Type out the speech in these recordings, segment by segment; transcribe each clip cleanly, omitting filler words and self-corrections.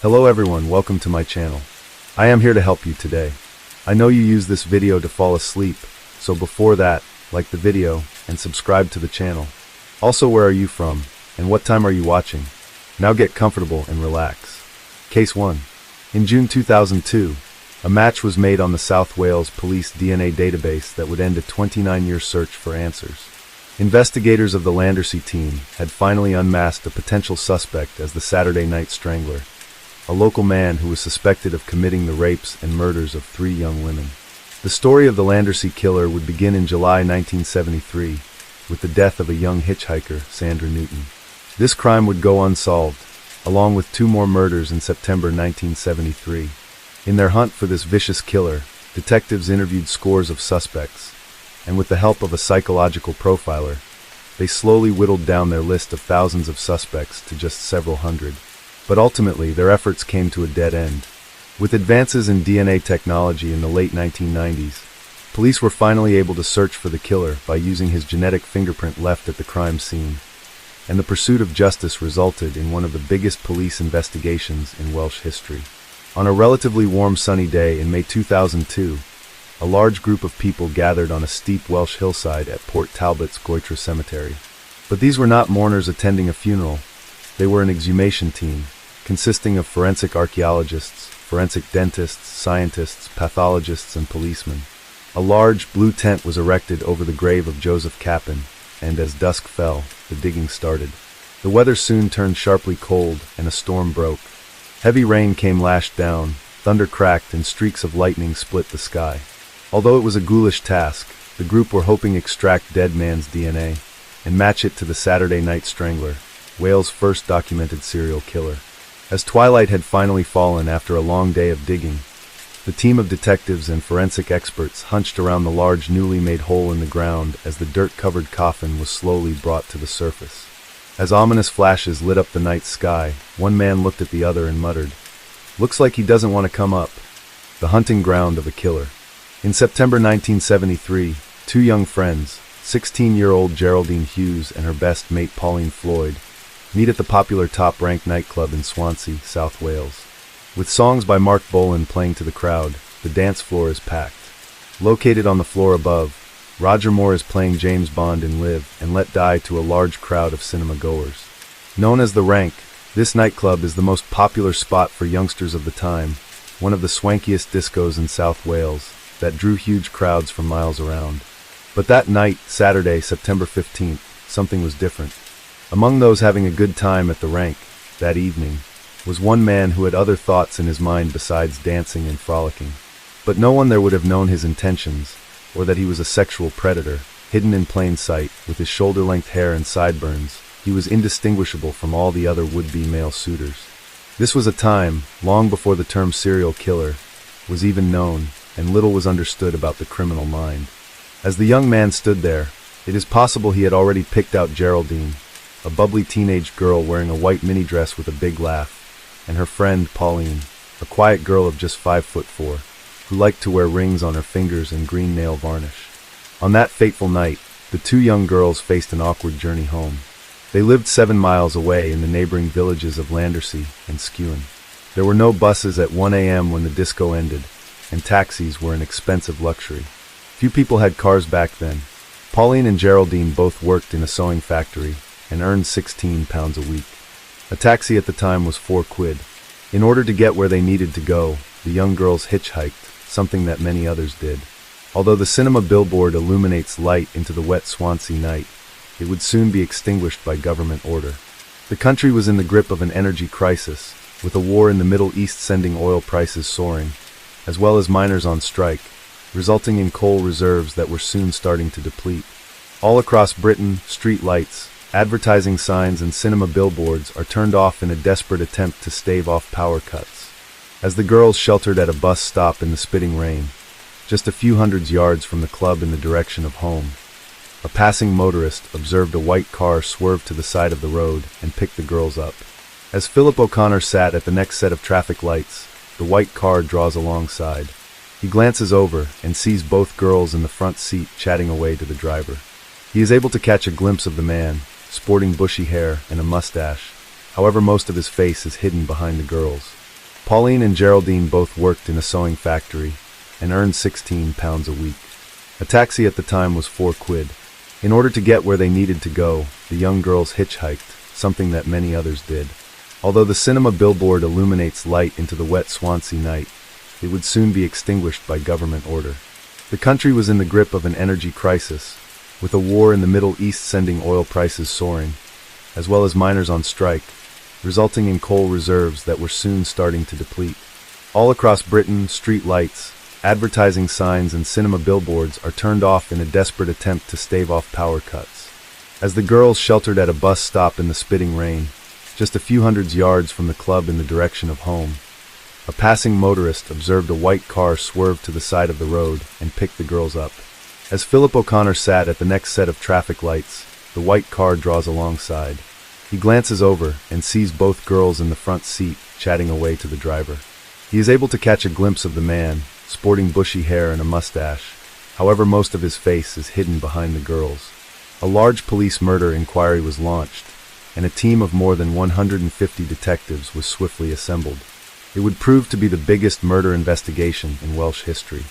Hello everyone, welcome to my channel. I am here to help you today. I know you use this video to fall asleep, so before that, like the video and subscribe to the channel. Also, where are you from and what time are you watching? Now get comfortable and relax. Case 1. In June 2002, a match was made on the South Wales Police DNA database that would end a 29-year search for answers. Investigators of the Landersea team had finally unmasked a potential suspect as the Saturday Night Strangler, a local man who was suspected of committing the rapes and murders of 3 young women. The story of the Landersea killer would begin in July 1973 with the death of a young hitchhiker, Sandra Newton. This crime would go unsolved, along with 2 more murders in September 1973. In their hunt for this vicious killer, detectives interviewed scores of suspects, and with the help of a psychological profiler, they slowly whittled down their list of thousands of suspects to just several hundred. But ultimately, their efforts came to a dead end. With advances in DNA technology in the late 1990s, police were finally able to search for the killer by using his genetic fingerprint left at the crime scene, and the pursuit of justice resulted in one of the biggest police investigations in Welsh history. On a relatively warm sunny day in May 2002, a large group of people gathered on a steep Welsh hillside at Port Talbot's Goitre Cemetery. But these were not mourners attending a funeral. They were an exhumation team, consisting of forensic archaeologists, forensic dentists, scientists, pathologists, and policemen. A large blue tent was erected over the grave of Joseph Capin, and as dusk fell, the digging started. The weather soon turned sharply cold, and a storm broke. Heavy rain came lashed down, thunder cracked, and streaks of lightning split the sky. Although it was a ghoulish task, the group were hoping to extract dead man's DNA and match it to the Saturday Night Strangler, Wales' first documented serial killer. As twilight had finally fallen after a long day of digging, the team of detectives and forensic experts hunched around the large newly made hole in the ground as the dirt-covered coffin was slowly brought to the surface. As ominous flashes lit up the night sky, one man looked at the other and muttered, "Looks like he doesn't want to come up." The hunting ground of a killer. In September 1973, 2 young friends, 16-year-old Geraldine Hughes and her best mate Pauline Floyd, meet at the popular top-ranked nightclub in Swansea, South Wales. With songs by Mark Bolan playing to the crowd, the dance floor is packed. Located on the floor above, Roger Moore is playing James Bond in Live and Let Die to a large crowd of cinema-goers. Known as The Rank, this nightclub is the most popular spot for youngsters of the time, one of the swankiest discos in South Wales, that drew huge crowds from miles around. But that night, Saturday, September 15th, something was different. Among those having a good time at the Rank that evening was one man who had other thoughts in his mind besides dancing and frolicking. But no one there would have known his intentions, or that he was a sexual predator. Hidden in plain sight, with his shoulder-length hair and sideburns, he was indistinguishable from all the other would-be male suitors. This was a time, long before the term serial killer was even known, and little was understood about the criminal mind. As the young man stood there, it is possible he had already picked out Geraldine, a bubbly teenage girl wearing a white mini-dress with a big laugh, and her friend Pauline, a quiet girl of just 5'4", who liked to wear rings on her fingers and green nail varnish. On that fateful night, the 2 young girls faced an awkward journey home. They lived 7 miles away in the neighboring villages of Landersea and Skewen. There were no buses at 1 a.m. when the disco ended, and taxis were an expensive luxury. Few people had cars back then. Pauline and Geraldine both worked in a sewing factory and earned £16 a week. A taxi at the time was £4. In order to get where they needed to go, the young girls hitchhiked, something that many others did. Although the cinema billboard illuminates light into the wet Swansea night, it would soon be extinguished by government order. The country was in the grip of an energy crisis, with a war in the Middle East sending oil prices soaring, as well as miners on strike, resulting in coal reserves that were soon starting to deplete. All across Britain, street lights, advertising signs, and cinema billboards are turned off in a desperate attempt to stave off power cuts. As the girls sheltered at a bus stop in the spitting rain, just a few hundred yards from the club in the direction of home, a passing motorist observed a white car swerve to the side of the road and pick the girls up. As Philip O'Connor sat at the next set of traffic lights, the white car draws alongside. He glances over and sees both girls in the front seat chatting away to the driver. He is able to catch a glimpse of the man, sporting bushy hair and a mustache. However, most of his face is hidden behind the girls. Pauline and Geraldine both worked in a sewing factory and earned 16 pounds a week. A taxi at the time was 4 quid. In order to get where they needed to go, the young girls hitchhiked, something that many others did. Although the cinema billboard illuminates light into the wet Swansea night, it would soon be extinguished by government order. The country was in the grip of an energy crisis, with a war in the Middle East sending oil prices soaring, as well as miners on strike, resulting in coal reserves that were soon starting to deplete. All across Britain, street lights, advertising signs and cinema billboards are turned off in a desperate attempt to stave off power cuts. As the girls sheltered at a bus stop in the spitting rain, just a few hundred yards from the club in the direction of home, a passing motorist observed a white car swerve to the side of the road and pick the girls up. As Philip O'Connor sat at the next set of traffic lights, the white car draws alongside. He glances over and sees both girls in the front seat chatting away to the driver. He is able to catch a glimpse of the man, sporting bushy hair and a mustache. However, most of his face is hidden behind the girls. A large police murder inquiry was launched, and a team of more than 150 detectives was swiftly assembled. It would prove to be the biggest murder investigation in Welsh history.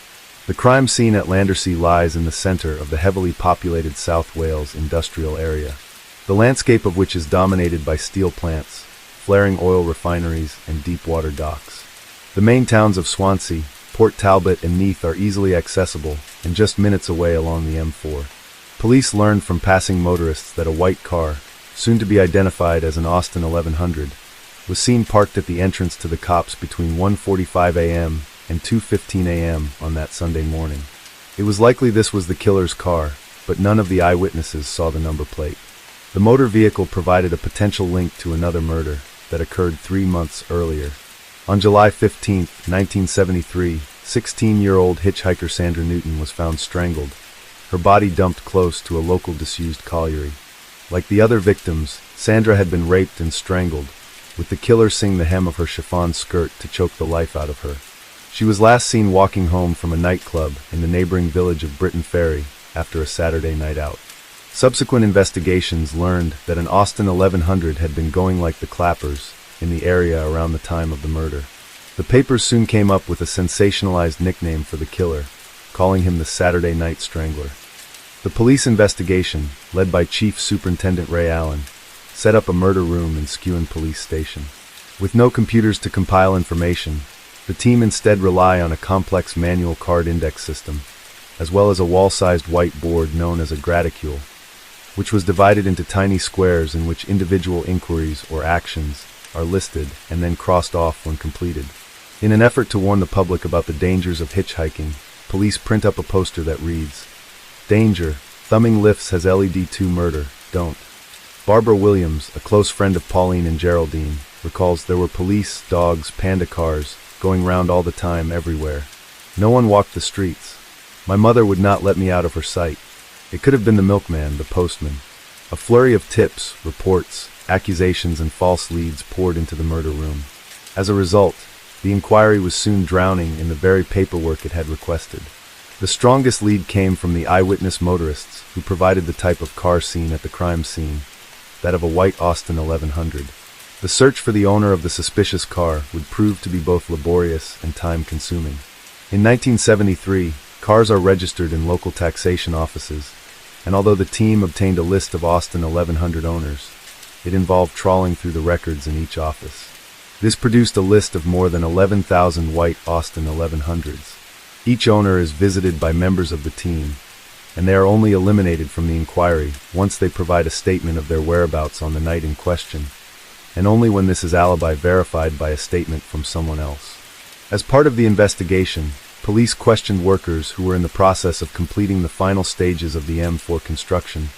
The crime scene at Landersea lies in the center of the heavily populated South Wales industrial area, the landscape of which is dominated by steel plants, flaring oil refineries, and deep-water docks. The main towns of Swansea, Port Talbot and Neath are easily accessible and just minutes away along the M4. Police learned from passing motorists that a white car, soon to be identified as an Austin 1100, was seen parked at the entrance to the cops between 1:45 a.m. and 2:15 a.m. on that Sunday morning. It was likely this was the killer's car, but none of the eyewitnesses saw the number plate. The motor vehicle provided a potential link to another murder that occurred 3 months earlier. On July 15, 1973, 16-year-old hitchhiker Sandra Newton was found strangled, her body dumped close to a local disused colliery. Like the other victims, Sandra had been raped and strangled, with the killer seeing the hem of her chiffon skirt to choke the life out of her. She was last seen walking home from a nightclub in the neighboring village of Britton Ferry after a Saturday night out. Subsequent investigations learned that an Austin 1100 had been going like the clappers in the area around the time of the murder. The papers soon came up with a sensationalized nickname for the killer, calling him the Saturday Night Strangler. The police investigation, led by Chief Superintendent Ray Allen, set up a murder room in Skewen Police Station. With no computers to compile information, the team instead rely on a complex manual card index system, as well as a wall-sized white board known as a graticule, which was divided into tiny squares in which individual inquiries or actions are listed and then crossed off when completed. In an effort to warn the public about the dangers of hitchhiking, police print up a poster that reads, "Danger, thumbing lifts has LED 2 murder, don't." Barbara Williams, a close friend of Pauline and Geraldine, recalls there were police, dogs, panda cars, going round all the time everywhere. No one walked the streets. My mother would not let me out of her sight. It could have been the milkman, the postman. A flurry of tips, reports, accusations, and false leads poured into the murder room. As a result, the inquiry was soon drowning in the very paperwork it had requested. The strongest lead came from the eyewitness motorists who provided the type of car seen at the crime scene, that of a white Austin 1100. The search for the owner of the suspicious car would prove to be both laborious and time-consuming. In 1973, cars are registered in local taxation offices, and although the team obtained a list of Austin 1100 owners, it involved trawling through the records in each office. This produced a list of more than 11,000 white Austin 1100s. Each owner is visited by members of the team, and they are only eliminated from the inquiry once they provide a statement of their whereabouts on the night in question, and only when this is alibi verified by a statement from someone else. As part of the investigation, police questioned workers who were in the process of completing the final stages of the M4 construction,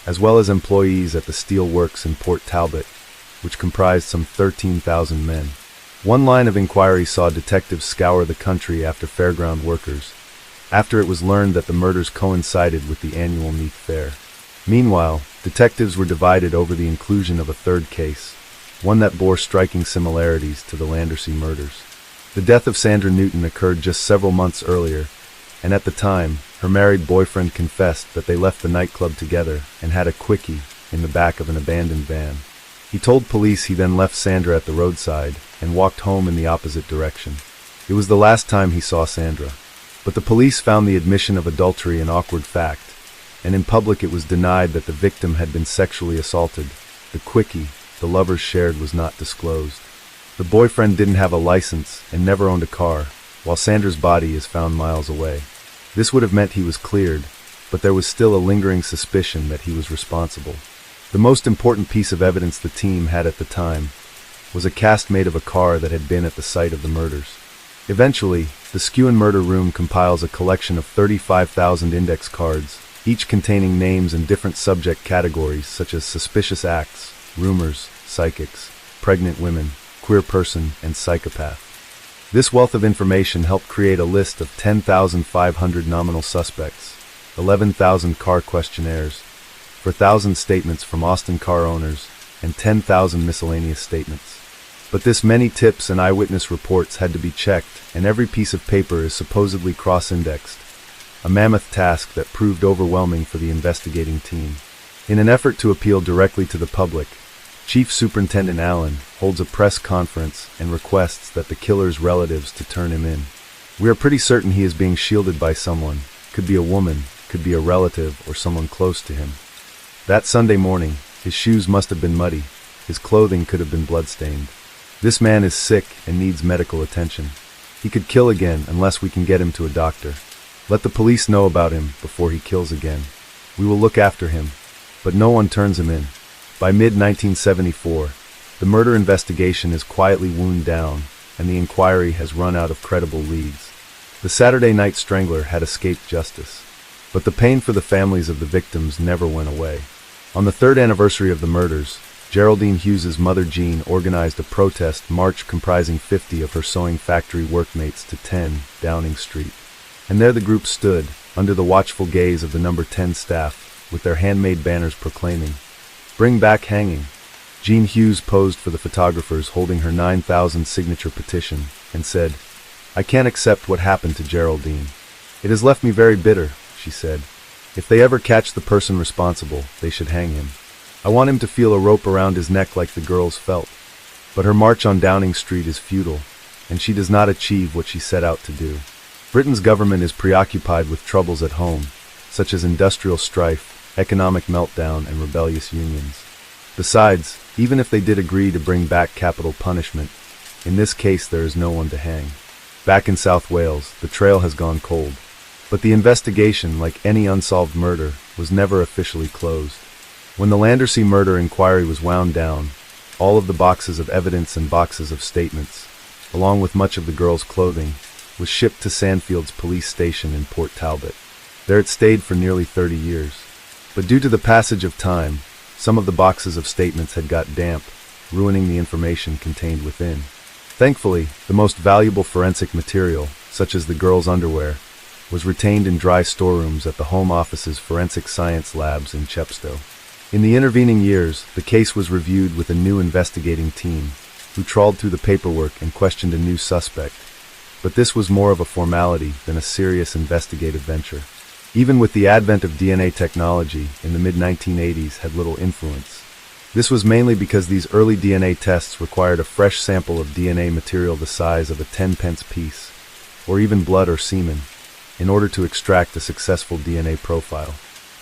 as well as employees at the steel works in Port Talbot, which comprised some 13,000 men. One line of inquiry saw detectives scour the country after fairground workers, after it was learned that the murders coincided with the annual Neath Fair. Meanwhile, detectives were divided over the inclusion of a third case, one that bore striking similarities to the Landersea murders. The death of Sandra Newton occurred just several months earlier, and at the time, her married boyfriend confessed that they left the nightclub together and had a quickie in the back of an abandoned van. He told police he then left Sandra at the roadside and walked home in the opposite direction. It was the last time he saw Sandra. But the police found the admission of adultery an awkward fact, and in public it was denied that the victim had been sexually assaulted. The quickie the lovers shared was not disclosed. The boyfriend didn't have a license and never owned a car, while Sandra's body is found miles away. This would have meant he was cleared, but there was still a lingering suspicion that he was responsible. The most important piece of evidence the team had at the time was a cast made of a car that had been at the site of the murders. Eventually, the Skewen Murder Room compiles a collection of 35,000 index cards, each containing names in different subject categories such as suspicious acts, rumors, psychics, pregnant women, queer person, and psychopath. This wealth of information helped create a list of 10,500 nominal suspects, 11,000 car questionnaires, 4,000 statements from Austin car owners, and 10,000 miscellaneous statements. But this many tips and eyewitness reports had to be checked, and every piece of paper is supposedly cross-indexed, a mammoth task that proved overwhelming for the investigating team. In an effort to appeal directly to the public, Chief Superintendent Allen holds a press conference and requests that the killer's relatives to turn him in. We are pretty certain he is being shielded by someone, could be a woman, could be a relative, or someone close to him. That Sunday morning, his shoes must have been muddy, his clothing could have been bloodstained. This man is sick and needs medical attention. He could kill again unless we can get him to a doctor. Let the police know about him before he kills again. We will look after him, but no one turns him in. By mid-1974, the murder investigation is quietly wound down, and the inquiry has run out of credible leads. The Saturday Night Strangler had escaped justice, but the pain for the families of the victims never went away. On the third anniversary of the murders, Geraldine Hughes's mother Jean organized a protest march comprising 50 of her sewing factory workmates to 10 Downing Street. And there the group stood, under the watchful gaze of the number 10 staff, with their handmade banners proclaiming, "Bring back hanging." Jean Hughes posed for the photographers holding her 9,000 signature petition and said, "I can't accept what happened to Geraldine. It has left me very bitter," she said. "If they ever catch the person responsible, they should hang him. I want him to feel a rope around his neck like the girls felt." But her march on Downing Street is futile, and she does not achieve what she set out to do. Britain's government is preoccupied with troubles at home, such as industrial strife, economic meltdown, and rebellious unions. Besides, even if they did agree to bring back capital punishment, in this case there is no one to hang. Back in South Wales, the trail has gone cold. But the investigation, like any unsolved murder, was never officially closed. When the Landersea murder inquiry was wound down, all of the boxes of evidence and boxes of statements, along with much of the girl's clothing, was shipped to Sandfield's police station in Port Talbot. There it stayed for nearly 30 years. But due to the passage of time, some of the boxes of statements had got damp, ruining the information contained within. Thankfully, the most valuable forensic material, such as the girl's underwear, was retained in dry storerooms at the Home Office's Forensic Science Labs in Chepstow. In the intervening years, the case was reviewed with a new investigating team, who trawled through the paperwork and questioned a new suspect. But this was more of a formality than a serious investigative venture. Even with the advent of DNA technology in the mid-1980s had little influence. This was mainly because these early DNA tests required a fresh sample of DNA material the size of a 10-pence piece, or even blood or semen, in order to extract a successful DNA profile.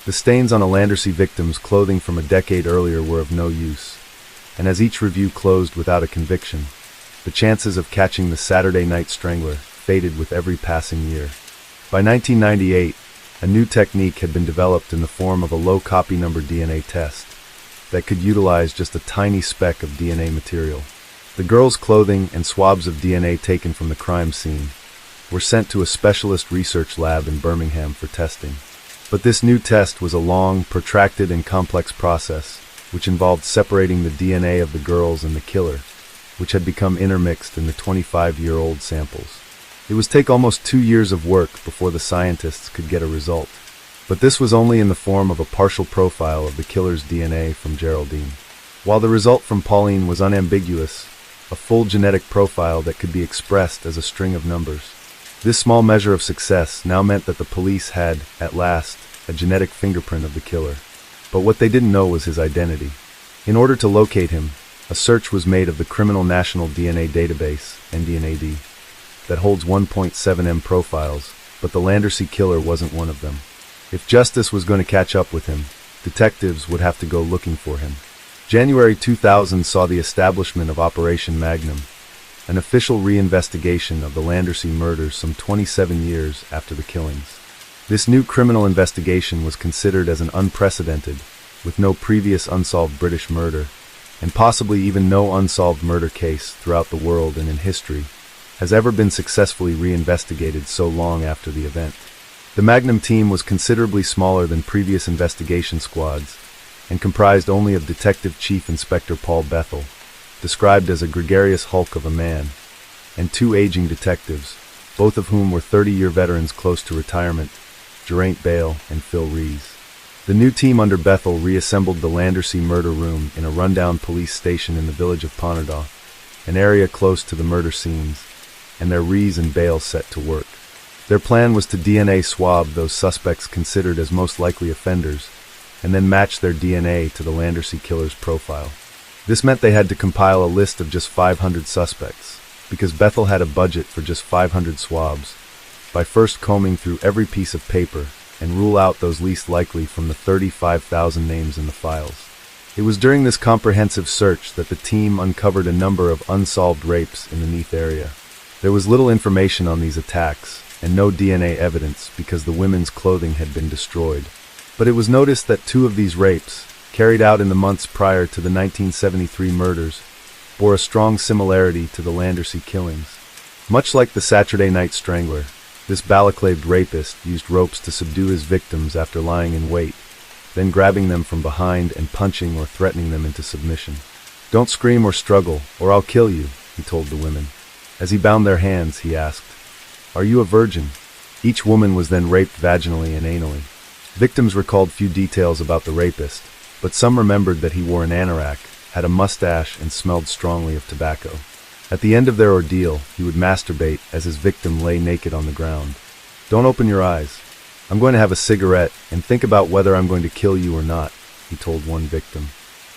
The stains on a Landersea victim's clothing from a decade earlier were of no use, and as each review closed without a conviction, the chances of catching the Saturday Night Strangler faded with every passing year. By 1998, a new technique had been developed in the form of a low copy number DNA test that could utilize just a tiny speck of DNA material. The girl's clothing and swabs of DNA taken from the crime scene were sent to a specialist research lab in Birmingham for testing. But this new test was a long, protracted, and complex process, which involved separating the DNA of the girls and the killer, which had become intermixed in the 25-year-old samples. It would take almost 2 years of work before the scientists could get a result. But this was only in the form of a partial profile of the killer's DNA from Geraldine. While the result from Pauline was unambiguous, a full genetic profile that could be expressed as a string of numbers. This small measure of success now meant that the police had, at last, a genetic fingerprint of the killer. But what they didn't know was his identity. In order to locate him, A search was made of the Criminal National DNA Database, NDNAD, that holds 1.7 M profiles, but the Landersea killer wasn't one of them. If justice was going to catch up with him, detectives would have to go looking for him. January 2000 saw the establishment of Operation Magnum, an official reinvestigation of the Landersea murders some 27 years after the killings. This new criminal investigation was considered as an unprecedented, with no previous unsolved British murder, and possibly even no unsolved murder case throughout the world and in history, has ever been successfully reinvestigated so long after the event. The Magnum team was considerably smaller than previous investigation squads, and comprised only of Detective Chief Inspector Paul Bethel, described as a gregarious hulk of a man, and two aging detectives, both of whom were 30-year veterans close to retirement, Geraint Bale and Phil Rees. The new team under Bethel reassembled the Landersea murder room in a rundown police station in the village of Ponadah, an area close to the murder scenes, and their Rees and Bale set to work. Their plan was to DNA swab those suspects considered as most likely offenders, and then match their DNA to the Landersea killer's profile. This meant they had to compile a list of just 500 suspects, because Bethel had a budget for just 500 swabs, by first combing through every piece of paper and rule out those least likely from the 35,000 names in the files. It was during this comprehensive search that the team uncovered a number of unsolved rapes in the Neath area. There was little information on these attacks, and no DNA evidence because the women's clothing had been destroyed. But it was noticed that 2 of these rapes, carried out in the months prior to the 1973 murders, bore a strong similarity to the Landersea killings. Much like the Saturday Night Strangler, this balaclaved rapist used ropes to subdue his victims after lying in wait, then grabbing them from behind and punching or threatening them into submission. "Don't scream or struggle, or I'll kill you," he told the women. As he bound their hands, he asked, "Are you a virgin?" Each woman was then raped vaginally and anally. Victims recalled few details about the rapist, but some remembered that he wore an anorak, had a mustache, and smelled strongly of tobacco. At the end of their ordeal, he would masturbate as his victim lay naked on the ground. "Don't open your eyes. I'm going to have a cigarette and think about whether I'm going to kill you or not," he told one victim.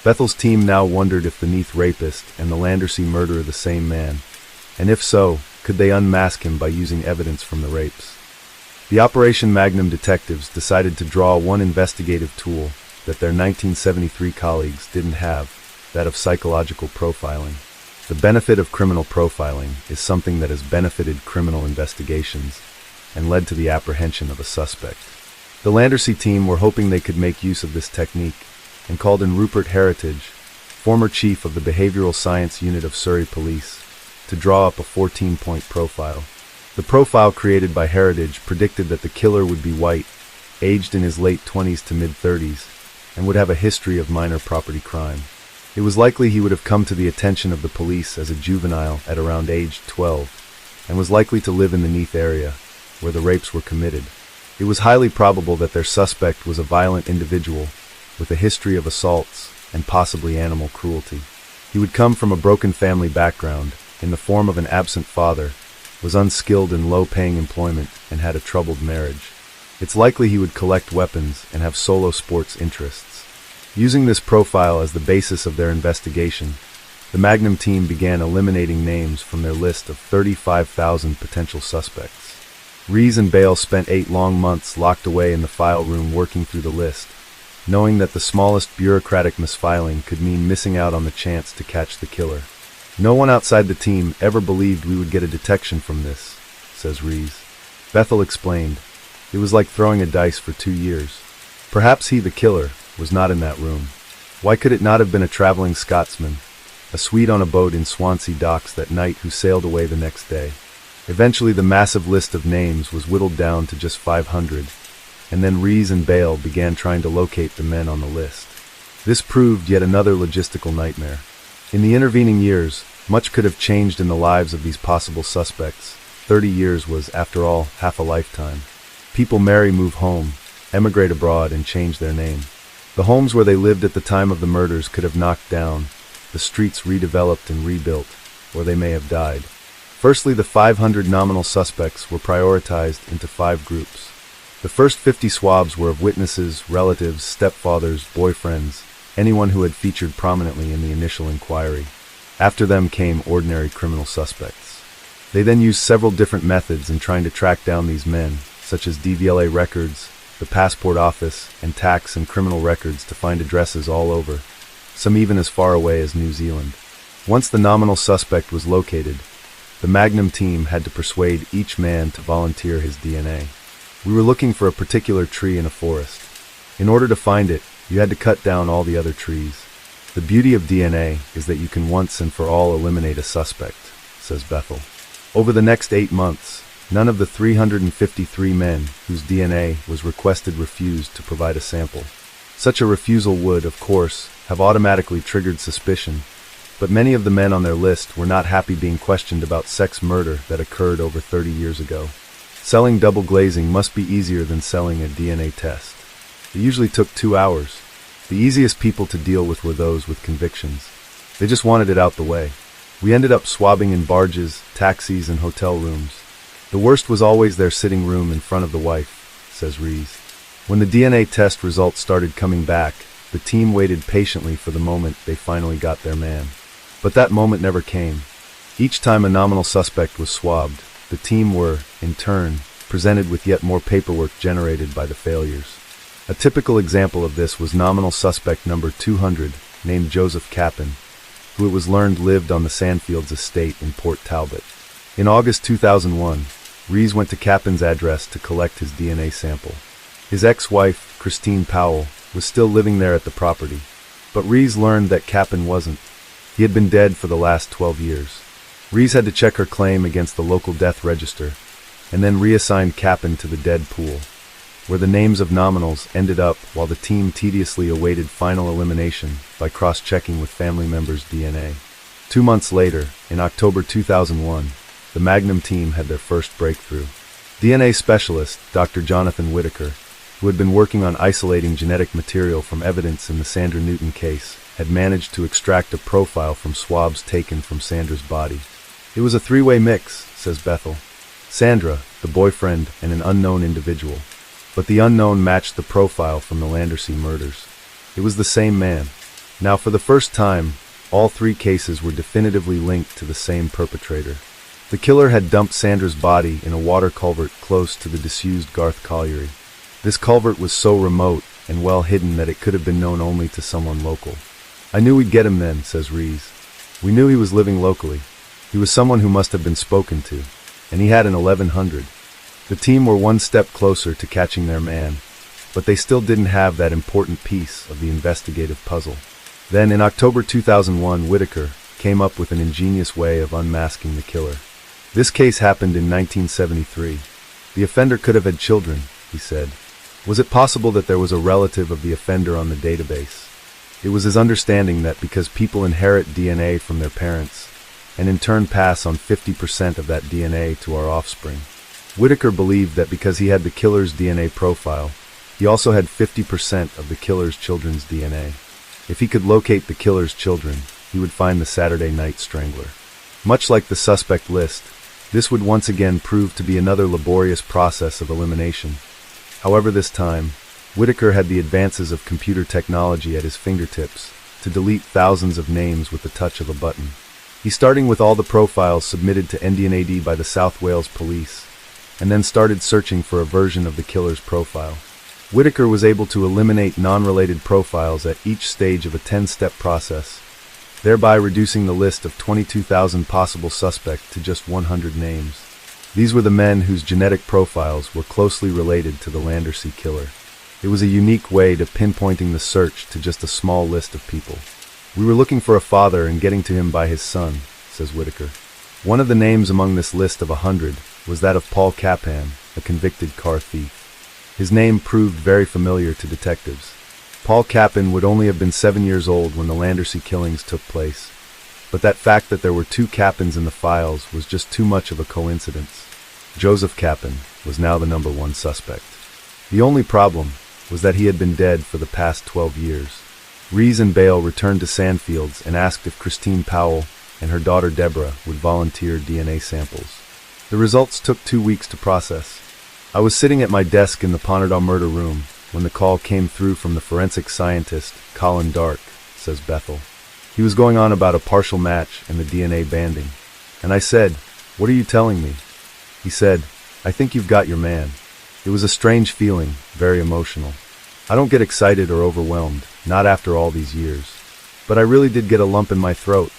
Bethel's team now wondered if the Neath rapist and the Landersea murderer the same man, and if so, could they unmask him by using evidence from the rapes. The Operation Magnum detectives decided to draw one investigative tool that their 1973 colleagues didn't have, that of psychological profiling. The benefit of criminal profiling is something that has benefited criminal investigations and led to the apprehension of a suspect. The Landersea team were hoping they could make use of this technique and called in Rupert Heritage, former chief of the Behavioral Science Unit of Surrey Police, to draw up a 14-point profile. The profile created by Heritage predicted that the killer would be white, aged in his late 20s to mid-30s, and would have a history of minor property crime. It was likely he would have come to the attention of the police as a juvenile at around age 12, and was likely to live in the Neath area, where the rapes were committed. It was highly probable that their suspect was a violent individual with a history of assaults and possibly animal cruelty. He would come from a broken family background, in the form of an absent father, was unskilled in low-paying employment, and had a troubled marriage. It's likely he would collect weapons and have solo sports interests. Using this profile as the basis of their investigation, the Magnum team began eliminating names from their list of 35,000 potential suspects. Rees and Bale spent 8 long months locked away in the file room working through the list, knowing that the smallest bureaucratic misfiling could mean missing out on the chance to catch the killer. "No one outside the team ever believed we would get a detection from this," says Rees. Bethel explained, "It was like throwing a dice for 2 years. Perhaps he, the killer, was not in that room. Why could it not have been a traveling Scotsman, a Swede on a boat in Swansea docks that night who sailed away the next day?" Eventually the massive list of names was whittled down to just 500, and then Rees and Bale began trying to locate the men on the list. This proved yet another logistical nightmare. In the intervening years, much could have changed in the lives of these possible suspects. 30 years was, after all, half a lifetime. People marry, move home, emigrate abroad, and change their name. The homes where they lived at the time of the murders could have knocked down, the streets redeveloped and rebuilt, or they may have died. Firstly, the 500 nominal suspects were prioritized into 5 groups. The first 50 swabs were of witnesses, relatives, stepfathers, boyfriends, anyone who had featured prominently in the initial inquiry. After them came ordinary criminal suspects. They then used several different methods in trying to track down these men, such as DVLA records, the passport office, and tax and criminal records to find addresses all over, some even as far away as New Zealand. Once the nominal suspect was located, the Magnum team had to persuade each man to volunteer his DNA. We were looking for a particular tree in a forest. In order to find it, you had to cut down all the other trees. The beauty of DNA is that you can once and for all eliminate a suspect, says Bethel. Over the next 8 months, none of the 353 men whose DNA was requested refused to provide a sample. Such a refusal would, of course, have automatically triggered suspicion, but many of the men on their list were not happy being questioned about sex murder that occurred over 30 years ago. Selling double glazing must be easier than selling a DNA test. It usually took 2 hours. The easiest people to deal with were those with convictions. They just wanted it out the way. We ended up swabbing in barges, taxis, and hotel rooms. The worst was always their sitting room in front of the wife, says Rees. When the DNA test results started coming back, the team waited patiently for the moment they finally got their man. But that moment never came. Each time a nominal suspect was swabbed, the team were, in turn, presented with yet more paperwork generated by the failures. A typical example of this was nominal suspect number 200, named Joseph Capin, who it was learned lived on the Sandfields estate in Port Talbot. In August 2001, Rees went to Capin's address to collect his DNA sample. His ex-wife, Christine Powell, was still living there at the property, but Rees learned that Capin wasn't. He had been dead for the last 12 years. Rees had to check her claim against the local death register, and then reassigned Capin to the dead pool, where the names of nominals ended up while the team tediously awaited final elimination by cross-checking with family members' DNA. 2 months later, in October 2001, the Magnum team had their first breakthrough. DNA specialist Dr. Jonathan Whitaker, who had been working on isolating genetic material from evidence in the Sandra Newton case, had managed to extract a profile from swabs taken from Sandra's body. It was a 3-way mix, says Bethel. Sandra, the boyfriend, and an unknown individual. But the unknown matched the profile from the Landersea murders. It was the same man. Now, for the first time, all 3 cases were definitively linked to the same perpetrator. The killer had dumped Sandra's body in a water culvert close to the disused Garth Colliery. This culvert was so remote and well hidden that it could have been known only to someone local. I knew we'd get him then, says Rees. We knew he was living locally. He was someone who must have been spoken to, and he had an 1100. The team were one step closer to catching their man, but they still didn't have that important piece of the investigative puzzle. Then, in October 2001, Whitaker came up with an ingenious way of unmasking the killer. This case happened in 1973. The offender could have had children, he said. Was it possible that there was a relative of the offender on the database? It was his understanding that because people inherit DNA from their parents, and in turn pass on 50% of that DNA to our offspring. Whitaker believed that because he had the killer's DNA profile, he also had 50% of the killer's children's DNA. If he could locate the killer's children, he would find the Saturday Night Strangler. Much like the suspect list, this would once again prove to be another laborious process of elimination. However, this time, Whitaker had the advances of computer technology at his fingertips to delete thousands of names with the touch of a button. He starting with all the profiles submitted to NDNAD by the South Wales Police, and then started searching for a version of the killer's profile. Whitaker was able to eliminate non-related profiles at each stage of a 10-step process, thereby reducing the list of 22,000 possible suspects to just 100 names. These were the men whose genetic profiles were closely related to the Landersea killer. It was a unique way to pinpointing the search to just a small list of people. We were looking for a father and getting to him by his son, says Whitaker. One of the names among this list of 100 was that of Paul Capan, a convicted car thief. His name proved very familiar to detectives. Paul Capan would only have been 7 years old when the Landersea killings took place, but that fact that there were 2 Capans in the files was just too much of a coincidence. Joseph Capan was now the number 1 suspect. The only problem was that he had been dead for the past 12 years. Rees and Bale returned to Sandfields and asked if Christine Powell and her daughter Deborah would volunteer DNA samples. The results took 2 weeks to process. I was sitting at my desk in the Ponardar murder room, when the call came through from the forensic scientist, Colin Dark, says Bethel. He was going on about a partial match in the DNA banding. And I said, "What are you telling me?" He said, "I think you've got your man." It was a strange feeling, very emotional. I don't get excited or overwhelmed, not after all these years. But I really did get a lump in my throat.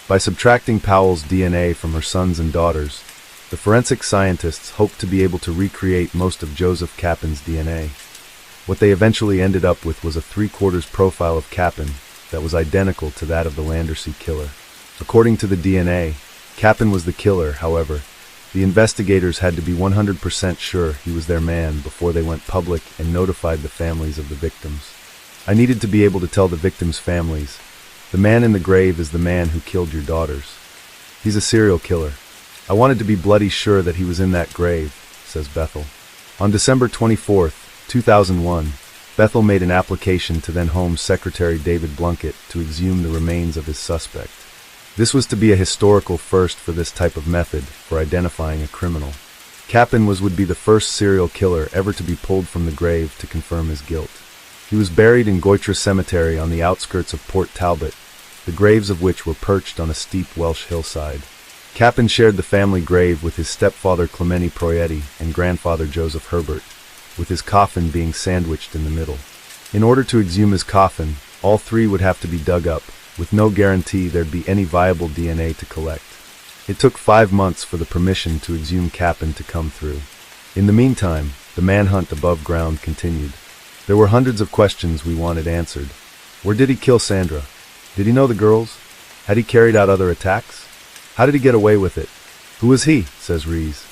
By subtracting Powell's DNA from her sons and daughters, the forensic scientists hoped to be able to recreate most of Joseph Kappan's DNA. What they eventually ended up with was a 3/4 profile of Kappan that was identical to that of the Landersea killer. According to the DNA, Kappan was the killer. However, the investigators had to be 100% sure he was their man before they went public and notified the families of the victims. I needed to be able to tell the victims' families, "The man in the grave is the man who killed your daughters. He's a serial killer." I wanted to be bloody sure that he was in that grave, says Bethel. On December 24, 2001, Bethel made an application to then Home Secretary David Blunkett to exhume the remains of his suspect. This was to be a historical first for this type of method for identifying a criminal. Kappan would be the first serial killer ever to be pulled from the grave to confirm his guilt. He was buried in Goitre Cemetery on the outskirts of Port Talbot, the graves of which were perched on a steep Welsh hillside. Kappan shared the family grave with his stepfather Clementi Proietti and grandfather Joseph Herbert, with his coffin being sandwiched in the middle. In order to exhume his coffin, all three would have to be dug up, with no guarantee there'd be any viable DNA to collect. It took 5 months for the permission to exhume Kappan to come through. In the meantime, the manhunt above ground continued. There were hundreds of questions we wanted answered. Where did he kill Sandra? Did he know the girls? Had he carried out other attacks? How did he get away with it? Who was he? Says Rees.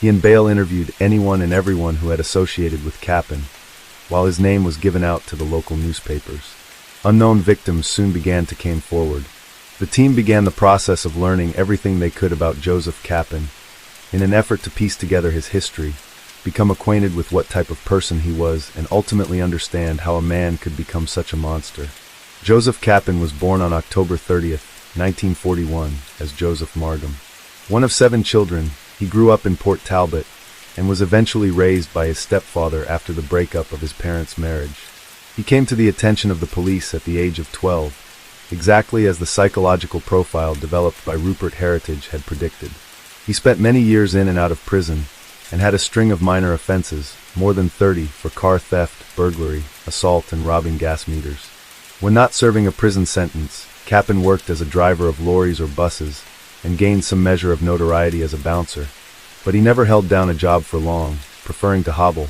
He and Bale interviewed anyone and everyone who had associated with Kappan, while his name was given out to the local newspapers. Unknown victims soon began to come forward. The team began the process of learning everything they could about Joseph Kappan, in an effort to piece together his history, become acquainted with what type of person he was, and ultimately understand how a man could become such a monster. Joseph Kappan was born on October 30th, 1941, as Joseph Margam. One of 7 children, he grew up in Port Talbot and was eventually raised by his stepfather after the breakup of his parents' marriage. He came to the attention of the police at the age of 12, exactly as the psychological profile developed by Rupert Heritage had predicted. He spent many years in and out of prison and had a string of minor offenses, more than 30, for car theft, burglary, assault, and robbing gas meters. When not serving a prison sentence, Kappan worked as a driver of lorries or buses and gained some measure of notoriety as a bouncer, but he never held down a job for long, preferring to hobble,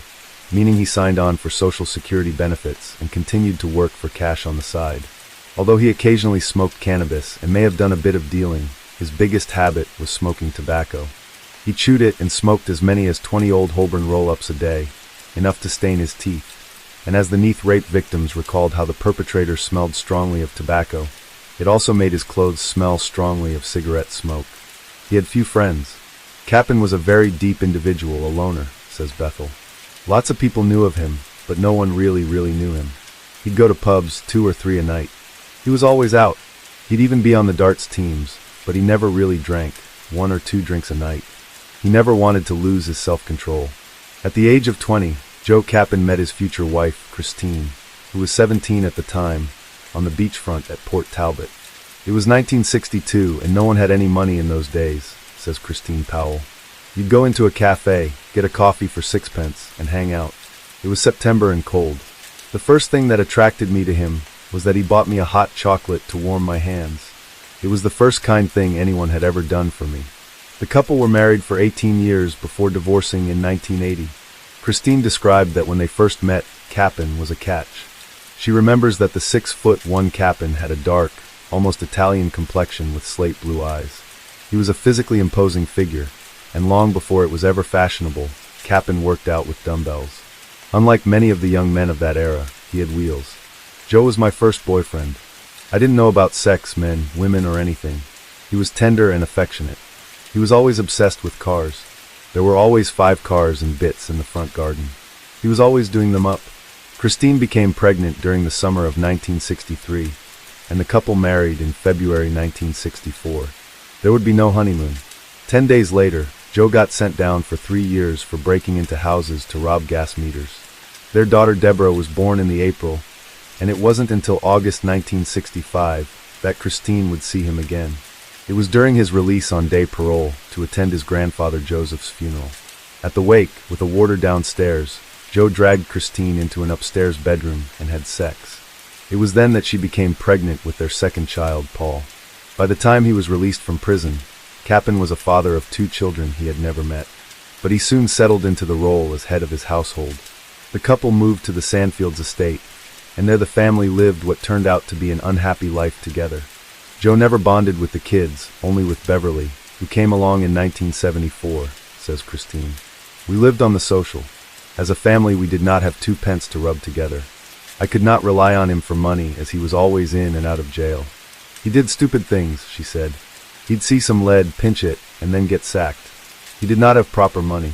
meaning he signed on for Social Security benefits and continued to work for cash on the side. Although he occasionally smoked cannabis and may have done a bit of dealing, his biggest habit was smoking tobacco. He chewed it and smoked as many as 20 Old Holborn roll-ups a day, enough to stain his teeth, and as the Neath rape victims recalled how the perpetrator smelled strongly of tobacco, it also made his clothes smell strongly of cigarette smoke. He had few friends. Kappan was a very deep individual, a loner, says Bethel. Lots of people knew of him, but no one really knew him. He'd go to pubs 2 or 3 a night. He was always out. He'd even be on the darts teams, but he never really drank, 1 or 2 drinks a night. He never wanted to lose his self-control. At the age of 20, Joe Kappan met his future wife, Christine, who was 17 at the time, on the beachfront at Port Talbot. It was 1962, and no one had any money in those days, says Christine Powell. You'd go into a cafe, get a coffee for 6 pence, and hang out. It was September and cold. The first thing that attracted me to him was that he bought me a hot chocolate to warm my hands. It was the first kind thing anyone had ever done for me. The couple were married for 18 years before divorcing in 1980. Christine described that when they first met, Kappan was a catch. She remembers that the 6'1" Kappan had a dark, almost Italian complexion with slate blue eyes. He was a physically imposing figure, and long before it was ever fashionable, Kappan worked out with dumbbells. Unlike many of the young men of that era, he had wheels. Joe was my first boyfriend. I didn't know about sex, men, women, or anything. He was tender and affectionate. He was always obsessed with cars. There were always 5 cars and bits in the front garden. He was always doing them up. Christine became pregnant during the summer of 1963, and the couple married in February 1964. There would be no honeymoon. 10 days later, Joe got sent down for 3 years for breaking into houses to rob gas meters. Their daughter Deborah was born in the April, and it wasn't until August 1965 that Christine would see him again. It was during his release on day parole to attend his grandfather Joseph's funeral. At the wake, with a warder downstairs, Joe dragged Christine into an upstairs bedroom and had sex. It was then that she became pregnant with their second child, Paul. By the time he was released from prison, Capin was a father of 2 children he had never met. But he soon settled into the role as head of his household. The couple moved to the Sandfields estate, and there the family lived what turned out to be an unhappy life together. Joe never bonded with the kids, only with Beverly, who came along in 1974, says Christine. We lived on the social. As a family, we did not have 2 pence to rub together. I could not rely on him for money, as he was always in and out of jail. He did stupid things, she said. He'd see some lead, pinch it, and then get sacked. He did not have proper money.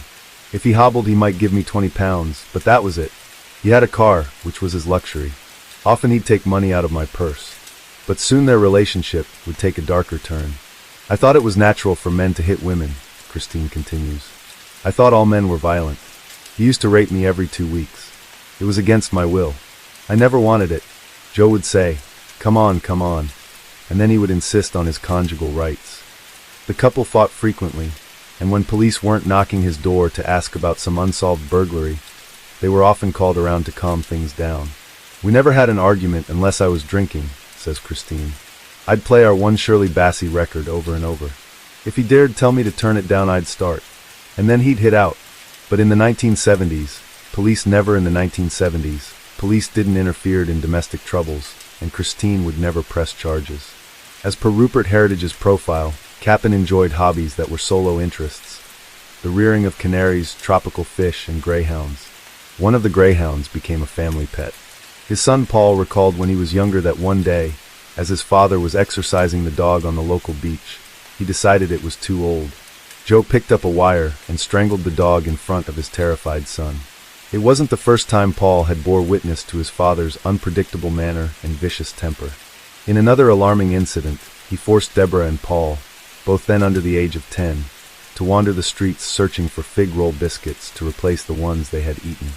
If he hobbled, he might give me 20 pounds, but that was it. He had a car, which was his luxury. Often he'd take money out of my purse. But soon their relationship would take a darker turn. I thought it was natural for men to hit women, Christine continues. I thought all men were violent. He used to rape me every 2 weeks. It was against my will. I never wanted it. Joe would say, come on, and then he would insist on his conjugal rights. The couple fought frequently, and when police weren't knocking his door to ask about some unsolved burglary, they were often called around to calm things down. We never had an argument unless I was drinking, says Christine. I'd play our One Shirley Bassey record over and over. If he dared tell me to turn it down, I'd start. And then he'd hit out. But in the 1970s, police didn't interfere in domestic troubles, and Christine would never press charges. As per Rupert Heritage's profile, Capin enjoyed hobbies that were solo interests. The rearing of canaries, tropical fish, and greyhounds. One of the greyhounds became a family pet. His son Paul recalled when he was younger that one day, as his father was exercising the dog on the local beach, he decided it was too old. Joe picked up a wire and strangled the dog in front of his terrified son. It wasn't the first time Paul had bore witness to his father's unpredictable manner and vicious temper. In another alarming incident, he forced Deborah and Paul, both then under the age of 10, to wander the streets searching for fig roll biscuits to replace the ones they had eaten.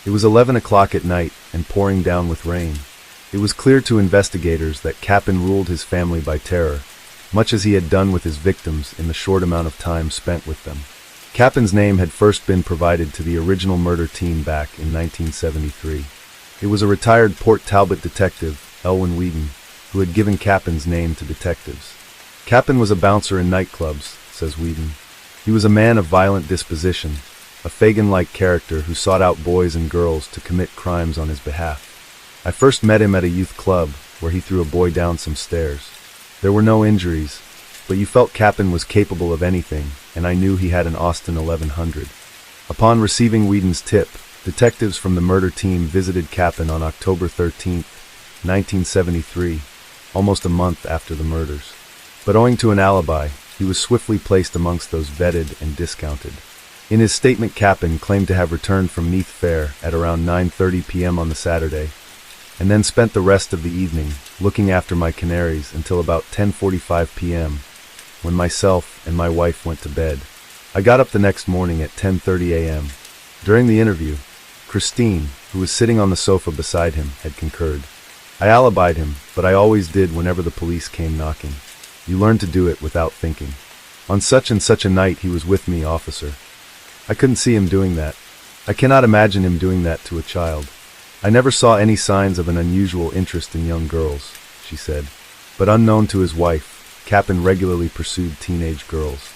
It was 11 o'clock at night and pouring down with rain. It was clear to investigators that Capin ruled his family by terror, much as he had done with his victims in the short amount of time spent with them. Capin's name had first been provided to the original murder team back in 1973. It was a retired Port Talbot detective, Elwyn Whedon, who had given Capin's name to detectives. Capin was a bouncer in nightclubs, says Whedon. He was a man of violent disposition, a Fagin-like character who sought out boys and girls to commit crimes on his behalf. I first met him at a youth club, where he threw a boy down some stairs. There were no injuries, but you felt Capin was capable of anything, and I knew he had an Austin 1100. Upon receiving Whedon's tip, detectives from the murder team visited Capin on October 13, 1973, almost a month after the murders. But owing to an alibi, he was swiftly placed amongst those vetted and discounted. In his statement, Capin claimed to have returned from Meath Fair at around 9:30 p.m. on the Saturday, and then spent the rest of the evening looking after my canaries until about 10:45 p.m., when myself and my wife went to bed. I got up the next morning at 10:30 a.m. During the interview, Christine, who was sitting on the sofa beside him, had concurred. I alibied him, but I always did whenever the police came knocking. You learn to do it without thinking. On such and such a night he was with me, officer. I couldn't see him doing that. I cannot imagine him doing that to a child. I never saw any signs of an unusual interest in young girls, she said. But unknown to his wife, Capin regularly pursued teenage girls.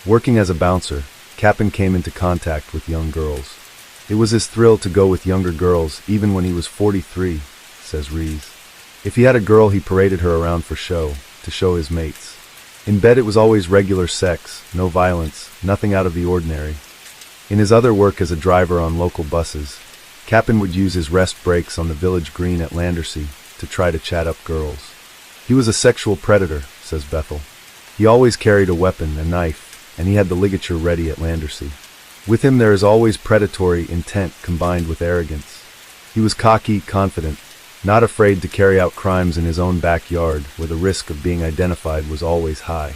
Working as a bouncer, Capin came into contact with young girls. It was his thrill to go with younger girls even when he was 43, says Rees. If he had a girl, he paraded her around for show, to show his mates. In bed it was always regular sex, no violence, nothing out of the ordinary. In his other work as a driver on local buses, Capin would use his rest breaks on the village green at Landersea to try to chat up girls. He was a sexual predator, says Bethel. He always carried a weapon, a knife, and he had the ligature ready at Landersea. With him there is always predatory intent combined with arrogance. He was cocky, confident, not afraid to carry out crimes in his own backyard where the risk of being identified was always high.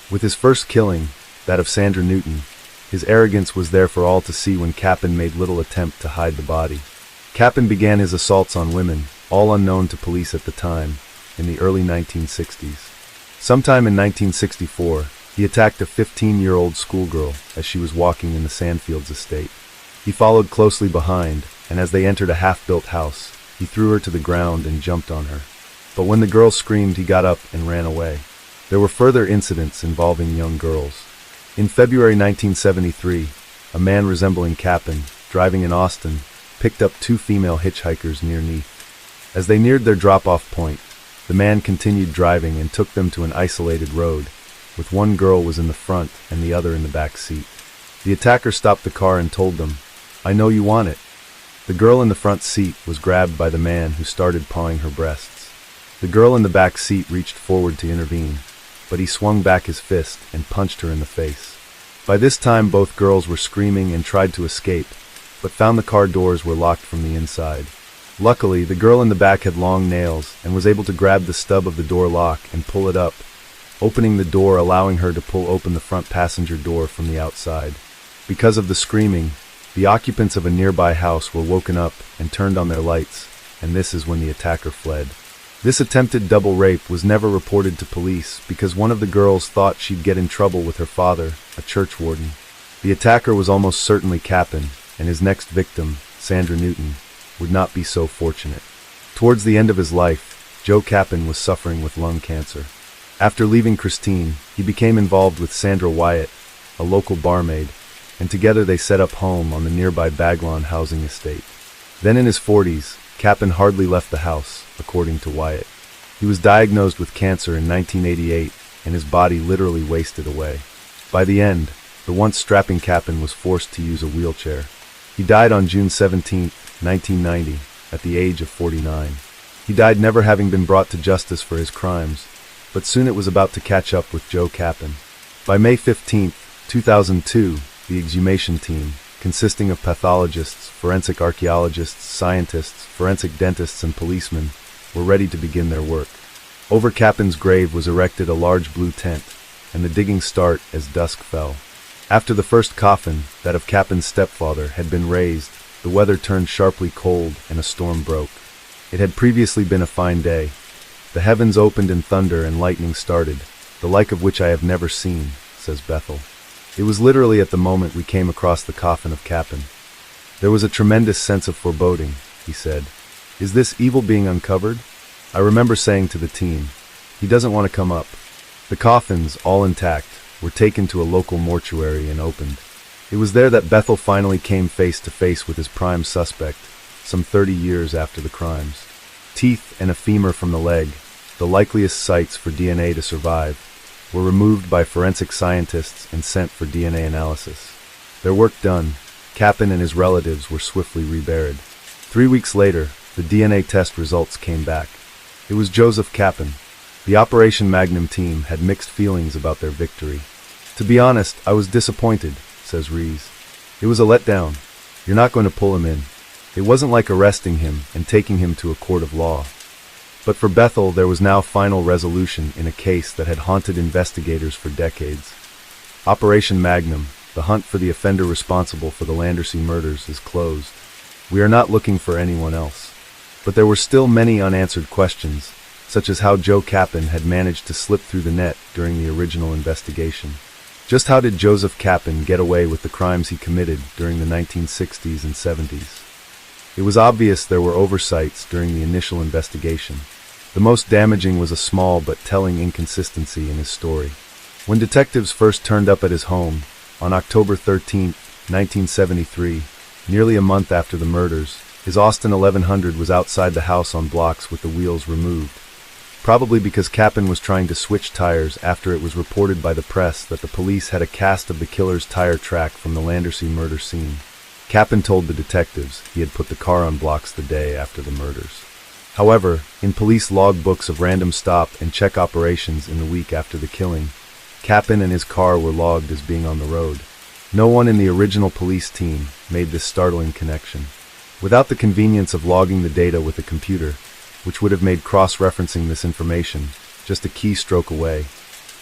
With his first killing, that of Sandra Newton, his arrogance was there for all to see when Capin made little attempt to hide the body. Capin began his assaults on women, all unknown to police at the time, in the early 1960s. Sometime in 1964, he attacked a 15-year-old schoolgirl as she was walking in the Sandfields estate. He followed closely behind, and as they entered a half-built house, he threw her to the ground and jumped on her. But when the girl screamed, he got up and ran away. There were further incidents involving young girls. In February 1973, a man resembling Capin, driving in Austin, picked up two female hitchhikers near Neath. As they neared their drop-off point, the man continued driving and took them to an isolated road, with one girl was in the front and the other in the back seat. The attacker stopped the car and told them, "I know you want it." The girl in the front seat was grabbed by the man, who started pawing her breasts. The girl in the back seat reached forward to intervene, but he swung back his fist and punched her in the face. By this time, both girls were screaming and tried to escape, but found the car doors were locked from the inside. Luckily, the girl in the back had long nails and was able to grab the stub of the door lock and pull it up, opening the door, allowing her to pull open the front passenger door from the outside. Because of the screaming, the occupants of a nearby house were woken up and turned on their lights, and this is when the attacker fled. This attempted double rape was never reported to police because one of the girls thought she'd get in trouble with her father, a church warden. The attacker was almost certainly Capin, and his next victim, Sandra Newton, would not be so fortunate. Towards the end of his life, Joe Capin was suffering with lung cancer. After leaving Christine, he became involved with Sandra Wyatt, a local barmaid, and together they set up home on the nearby Baglon housing estate. Then in his 40s, Capin hardly left the house, according to Wyatt. He was diagnosed with cancer in 1988, and his body literally wasted away. By the end, the once strapping Capin was forced to use a wheelchair. He died on June 17, 1990, at the age of 49. He died never having been brought to justice for his crimes, but soon it was about to catch up with Joe Capin. By May 15, 2002, the exhumation team, consisting of pathologists, forensic archaeologists, scientists, forensic dentists, and policemen, were ready to begin their work. Over Capin's grave was erected a large blue tent, and the digging started as dusk fell. After the first coffin, that of Capin's stepfather, had been raised, the weather turned sharply cold and a storm broke. It had previously been a fine day. The heavens opened in thunder and lightning started, the like of which I have never seen, says Bethel. It was literally at the moment we came across the coffin of Capin. There was a tremendous sense of foreboding, he said. Is this evil being uncovered? I remember saying to the team, he doesn't want to come up. The coffins, all intact, were taken to a local mortuary and opened. It was there that Bethel finally came face to face with his prime suspect, some 30 years after the crimes. Teeth and a femur from the leg, the likeliest sites for DNA to survive, were removed by forensic scientists and sent for DNA analysis. Their work done, Capin and his relatives were swiftly reburied. 3 weeks later, the DNA test results came back. It was Joseph Capin. The Operation Magnum team had mixed feelings about their victory. To be honest, I was disappointed, says Rees. It was a letdown. You're not going to pull him in. It wasn't like arresting him and taking him to a court of law. But for Bethel, there was now final resolution in a case that had haunted investigators for decades. Operation Magnum, the hunt for the offender responsible for the Landersea murders, is closed. We are not looking for anyone else. But there were still many unanswered questions, such as how Joe Capin had managed to slip through the net during the original investigation. Just how did Joseph Capin get away with the crimes he committed during the 1960s and 70s? It was obvious there were oversights during the initial investigation. The most damaging was a small but telling inconsistency in his story. When detectives first turned up at his home, on October 13, 1973, nearly a month after the murders, his Austin 1100 was outside the house on blocks with the wheels removed, probably because Capin was trying to switch tires after it was reported by the press that the police had a cast of the killer's tire track from the Landersea murder scene. Capin told the detectives he had put the car on blocks the day after the murders. However, in police logbooks of random stop and check operations in the week after the killing, Capin and his car were logged as being on the road. No one in the original police team made this startling connection. Without the convenience of logging the data with a computer, which would have made cross-referencing this information just a keystroke away,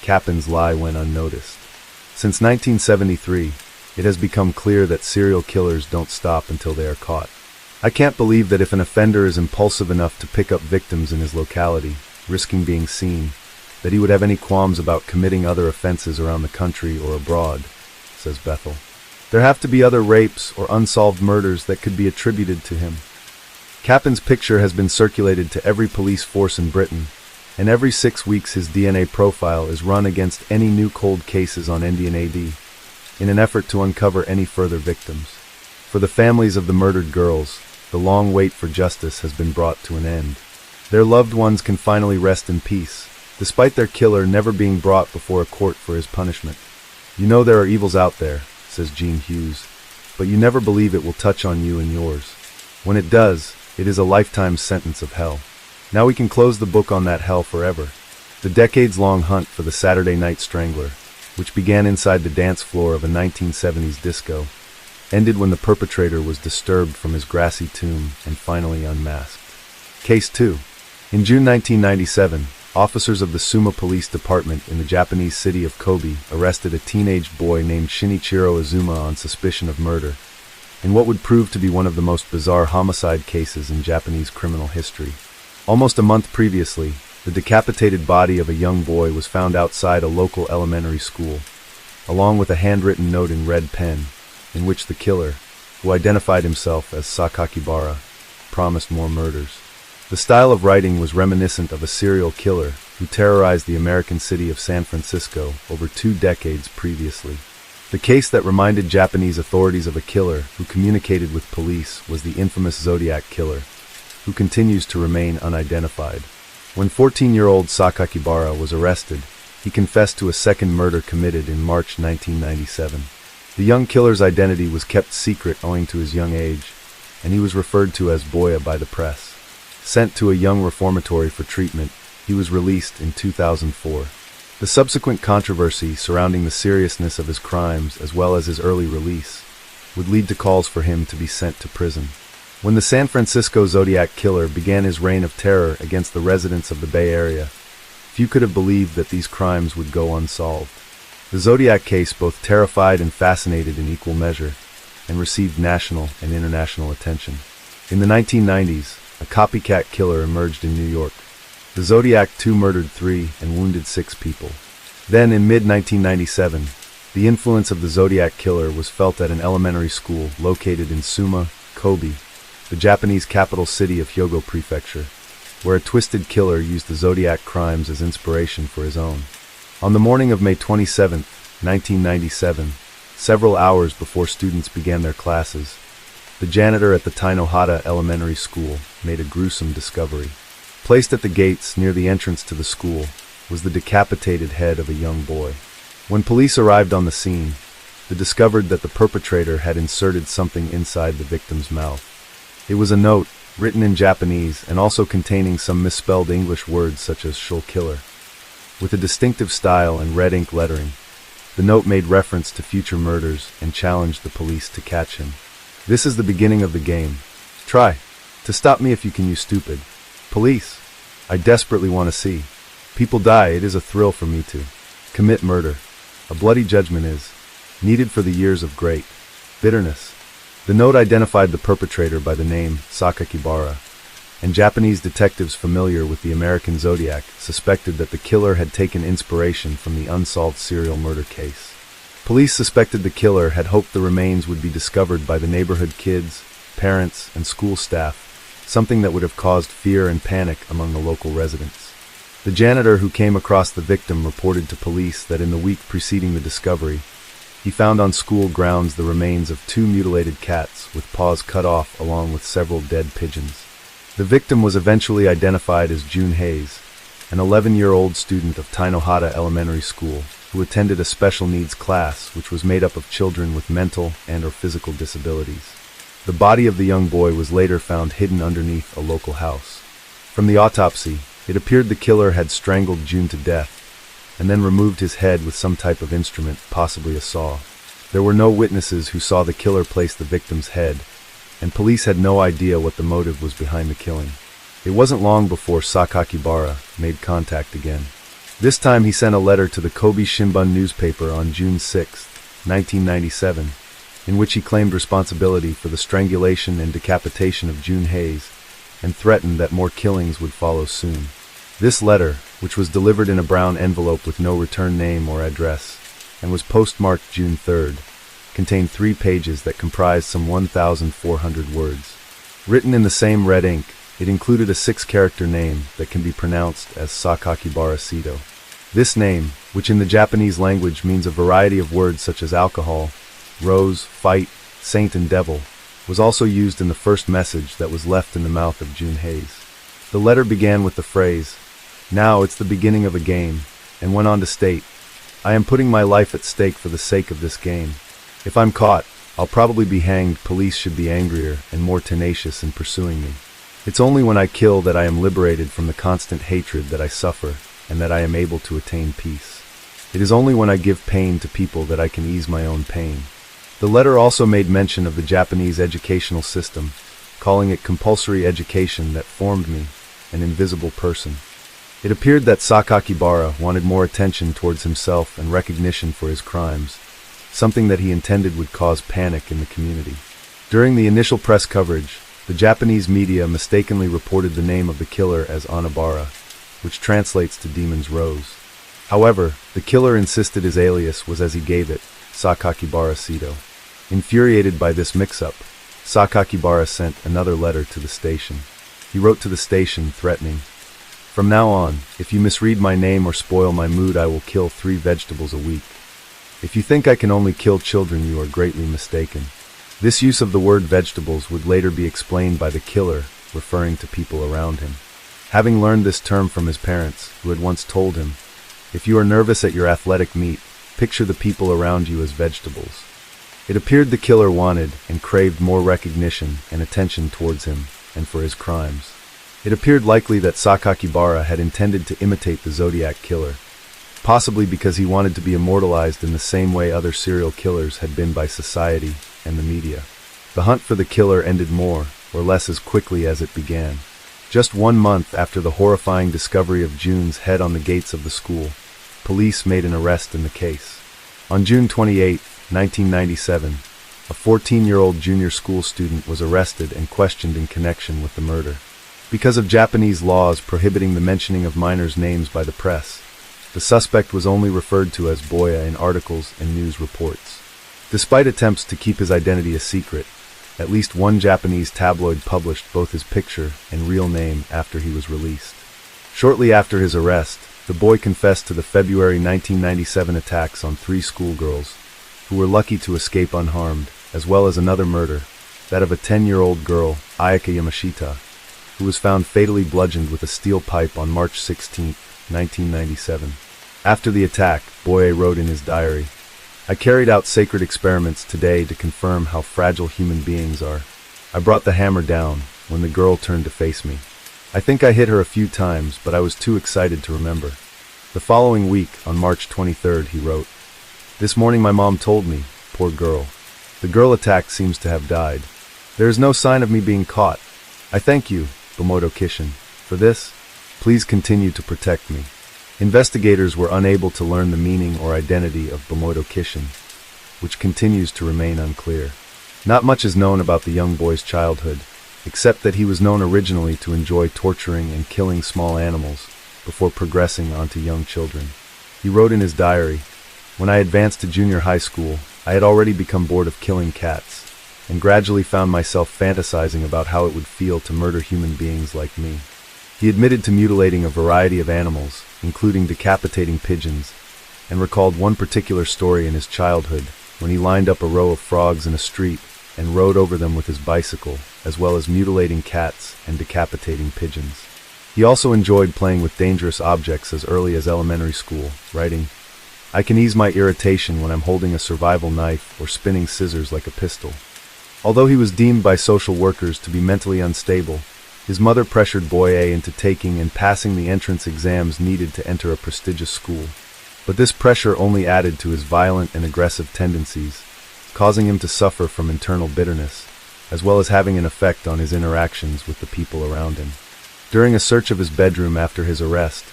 Capin's lie went unnoticed. Since 1973, it has become clear that serial killers don't stop until they are caught. I can't believe that if an offender is impulsive enough to pick up victims in his locality, risking being seen, that he would have any qualms about committing other offenses around the country or abroad, says Bethel. There have to be other rapes or unsolved murders that could be attributed to him. Cappen's picture has been circulated to every police force in Britain, and every 6 weeks his DNA profile is run against any new cold cases on NDNAD, in an effort to uncover any further victims. For the families of the murdered girls, the long wait for justice has been brought to an end. Their loved ones can finally rest in peace, despite their killer never being brought before a court for his punishment. You know there are evils out there, says Gene Hughes, but you never believe it will touch on you and yours. When it does, it is a lifetime sentence of hell. Now we can close the book on that hell forever. The decades-long hunt for the Saturday Night Strangler, which began inside the dance floor of a 1970s disco, ended when the perpetrator was disturbed from his grassy tomb and finally unmasked. Case 2. In June 1997, officers of the Suma Police Department in the Japanese city of Kobe arrested a teenage boy named Shinichiro Azuma on suspicion of murder, in what would prove to be one of the most bizarre homicide cases in Japanese criminal history. Almost a month previously, the decapitated body of a young boy was found outside a local elementary school, along with a handwritten note in red pen, in which the killer, who identified himself as Sakakibara, promised more murders. The style of writing was reminiscent of a serial killer who terrorized the American city of San Francisco over 2 decades previously. The case that reminded Japanese authorities of a killer who communicated with police was the infamous Zodiac Killer, who continues to remain unidentified. When 14-year-old Sakakibara was arrested, he confessed to a second murder committed in March 1997. The young killer's identity was kept secret owing to his young age, and he was referred to as Boya by the press. Sent to a young reformatory for treatment, he was released in 2004. The subsequent controversy surrounding the seriousness of his crimes as well as his early release would lead to calls for him to be sent to prison. When the San Francisco Zodiac Killer began his reign of terror against the residents of the Bay Area, few could have believed that these crimes would go unsolved. The Zodiac case both terrified and fascinated in equal measure, and received national and international attention. In the 1990s, a copycat killer emerged in New York. The Zodiac 2 murdered 3 and wounded 6 people. Then, in mid-1997, the influence of the Zodiac Killer was felt at an elementary school located in Suma, Kobe, the Japanese capital city of Hyogo Prefecture, where a twisted killer used the Zodiac crimes as inspiration for his own. On the morning of May 27, 1997, several hours before students began their classes, the janitor at the Tainohata Elementary School made a gruesome discovery. Placed at the gates near the entrance to the school was the decapitated head of a young boy. When police arrived on the scene, they discovered that the perpetrator had inserted something inside the victim's mouth. It was a note, written in Japanese and also containing some misspelled English words such as "Shul Killer." With a distinctive style and red ink lettering, the note made reference to future murders and challenged the police to catch him. This is the beginning of the game. Try to stop me if you can, you stupid. Police, I desperately want to see people die. It is a thrill for me to commit murder. A bloody judgment is needed for the years of great bitterness. The note identified the perpetrator by the name Sakakibara, and Japanese detectives familiar with the American Zodiac suspected that the killer had taken inspiration from the unsolved serial murder case. Police suspected the killer had hoped the remains would be discovered by the neighborhood kids, parents, and school staff, something that would have caused fear and panic among the local residents. The janitor who came across the victim reported to police that in the week preceding the discovery, he found on school grounds the remains of 2 mutilated cats with paws cut off along with several dead pigeons. The victim was eventually identified as June Hayes, an 11-year-old student of Tainohata Elementary School who attended a special needs class which was made up of children with mental and/or physical disabilities. The body of the young boy was later found hidden underneath a local house. From the autopsy, it appeared the killer had strangled June to death and then removed his head with some type of instrument, possibly a saw. There were no witnesses who saw the killer place the victim's head, and police had no idea what the motive was behind the killing. It wasn't long before Sakakibara made contact again. This time he sent a letter to the Kobe Shimbun newspaper on June 6, 1997, in which he claimed responsibility for the strangulation and decapitation of June Hayes, and threatened that more killings would follow soon. This letter, which was delivered in a brown envelope with no return name or address, and was postmarked June 3rd, contained 3 pages that comprised some 1,400 words. Written in the same red ink, it included a 6-character name that can be pronounced as Sakakibara Sito. This name, which in the Japanese language means a variety of words such as alcohol, rose, fight, saint and devil, was also used in the first message that was left in the mouth of June Hayes. The letter began with the phrase, "Now it's the beginning of a game," and went on to state, "I am putting my life at stake for the sake of this game. If I'm caught, I'll probably be hanged. Police should be angrier and more tenacious in pursuing me. It's only when I kill that I am liberated from the constant hatred that I suffer and that I am able to attain peace. It is only when I give pain to people that I can ease my own pain." The letter also made mention of the Japanese educational system, calling it compulsory education that formed me, an invisible person. It appeared that Sakakibara wanted more attention towards himself and recognition for his crimes, something that he intended would cause panic in the community. During the initial press coverage, the Japanese media mistakenly reported the name of the killer as Onabara, which translates to Demon's Rose. However, the killer insisted his alias was as he gave it, Sakakibara Sito. Infuriated by this mix-up, Sakakibara sent another letter to the station. He wrote to the station threatening, "From now on, if you misread my name or spoil my mood, I will kill 3 vegetables a week. If you think I can only kill children, you are greatly mistaken." This use of the word vegetables would later be explained by the killer, referring to people around him. Having learned this term from his parents, who had once told him, "If you are nervous at your athletic meet, picture the people around you as vegetables." It appeared the killer wanted and craved more recognition and attention towards him and for his crimes. It appeared likely that Sakakibara had intended to imitate the Zodiac killer, possibly because he wanted to be immortalized in the same way other serial killers had been by society and the media. The hunt for the killer ended more or less as quickly as it began. Just 1 month after the horrifying discovery of June's head on the gates of the school, police made an arrest in the case. On June 28, 1997, a 14-year-old junior school student was arrested and questioned in connection with the murder. Because of Japanese laws prohibiting the mentioning of minors' names by the press, the suspect was only referred to as Boya in articles and news reports. Despite attempts to keep his identity a secret, at least one Japanese tabloid published both his picture and real name after he was released. Shortly after his arrest, the boy confessed to the February 1997 attacks on 3 schoolgirls, who were lucky to escape unharmed, as well as another murder, that of a 10-year-old girl, Ayaka Yamashita, who was found fatally bludgeoned with a steel pipe on March 16, 1997. After the attack, Boye wrote in his diary, "I carried out sacred experiments today to confirm how fragile human beings are. I brought the hammer down when the girl turned to face me. I think I hit her a few times, but I was too excited to remember." The following week, on March 23rd, he wrote, "This morning my mom told me, poor girl. The girl attacked seems to have died. There is no sign of me being caught. I thank you, Bamoto Kishin, for this. Please continue to protect me." Investigators were unable to learn the meaning or identity of Bamoto Kishin, which continues to remain unclear. Not much is known about the young boy's childhood, except that he was known originally to enjoy torturing and killing small animals before progressing onto young children. He wrote in his diary, "When I advanced to junior high school, I had already become bored of killing cats, and gradually found myself fantasizing about how it would feel to murder human beings like me." He admitted to mutilating a variety of animals, including decapitating pigeons, and recalled one particular story in his childhood when he lined up a row of frogs in a street and rode over them with his bicycle, as well as mutilating cats and decapitating pigeons. He also enjoyed playing with dangerous objects as early as elementary school, writing, "I can ease my irritation when I'm holding a survival knife or spinning scissors like a pistol." Although he was deemed by social workers to be mentally unstable, his mother pressured Boye into taking and passing the entrance exams needed to enter a prestigious school. But this pressure only added to his violent and aggressive tendencies, causing him to suffer from internal bitterness, as well as having an effect on his interactions with the people around him. During a search of his bedroom after his arrest,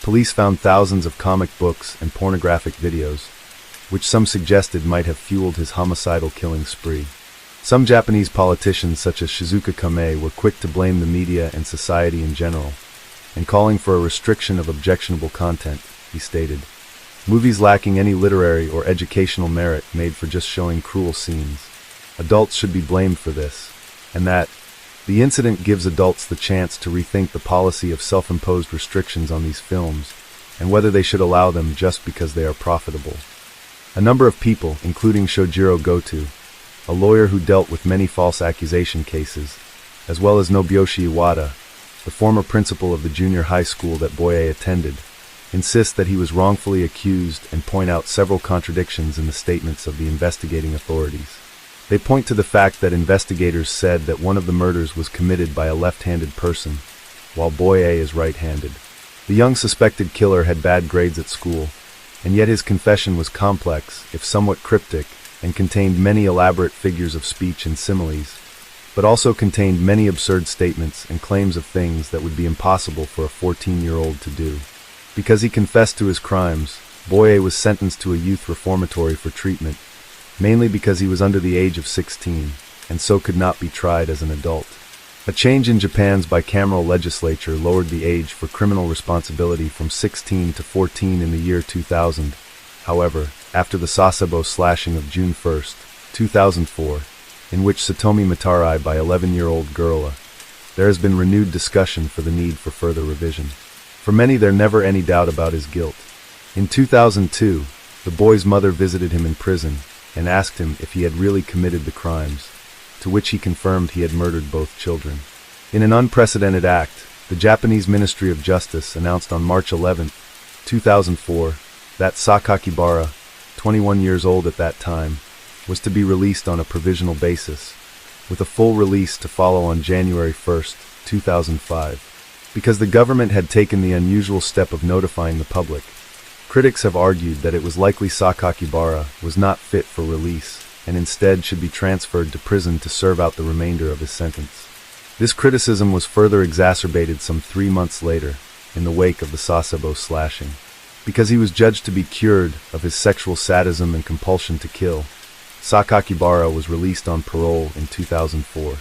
police found thousands of comic books and pornographic videos, which some suggested might have fueled his homicidal killing spree. Some Japanese politicians such as Shizuka Kame were quick to blame the media and society in general, and calling for a restriction of objectionable content. He stated, "Movies lacking any literary or educational merit made for just showing cruel scenes. Adults should be blamed for this, and that the incident gives adults the chance to rethink the policy of self-imposed restrictions on these films and whether they should allow them just because they are profitable." A number of people, including Shojiro Goto, a lawyer who dealt with many false accusation cases, as well as Nobuyoshi Iwata, the former principal of the junior high school that Boye attended, insist that he was wrongfully accused and point out several contradictions in the statements of the investigating authorities. They point to the fact that investigators said that one of the murders was committed by a left-handed person, while Boye is right-handed. The young suspected killer had bad grades at school, and yet his confession was complex, if somewhat cryptic, and contained many elaborate figures of speech and similes, but also contained many absurd statements and claims of things that would be impossible for a 14-year-old to do. Because he confessed to his crimes, Boye was sentenced to a youth reformatory for treatment, mainly because he was under the age of 16, and so could not be tried as an adult. A change in Japan's bicameral legislature lowered the age for criminal responsibility from 16 to 14 in the year 2000. However, after the Sasebo slashing of June 1, 2004, in which Satomi Matarai by 11-year-old Gurula, there has been renewed discussion for the need for further revision. For many, there never any doubt about his guilt. In 2002, the boy's mother visited him in prison and asked him if he had really committed the crimes, to which he confirmed he had murdered both children. In an unprecedented act, the Japanese Ministry of Justice announced on March 11, 2004, that Sakakibara, 21 years old at that time, was to be released on a provisional basis, with a full release to follow on January 1, 2005. Because the government had taken the unusual step of notifying the public, critics have argued that it was likely Sakakibara was not fit for release and instead should be transferred to prison to serve out the remainder of his sentence. This criticism was further exacerbated some 3 months later, in the wake of the Sasebo slashing. Because he was judged to be cured of his sexual sadism and compulsion to kill, Sakakibara was released on parole in 2004.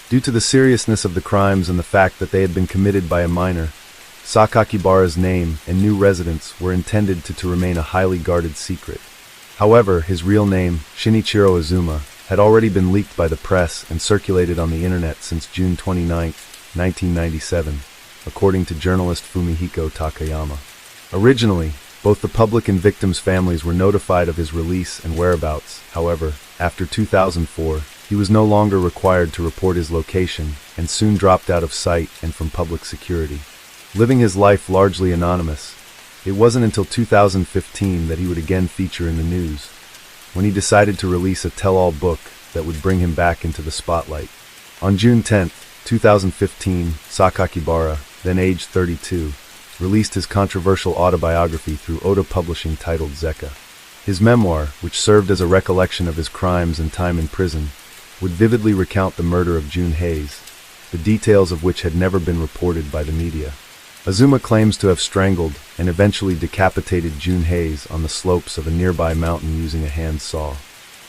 Due to the seriousness of the crimes and the fact that they had been committed by a minor, Sakakibara's name and new residence were intended to remain a highly guarded secret. However, his real name, Shinichiro Azuma, had already been leaked by the press and circulated on the internet since June 29, 1997, according to journalist Fumihiko Takayama. Originally, both the public and victims' families were notified of his release and whereabouts. However, after 2004, he was no longer required to report his location and soon dropped out of sight and from public security. Living his life largely anonymous, it wasn't until 2015 that he would again feature in the news, when he decided to release a tell-all book that would bring him back into the spotlight. On June 10, 2015, Sakakibara, then aged 32, released his controversial autobiography through Oda Publishing titled Zeka. His memoir, which served as a recollection of his crimes and time in prison, would vividly recount the murder of June Hayes, the details of which had never been reported by the media. Azuma claims to have strangled and eventually decapitated June Hayes on the slopes of a nearby mountain using a hand saw.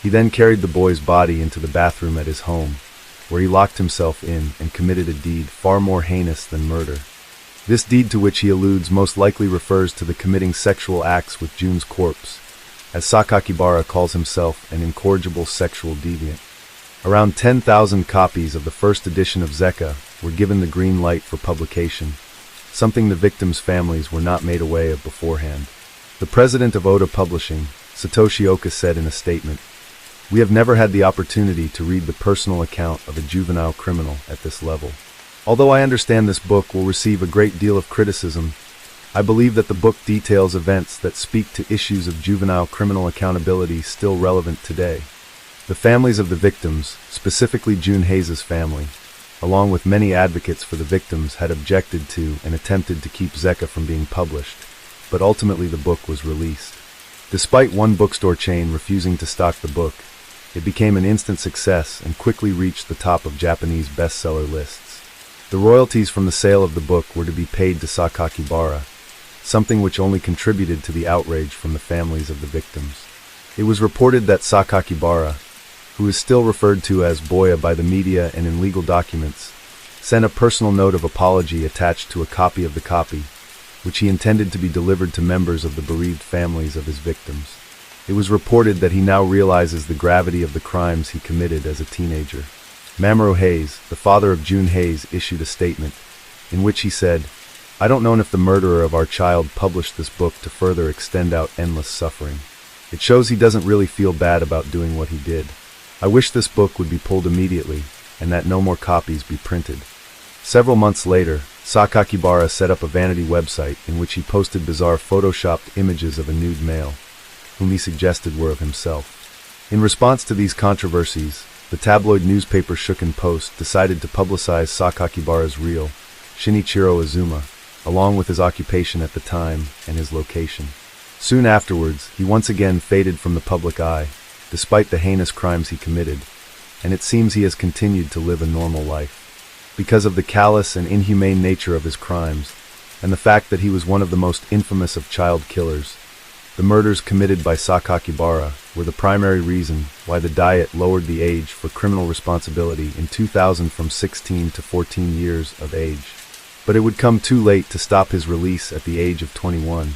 He then carried the boy's body into the bathroom at his home, where he locked himself in and committed a deed far more heinous than murder. This deed, to which he alludes, most likely refers to the committing sexual acts with June's corpse, as Sakakibara calls himself an incorrigible sexual deviant. Around 10,000 copies of the first edition of Zeka were given the green light for publication, something the victims' families were not made aware of beforehand. The president of Oda Publishing, Satoshi Oka, said in a statement, "We have never had the opportunity to read the personal account of a juvenile criminal at this level. Although I understand this book will receive a great deal of criticism, I believe that the book details events that speak to issues of juvenile criminal accountability still relevant today." The families of the victims, specifically June Hayes' family, along with many advocates for the victims, had objected to and attempted to keep Zeka from being published, but ultimately the book was released. Despite one bookstore chain refusing to stock the book, it became an instant success and quickly reached the top of Japanese bestseller lists. The royalties from the sale of the book were to be paid to Sakakibara, something which only contributed to the outrage from the families of the victims. It was reported that Sakakibara, who is still referred to as Boya by the media and in legal documents, sent a personal note of apology attached to a copy of the copy, which he intended to be delivered to members of the bereaved families of his victims. It was reported that he now realizes the gravity of the crimes he committed as a teenager. Mamoru Hayes, the father of June Hayes, issued a statement in which he said, "I don't know if the murderer of our child published this book to further extend out endless suffering. It shows he doesn't really feel bad about doing what he did. I wish this book would be pulled immediately and that no more copies be printed." Several months later, Sakakibara set up a vanity website in which he posted bizarre photoshopped images of a nude male, whom he suggested were of himself. In response to these controversies, the tabloid newspaper Shuken Post decided to publicize Sakakibara's real, Shinichiro Azuma, along with his occupation at the time and his location. Soon afterwards, he once again faded from the public eye, despite the heinous crimes he committed, and it seems he has continued to live a normal life. Because of the callous and inhumane nature of his crimes, and the fact that he was one of the most infamous of child killers, the murders committed by Sakakibara were the primary reason why the Diet lowered the age for criminal responsibility in 2000 from 16 to 14 years of age. But it would come too late to stop his release at the age of 21,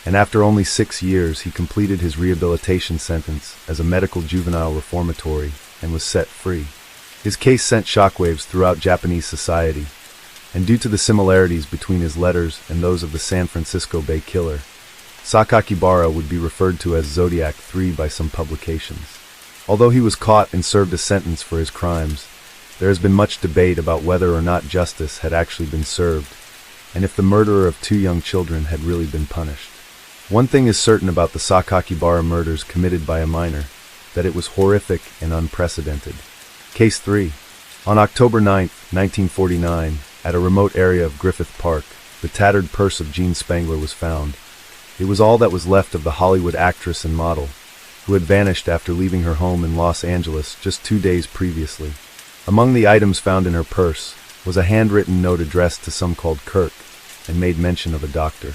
and after only 6 years he completed his rehabilitation sentence as a medical juvenile reformatory and was set free. His case sent shockwaves throughout Japanese society, and due to the similarities between his letters and those of the San Francisco Bay Killer, Sakakibara would be referred to as Zodiac 3 by some publications. Although he was caught and served a sentence for his crimes, there has been much debate about whether or not justice had actually been served, and if the murderer of 2 young children had really been punished. One thing is certain about the Sakakibara murders committed by a minor, that it was horrific and unprecedented. Case 3. On October 9, 1949, at a remote area of Griffith Park, the tattered purse of Jean Spangler was found. It was all that was left of the Hollywood actress and model, who had vanished after leaving her home in Los Angeles just 2 days previously. Among the items found in her purse was a handwritten note addressed to some called Kirk, and made mention of a doctor.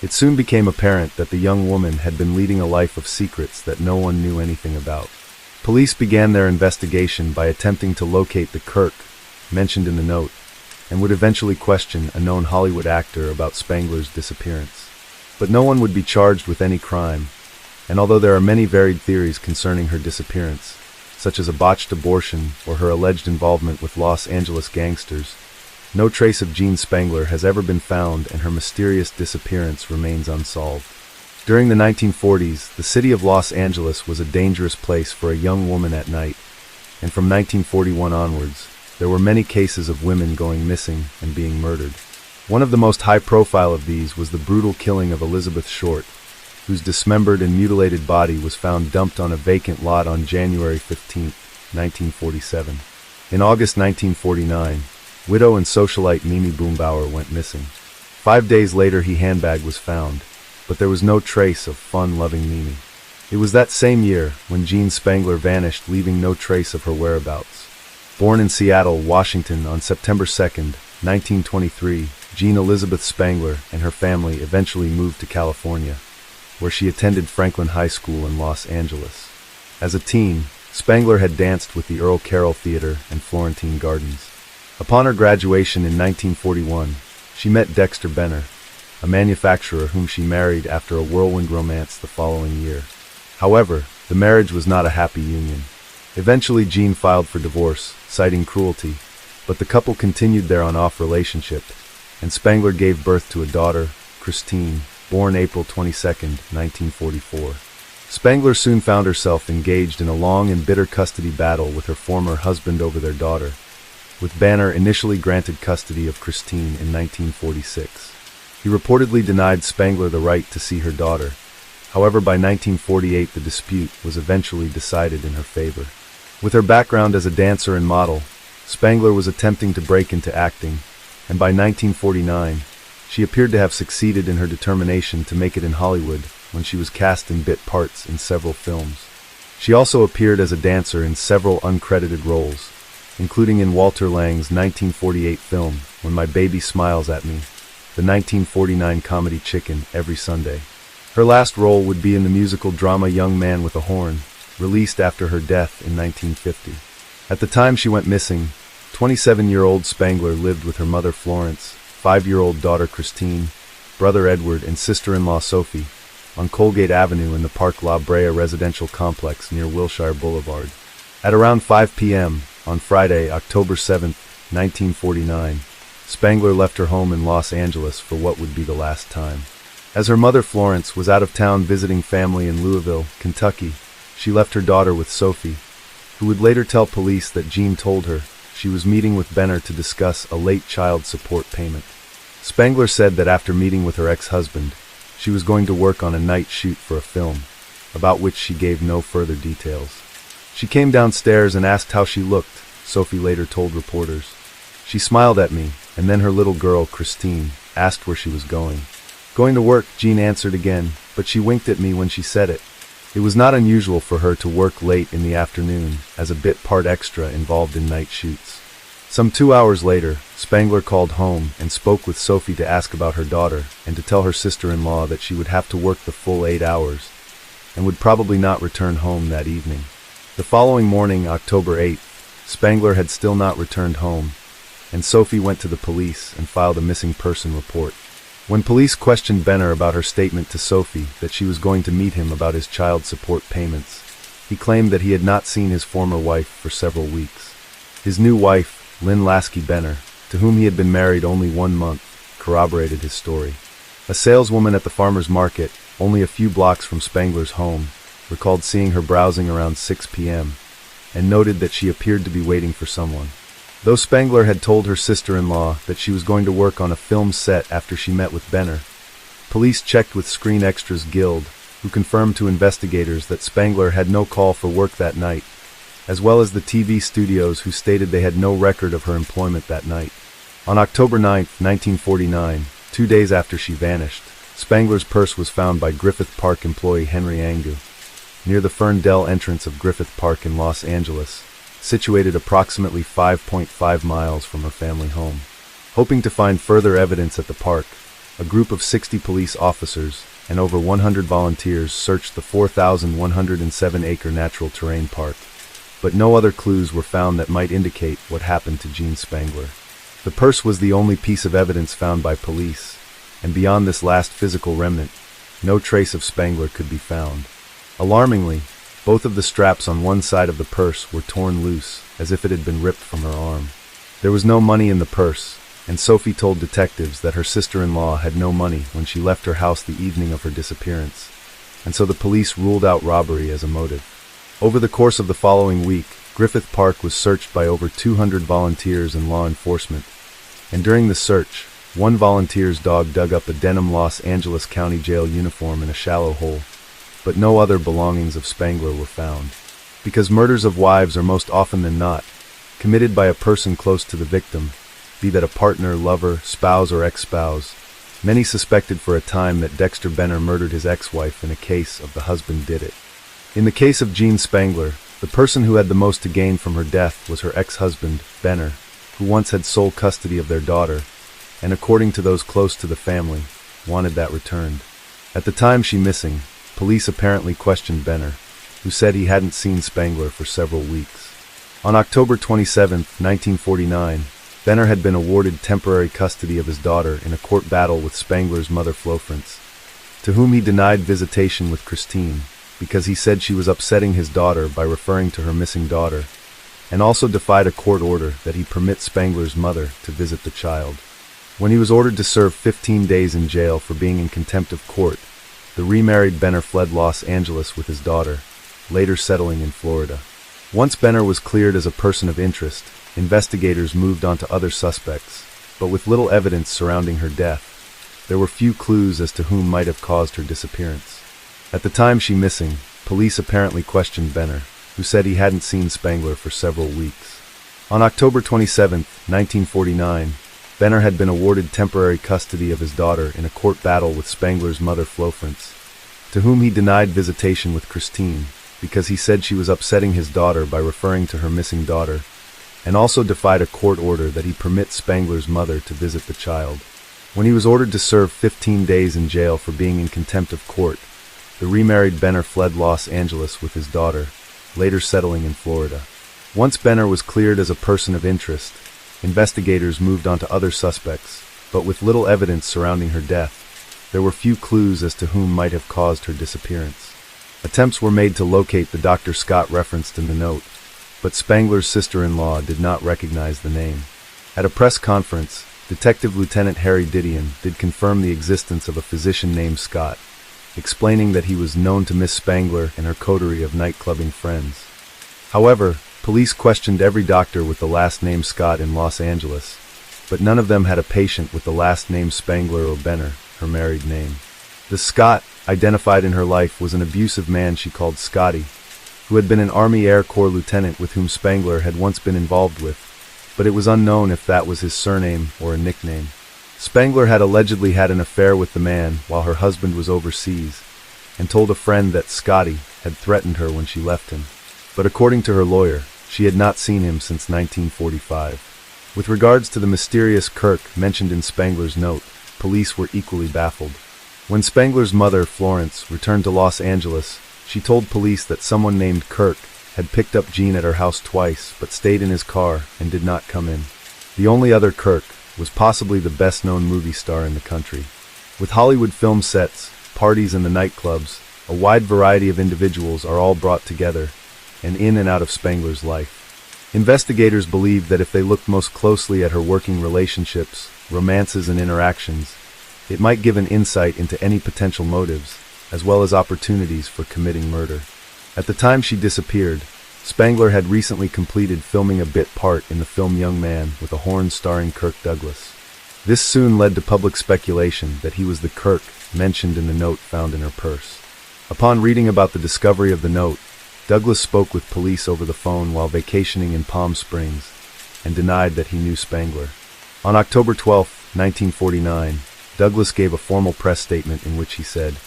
It soon became apparent that the young woman had been leading a life of secrets that no one knew anything about. Police began their investigation by attempting to locate the Kirk mentioned in the note, and would eventually question a known Hollywood actor about Spangler's disappearance. But no one would be charged with any crime, and although there are many varied theories concerning her disappearance, such as a botched abortion or her alleged involvement with Los Angeles gangsters, no trace of Jean Spangler has ever been found and her mysterious disappearance remains unsolved. During the 1940s, the city of Los Angeles was a dangerous place for a young woman at night, and from 1941 onwards, there were many cases of women going missing and being murdered. One of the most high-profile of these was the brutal killing of Elizabeth Short, whose dismembered and mutilated body was found dumped on a vacant lot on January 15, 1947. In August 1949, widow and socialite Mimi Boombauer went missing. 5 days later, her handbag was found, but there was no trace of fun-loving Mimi. It was that same year when Jean Spangler vanished, leaving no trace of her whereabouts. Born in Seattle, Washington on September 2, 1923, Jean Elizabeth Spangler and her family eventually moved to California, where she attended Franklin High School in Los Angeles. As a teen, Spangler had danced with the Earl Carroll Theater and Florentine Gardens. Upon her graduation in 1941, she met Dexter Benner, a manufacturer whom she married after a whirlwind romance the following year. However, the marriage was not a happy union. Eventually, Jean filed for divorce, citing cruelty, but the couple continued their on-off relationship, and Spangler gave birth to a daughter, Christine, born April 22, 1944. Spangler soon found herself engaged in a long and bitter custody battle with her former husband over their daughter, with Banner initially granted custody of Christine in 1946. He reportedly denied Spangler the right to see her daughter. However, by 1948 the dispute was eventually decided in her favor. With her background as a dancer and model, Spangler was attempting to break into acting, and by 1949, she appeared to have succeeded in her determination to make it in Hollywood when she was cast in bit parts in several films. She also appeared as a dancer in several uncredited roles, including in Walter Lang's 1948 film When My Baby Smiles at Me, the 1949 comedy Chicken Every Sunday. Her last role would be in the musical drama Young Man with a Horn, released after her death in 1950. At the time she went missing, 27-year-old Spangler lived with her mother Florence, 5-year-old daughter Christine, brother Edward, and sister-in-law Sophie, on Colgate Avenue in the Park La Brea residential complex near Wilshire Boulevard. At around 5 p.m. on Friday, October 7, 1949, Spangler left her home in Los Angeles for what would be the last time. As her mother Florence was out of town visiting family in Louisville, Kentucky, she left her daughter with Sophie, who would later tell police that Jean told her she was meeting with Benner to discuss a late child support payment. Spangler said that after meeting with her ex-husband, she was going to work on a night shoot for a film, about which she gave no further details. She came downstairs and asked how she looked, Sophie later told reporters. She smiled at me, and then her little girl, Christine, asked where she was going. Going to work, Jean answered again, but she winked at me when she said it. It was not unusual for her to work late in the afternoon as a bit part extra involved in night shoots. Some 2 hours later, Spangler called home and spoke with Sophie to ask about her daughter and to tell her sister-in-law that she would have to work the full 8 hours and would probably not return home that evening. The following morning, October 8th, Spangler had still not returned home, and Sophie went to the police and filed a missing person report. When police questioned Benner about her statement to Sophie that she was going to meet him about his child support payments, he claimed that he had not seen his former wife for several weeks. His new wife, Lynn Lasky Benner, to whom he had been married only 1 month, corroborated his story. A saleswoman at the farmer's market, only a few blocks from Spangler's home, recalled seeing her browsing around 6 p.m. and noted that she appeared to be waiting for someone. Though Spangler had told her sister-in-law that she was going to work on a film set after she met with Benner, police checked with Screen Extras Guild, who confirmed to investigators that Spangler had no call for work that night, as well as the TV studios, who stated they had no record of her employment that night. On October 9, 1949, 2 days after she vanished, Spangler's purse was found by Griffith Park employee Henry Angu, near the Ferndale entrance of Griffith Park in Los Angeles, situated approximately 5.5 miles from her family home. Hoping to find further evidence at the park, a group of 60 police officers and over 100 volunteers searched the 4,107-acre natural terrain park, but no other clues were found that might indicate what happened to Jean Spangler. The purse was the only piece of evidence found by police, and beyond this last physical remnant, no trace of Spangler could be found. Alarmingly, both of the straps on one side of the purse were torn loose, as if it had been ripped from her arm. There was no money in the purse, and Sophie told detectives that her sister-in-law had no money when she left her house the evening of her disappearance, and so the police ruled out robbery as a motive. Over the course of the following week, Griffith Park was searched by over 200 volunteers and law enforcement, and during the search, one volunteer's dog dug up a denim Los Angeles County Jail uniform in a shallow hole, but no other belongings of Spangler were found. Because murders of wives are most often than not committed by a person close to the victim, be that a partner, lover, spouse, or ex-spouse, many suspected for a time that Dexter Benner murdered his ex-wife in a case of the husband did it. In the case of Jean Spangler, the person who had the most to gain from her death was her ex-husband, Benner, who once had sole custody of their daughter, and according to those close to the family, wanted that returned. At the time she missing, police apparently questioned Benner, who said he hadn't seen Spangler for several weeks. On October 27, 1949, Benner had been awarded temporary custody of his daughter in a court battle with Spangler's mother Florence, to whom he denied visitation with Christine because he said she was upsetting his daughter by referring to her missing daughter, and also defied a court order that he permit Spangler's mother to visit the child. When he was ordered to serve 15 days in jail for being in contempt of court, the remarried Benner fled Los Angeles with his daughter, later settling in Florida. Once Benner was cleared as a person of interest, investigators moved on to other suspects, but with little evidence surrounding her death, there were few clues as to whom might have caused her disappearance. At the time she missing, police apparently questioned Benner, who said he hadn't seen Spangler for several weeks. On October 27, 1949, Benner had been awarded temporary custody of his daughter in a court battle with Spangler's mother Florence, to whom he denied visitation with Christine because he said she was upsetting his daughter by referring to her missing daughter, and also defied a court order that he permit Spangler's mother to visit the child. When he was ordered to serve 15 days in jail for being in contempt of court, the remarried Benner fled Los Angeles with his daughter, later settling in Florida. Once Benner was cleared as a person of interest, investigators moved on to other suspects, but with little evidence surrounding her death, there were few clues as to whom might have caused her disappearance. Attempts were made to locate the Dr. Scott referenced in the note, but Spangler's sister-in-law did not recognize the name. At a press conference, Detective Lieutenant Harry Didion did confirm the existence of a physician named Scott, explaining that he was known to Miss Spangler and her coterie of nightclubbing friends. However, police questioned every doctor with the last name Scott in Los Angeles, but none of them had a patient with the last name Spangler or Benner, her married name. The Scott identified in her life was an abusive man she called Scotty, who had been an Army Air Corps lieutenant with whom Spangler had once been involved with, but it was unknown if that was his surname or a nickname. Spangler had allegedly had an affair with the man while her husband was overseas, and told a friend that Scotty had threatened her when she left him. But according to her lawyer, she had not seen him since 1945. With regards to the mysterious Kirk mentioned in Spangler's note, police were equally baffled. When Spangler's mother, Florence, returned to Los Angeles, she told police that someone named Kirk had picked up Jean at her house twice but stayed in his car and did not come in. The only other Kirk was possibly the best-known movie star in the country. With Hollywood film sets, parties and the nightclubs, a wide variety of individuals are all brought together and in and out of Spangler's life. Investigators believed that if they looked most closely at her working relationships, romances and interactions, it might give an insight into any potential motives, as well as opportunities for committing murder. At the time she disappeared, Spangler had recently completed filming a bit part in the film Young Man with a horn starring Kirk Douglas. This soon led to public speculation that he was the Kirk mentioned in the note found in her purse. Upon reading about the discovery of the note, Douglas spoke with police over the phone while vacationing in Palm Springs and denied that he knew Spangler. On October 12, 1949, Douglas gave a formal press statement in which he said,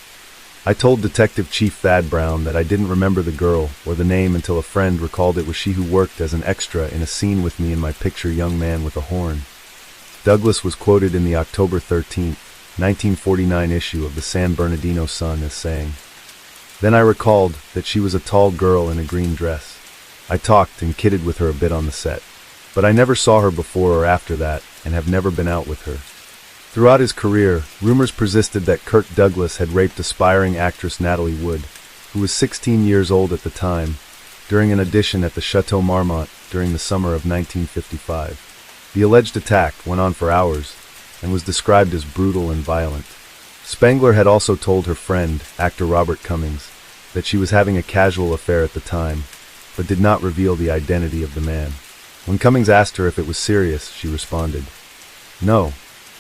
"I told Detective Chief Thad Brown that I didn't remember the girl or the name until a friend recalled it was she who worked as an extra in a scene with me in my picture Young Man with a Horn." Douglas was quoted in the October 13, 1949 issue of the San Bernardino Sun as saying, "Then I recalled that she was a tall girl in a green dress. I talked and kidded with her a bit on the set, but I never saw her before or after that and have never been out with her." Throughout his career, rumors persisted that Kirk Douglas had raped aspiring actress Natalie Wood, who was 16 years old at the time, during an audition at the Chateau Marmont during the summer of 1955. The alleged attack went on for hours and was described as brutal and violent. Spangler had also told her friend, actor Robert Cummings, that she was having a casual affair at the time, but did not reveal the identity of the man. When Cummings asked her if it was serious, she responded, "No,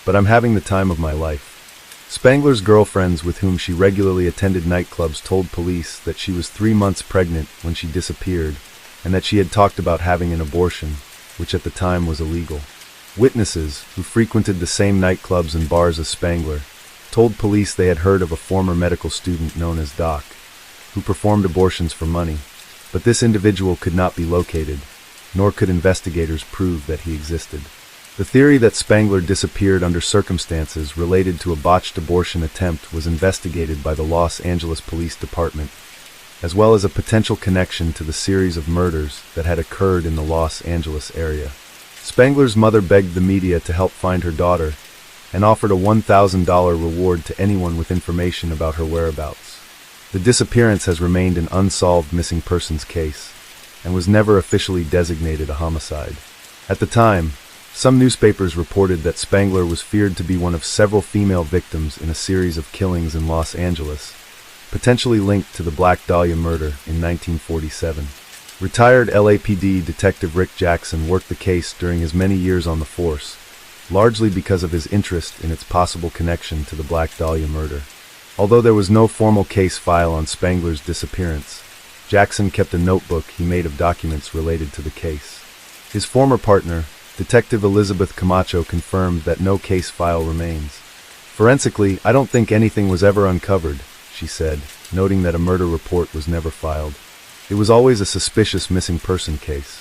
but I'm having the time of my life." Spangler's girlfriends with whom she regularly attended nightclubs told police that she was 3 months pregnant when she disappeared and that she had talked about having an abortion, which at the time was illegal. Witnesses, who frequented the same nightclubs and bars as Spangler, told police they had heard of a former medical student known as Doc, who performed abortions for money, but this individual could not be located, nor could investigators prove that he existed. The theory that Spangler disappeared under circumstances related to a botched abortion attempt was investigated by the Los Angeles Police Department, as well as a potential connection to the series of murders that had occurred in the Los Angeles area. Spangler's mother begged the media to help find her daughter and offered a $1,000 reward to anyone with information about her whereabouts. The disappearance has remained an unsolved missing persons case and was never officially designated a homicide. At the time, some newspapers reported that Spangler was feared to be one of several female victims in a series of killings in Los Angeles, potentially linked to the Black Dahlia murder in 1947. Retired LAPD Detective Rick Jackson worked the case during his many years on the force, largely because of his interest in its possible connection to the Black Dahlia murder. Although there was no formal case file on Spangler's disappearance, Jackson kept a notebook he made of documents related to the case. His former partner, Detective Elizabeth Camacho, confirmed that no case file remains. "Forensically, I don't think anything was ever uncovered," she said, noting that a murder report was never filed. It was always a suspicious missing person case.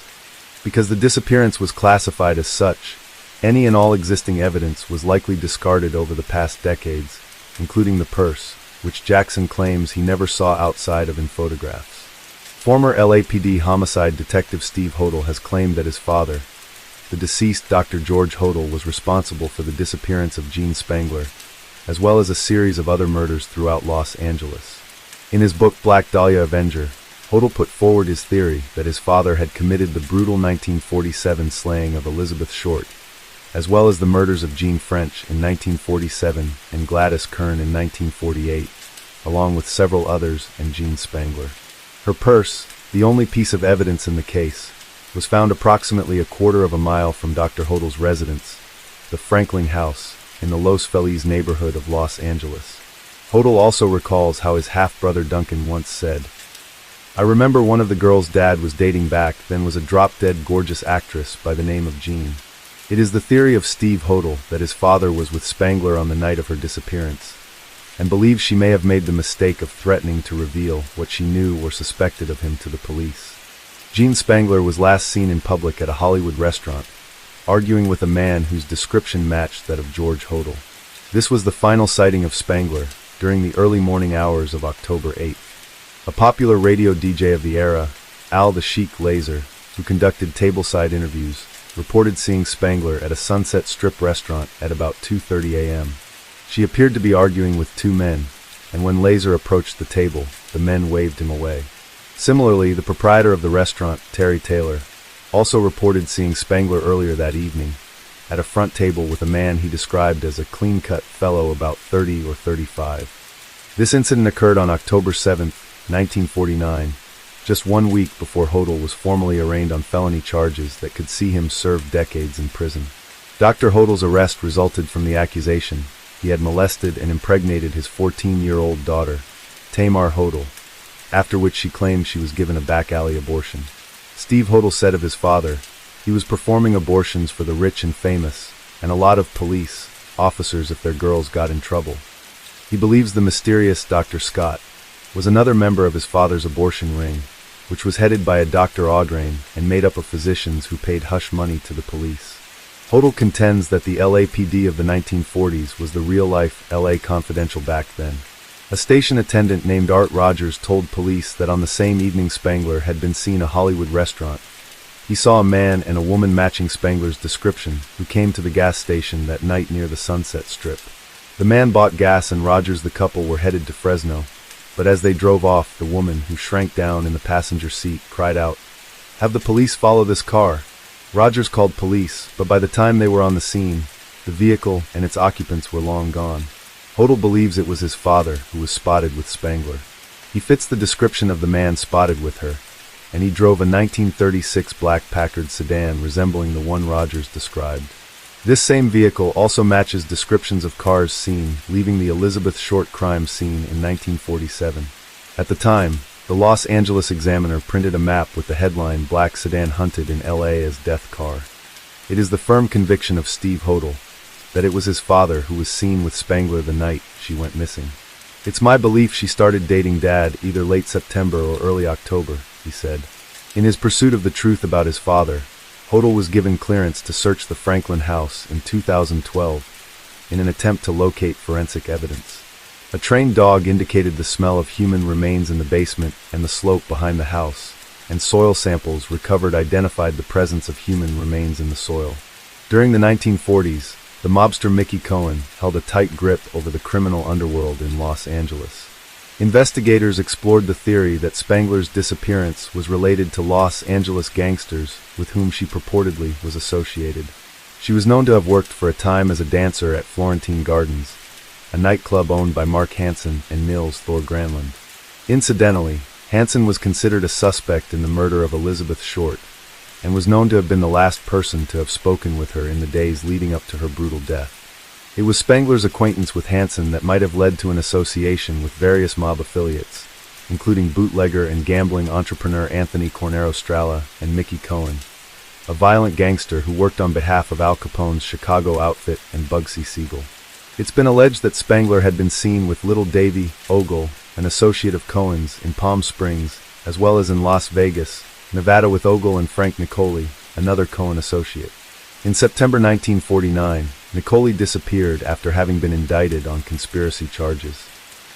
Because the disappearance was classified as such, any and all existing evidence was likely discarded over the past decades, including the purse, which Jackson claims he never saw outside of in photographs. Former LAPD homicide detective Steve Hodel has claimed that his father, the deceased Dr. George Hodel, was responsible for the disappearance of Jean Spangler, as well as a series of other murders throughout Los Angeles. In his book Black Dahlia Avenger, Hodel put forward his theory that his father had committed the brutal 1947 slaying of Elizabeth Short, as well as the murders of Jean French in 1947 and Gladys Kern in 1948, along with several others and Jean Spangler. Her purse, the only piece of evidence in the case, was found approximately a quarter of a mile from Dr. Hodel's residence, the Franklin House, in the Los Feliz neighborhood of Los Angeles. Hodel also recalls how his half-brother Duncan once said, "I remember one of the girls Dad was dating back then was a drop-dead gorgeous actress by the name of Jean." It is the theory of Steve Hodel that his father was with Spangler on the night of her disappearance, and believes she may have made the mistake of threatening to reveal what she knew or suspected of him to the police. Jean Spangler was last seen in public at a Hollywood restaurant, arguing with a man whose description matched that of George Hodel. This was the final sighting of Spangler during the early morning hours of October 8th. A popular radio DJ of the era, Al the Sheik Laser, who conducted tableside interviews, reported seeing Spangler at a Sunset Strip restaurant at about 2:30 a.m. She appeared to be arguing with two men, and when Laser approached the table, the men waved him away. Similarly, the proprietor of the restaurant, Terry Taylor, also reported seeing Spangler earlier that evening, at a front table with a man he described as a clean-cut fellow about 30 or 35. This incident occurred on October 7, 1949, just 1 week before Hodel was formally arraigned on felony charges that could see him serve decades in prison. Dr. Hodel's arrest resulted from the accusation he had molested and impregnated his 14-year-old daughter, Tamar Hodel, after which she claimed she was given a back-alley abortion. Steve Hodel said of his father, he was performing abortions for the rich and famous, and a lot of police officers if their girls got in trouble. He believes the mysterious Dr. Scott was another member of his father's abortion ring, which was headed by a Dr. Audrain and made up of physicians who paid hush money to the police. Hodel contends that the LAPD of the 1940s was the real-life LA Confidential back then. A station attendant named Art Rogers told police that on the same evening Spangler had been seen at a Hollywood restaurant. He saw a man and a woman matching Spangler's description who came to the gas station that night near the Sunset Strip. The man bought gas and Rogers the couple were headed to Fresno, but as they drove off, the woman, who shrank down in the passenger seat, cried out, "Have the police follow this car." Rogers called police, but by the time they were on the scene, the vehicle and its occupants were long gone. Hodel believes it was his father who was spotted with Spangler. He fits the description of the man spotted with her, and he drove a 1936 black Packard sedan resembling the one Rogers described. This same vehicle also matches descriptions of cars seen leaving the Elizabeth Short crime scene in 1947. At the time, the Los Angeles Examiner printed a map with the headline "Black Sedan Hunted in LA as Death Car." It is the firm conviction of Steve Hodel that it was his father who was seen with Spangler the night she went missing. "It's my belief she started dating Dad either late September or early October," he said. In his pursuit of the truth about his father, Hodel was given clearance to search the Franklin house in 2012 in an attempt to locate forensic evidence. A trained dog indicated the smell of human remains in the basement and the slope behind the house, and soil samples recovered identified the presence of human remains in the soil. During the 1940s, the mobster Mickey Cohen held a tight grip over the criminal underworld in Los Angeles. Investigators explored the theory that Spangler's disappearance was related to Los Angeles gangsters with whom she purportedly was associated. She was known to have worked for a time as a dancer at Florentine Gardens, a nightclub owned by Mark Hansen and Nils Thor Granlund. Incidentally, Hansen was considered a suspect in the murder of Elizabeth Short, and was known to have been the last person to have spoken with her in the days leading up to her brutal death. It was Spangler's acquaintance with Hansen that might have led to an association with various mob affiliates, including bootlegger and gambling entrepreneur Anthony Cornero Stralla and Mickey Cohen, a violent gangster who worked on behalf of Al Capone's Chicago outfit and Bugsy Siegel. It's been alleged that Spangler had been seen with Little Davy Ogle, an associate of Cohen's, in Palm Springs, as well as in Las Vegas, Nevada with Ogle and Frank Nicoli, another Cohen associate. In September 1949, Nicoli disappeared after having been indicted on conspiracy charges.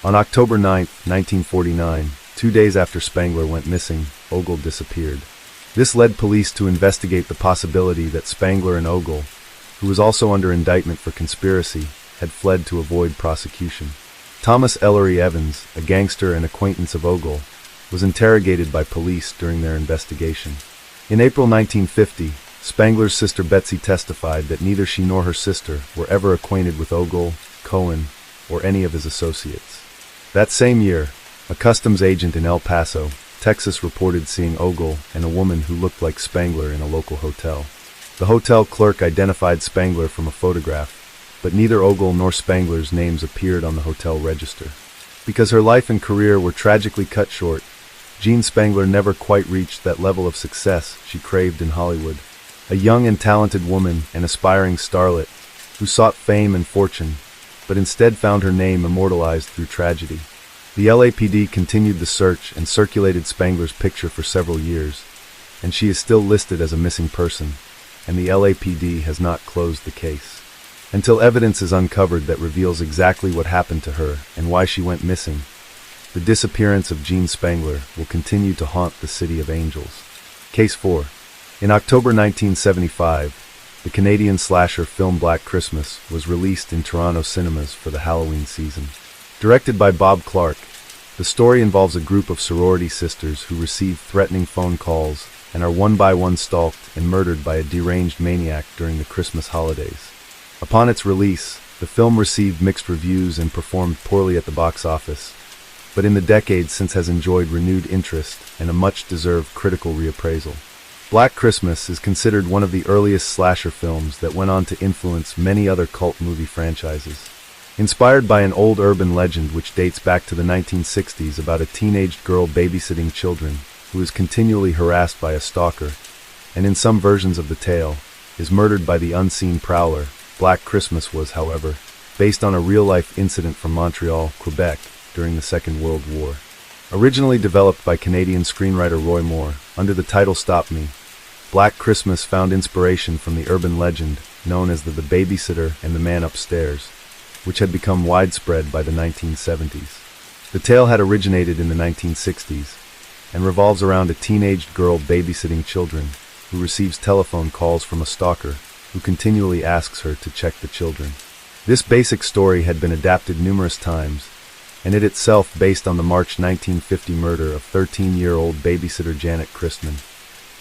On October 9, 1949, 2 days after Spangler went missing, Ogle disappeared. This led police to investigate the possibility that Spangler and Ogle, who was also under indictment for conspiracy, had fled to avoid prosecution. Thomas Ellery Evans, a gangster and acquaintance of Ogle, was interrogated by police during their investigation. In April 1950, Spangler's sister Betsy testified that neither she nor her sister were ever acquainted with Ogle, Cohen, or any of his associates. That same year, a customs agent in El Paso, Texas reported seeing Ogle and a woman who looked like Spangler in a local hotel. The hotel clerk identified Spangler from a photograph, but neither Ogle nor Spangler's names appeared on the hotel register. Because her life and career were tragically cut short, Jean Spangler never quite reached that level of success she craved in Hollywood. A young and talented woman, an aspiring starlet, who sought fame and fortune, but instead found her name immortalized through tragedy. The LAPD continued the search and circulated Spangler's picture for several years, and she is still listed as a missing person, and the LAPD has not closed the case. Until evidence is uncovered that reveals exactly what happened to her and why she went missing, the disappearance of Jean Spangler will continue to haunt the City of Angels. Case 4. In October 1975, the Canadian slasher film Black Christmas was released in Toronto cinemas for the Halloween season. Directed by Bob Clark, the story involves a group of sorority sisters who receive threatening phone calls and are one by one stalked and murdered by a deranged maniac during the Christmas holidays. Upon its release, the film received mixed reviews and performed poorly at the box office, but in the decades since has enjoyed renewed interest and a much-deserved critical reappraisal. Black Christmas is considered one of the earliest slasher films that went on to influence many other cult movie franchises. Inspired by an old urban legend which dates back to the 1960s about a teenaged girl babysitting children who is continually harassed by a stalker, and in some versions of the tale, is murdered by the unseen prowler, Black Christmas was, however, based on a real-life incident from Montreal, Quebec, during the Second World War. Originally developed by Canadian screenwriter Roy Moore, under the title Stop Me, Black Christmas found inspiration from the urban legend known as the Babysitter and the Man Upstairs, which had become widespread by the 1970s. The tale had originated in the 1960s and revolves around a teenaged girl babysitting children who receives telephone calls from a stalker who continually asks her to check the children. This basic story had been adapted numerous times, and it itself based on the March 1950 murder of 13-year-old babysitter Janet Christman,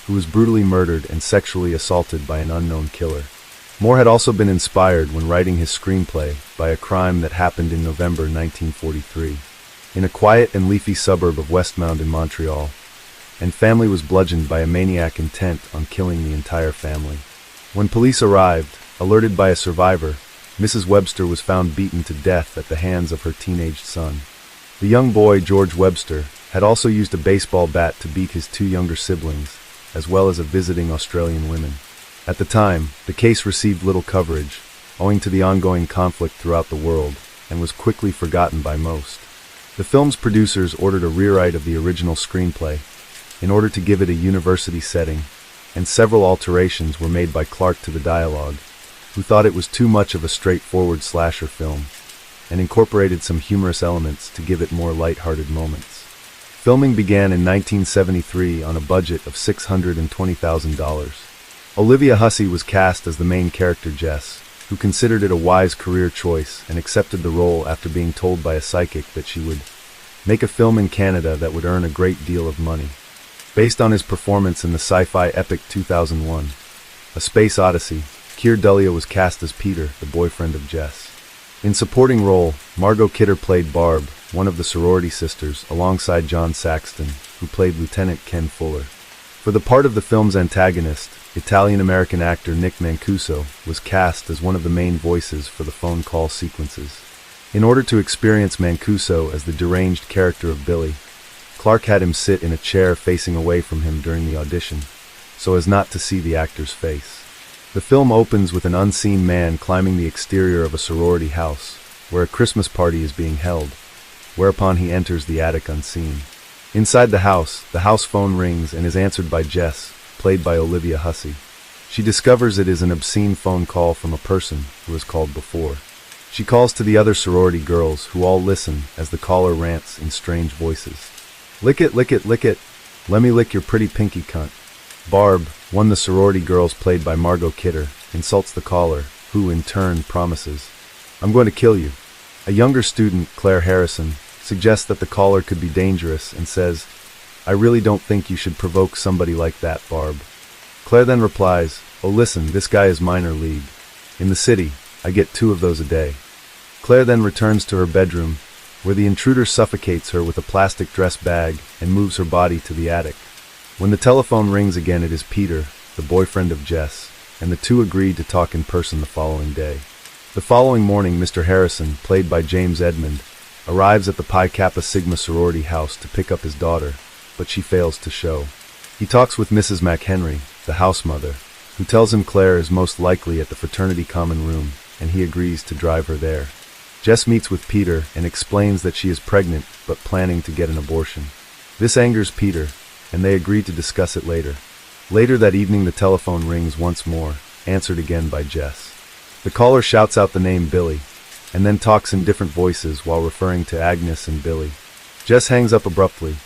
who was brutally murdered and sexually assaulted by an unknown killer. Moore had also been inspired when writing his screenplay by a crime that happened in November 1943. In a quiet and leafy suburb of Westmount in Montreal, and family was bludgeoned by a maniac intent on killing the entire family. When police arrived, alerted by a survivor, Mrs. Webster was found beaten to death at the hands of her teenaged son. The young boy, George Webster, had also used a baseball bat to beat his two younger siblings, as well as a visiting Australian woman. At the time, the case received little coverage, owing to the ongoing conflict throughout the world, and was quickly forgotten by most. The film's producers ordered a rewrite of the original screenplay, in order to give it a university setting, and several alterations were made by Clark to the dialogue, who thought it was too much of a straightforward slasher film, and incorporated some humorous elements to give it more light-hearted moments. Filming began in 1973 on a budget of $620,000. Olivia Hussey was cast as the main character Jess, who considered it a wise career choice and accepted the role after being told by a psychic that she would make a film in Canada that would earn a great deal of money. Based on his performance in the sci-fi epic 2001, A Space Odyssey, Keir Dullea was cast as Peter, the boyfriend of Jess. In supporting role, Margot Kidder played Barb, one of the sorority sisters, alongside John Saxton, who played Lieutenant Ken Fuller. For the part of the film's antagonist, Italian-American actor Nick Mancuso was cast as one of the main voices for the phone call sequences. In order to experience Mancuso as the deranged character of Billy, Clark had him sit in a chair facing away from him during the audition, so as not to see the actor's face. The film opens with an unseen man climbing the exterior of a sorority house, where a Christmas party is being held, whereupon he enters the attic unseen. Inside the house phone rings and is answered by Jess, played by Olivia Hussey. She discovers it is an obscene phone call from a person who has called before. She calls to the other sorority girls, who all listen as the caller rants in strange voices. Lick it, lick it, lick it. Let me lick your pretty pinky cunt. Barb, one of the sorority girls played by Margot Kidder, insults the caller, who in turn promises, I'm going to kill you. A younger student, Claire Harrison, suggests that the caller could be dangerous and says, I really don't think you should provoke somebody like that, Barb. Claire then replies, oh listen, this guy is minor league. In the city, I get 2 of those a day. Claire then returns to her bedroom, where the intruder suffocates her with a plastic dress bag and moves her body to the attic. When the telephone rings again, it is Peter, the boyfriend of Jess, and the two agree to talk in person the following day. The following morning, Mr. Harrison, played by James Edmund, arrives at the Pi Kappa Sigma sorority house to pick up his daughter, but she fails to show. He talks with Mrs. McHenry, the house mother, who tells him Claire is most likely at the fraternity common room, and he agrees to drive her there. Jess meets with Peter and explains that she is pregnant but planning to get an abortion. This angers Peter, and they agree to discuss it later. Later that evening, the telephone rings once more, answered again by Jess. The caller shouts out the name Billy, and then talks in different voices while referring to Agnes and Billy. Jess hangs up abruptly.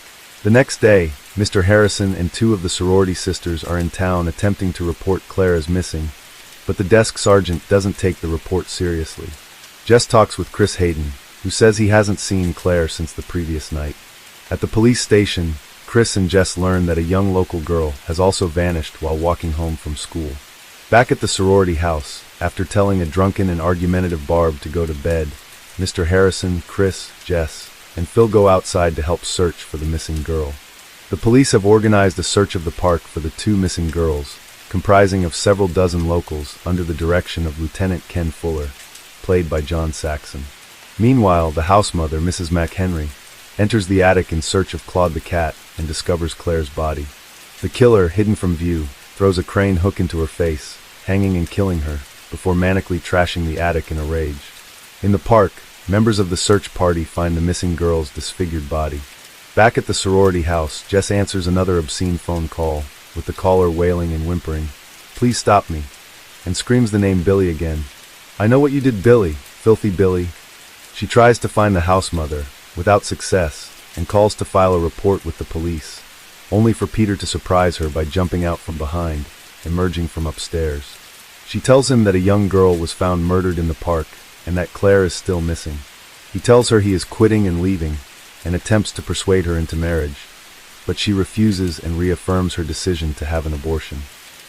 The next day, Mr. Harrison and 2 of the sorority sisters are in town attempting to report Claire as missing, but the desk sergeant doesn't take the report seriously. Jess talks with Chris Hayden, who says he hasn't seen Claire since the previous night. At the police station, Chris and Jess learn that a young local girl has also vanished while walking home from school. Back at the sorority house, after telling a drunken and argumentative Barb to go to bed, Mr. Harrison, Chris, Jess, and Phil go outside to help search for the missing girl. The police have organized a search of the park for the 2 missing girls, comprising of several dozen locals under the direction of Lieutenant Ken Fuller, played by John Saxon. Meanwhile, the house mother, Mrs. McHenry, enters the attic in search of Claude the cat and discovers Claire's body. The killer, hidden from view, throws a crane hook into her face, hanging and killing her, before manically trashing the attic in a rage. In the park, members of the search party find the missing girl's disfigured body. Back at the sorority house, Jess answers another obscene phone call, with the caller wailing and whimpering, "Please stop me," and screams the name Billy again. "I know what you did, Billy, filthy Billy." She tries to find the house mother, without success, and calls to file a report with the police, only for Peter to surprise her by jumping out from behind, emerging from upstairs. She tells him that a young girl was found murdered in the park, and that Claire is still missing. He tells her he is quitting and leaving, and attempts to persuade her into marriage, but she refuses and reaffirms her decision to have an abortion.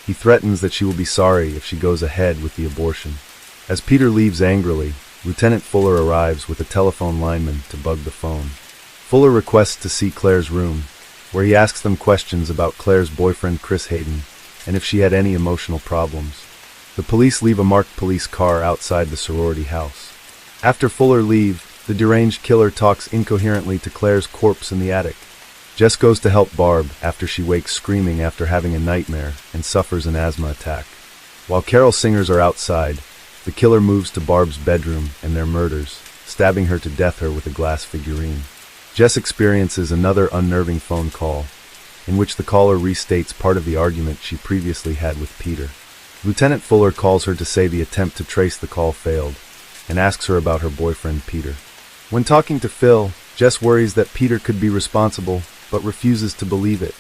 He threatens that she will be sorry if she goes ahead with the abortion. As Peter leaves angrily, Lieutenant Fuller arrives with a telephone lineman to bug the phone. Fuller requests to see Claire's room, where he asks them questions about Claire's boyfriend Chris Hayden, and if she had any emotional problems. The police leave a marked police car outside the sorority house. After Fuller leaves, the deranged killer talks incoherently to Claire's corpse in the attic. Jess goes to help Barb after she wakes screaming after having a nightmare and suffers an asthma attack. While carol singers are outside, the killer moves to Barb's bedroom and their murders, stabbing her to death with a glass figurine. Jess experiences another unnerving phone call, in which the caller restates part of the argument she previously had with Peter. Lieutenant Fuller calls her to say the attempt to trace the call failed, and asks her about her boyfriend Peter. When talking to Phil, Jess worries that Peter could be responsible, but refuses to believe it.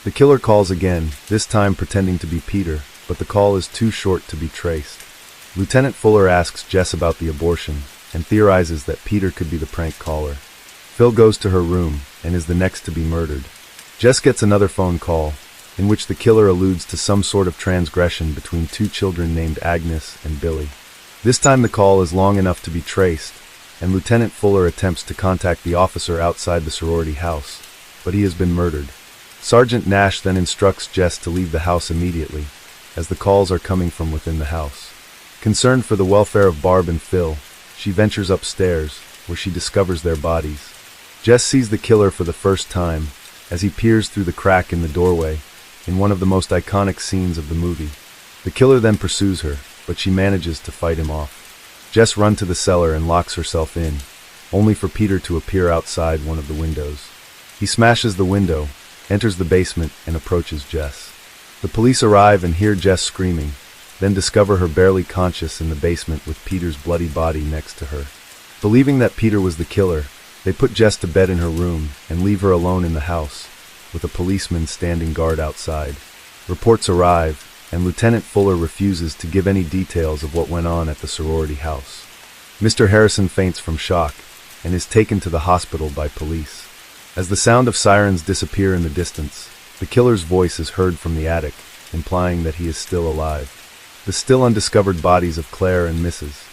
The killer calls again, this time pretending to be Peter, but the call is too short to be traced. Lieutenant Fuller asks Jess about the abortion, and theorizes that Peter could be the prank caller. Phil goes to her room, and is the next to be murdered. Jess gets another phone call, in which the killer alludes to some sort of transgression between 2 children named Agnes and Billy. This time the call is long enough to be traced, and Lieutenant Fuller attempts to contact the officer outside the sorority house, but he has been murdered. Sergeant Nash then instructs Jess to leave the house immediately, as the calls are coming from within the house. Concerned for the welfare of Barb and Phil, she ventures upstairs, where she discovers their bodies. Jess sees the killer for the first time, as he peers through the crack in the doorway, in one of the most iconic scenes of the movie. The killer then pursues her, but she manages to fight him off. Jess runs to the cellar and locks herself in, only for Peter to appear outside one of the windows. He smashes the window, enters the basement, and approaches Jess. The police arrive and hear Jess screaming, then discover her barely conscious in the basement with Peter's bloody body next to her. Believing that Peter was the killer, they put Jess to bed in her room and leave her alone in the house, with a policeman standing guard outside. Reports arrive, and Lieutenant Fuller refuses to give any details of what went on at the sorority house. Mr. Harrison faints from shock and is taken to the hospital by police. As the sound of sirens disappear in the distance, the killer's voice is heard from the attic, implying that he is still alive. The still undiscovered bodies of Claire and Mrs.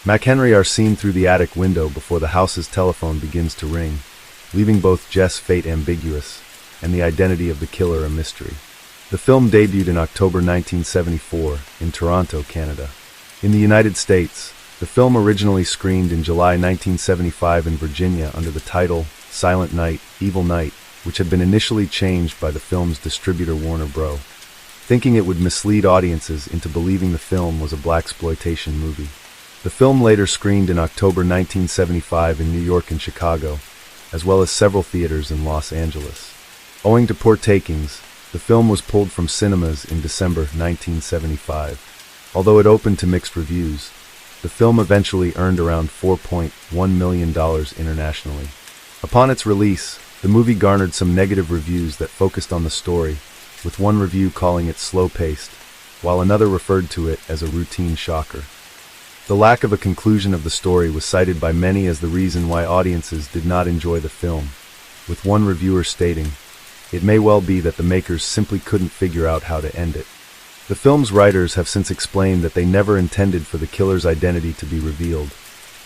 McHenry are seen through the attic window before the house's telephone begins to ring, leaving both Jess' fate ambiguous and the identity of the killer a mystery. The film debuted in October 1974 in Toronto, Canada. In the United States, the film originally screened in July 1975 in Virginia under the title Silent Night, Evil Night, which had been initially changed by the film's distributor Warner Bros., thinking it would mislead audiences into believing the film was a blaxploitation movie. The film later screened in October 1975 in New York and Chicago, as well as several theaters in Los Angeles. Owing to poor takings, the film was pulled from cinemas in December 1975. Although it opened to mixed reviews, the film eventually earned around $4.1 million internationally. Upon its release, the movie garnered some negative reviews that focused on the story, with one review calling it slow-paced, while another referred to it as a routine shocker. The lack of a conclusion of the story was cited by many as the reason why audiences did not enjoy the film, with one reviewer stating, "It may well be that the makers simply couldn't figure out how to end it." The film's writers have since explained that they never intended for the killer's identity to be revealed,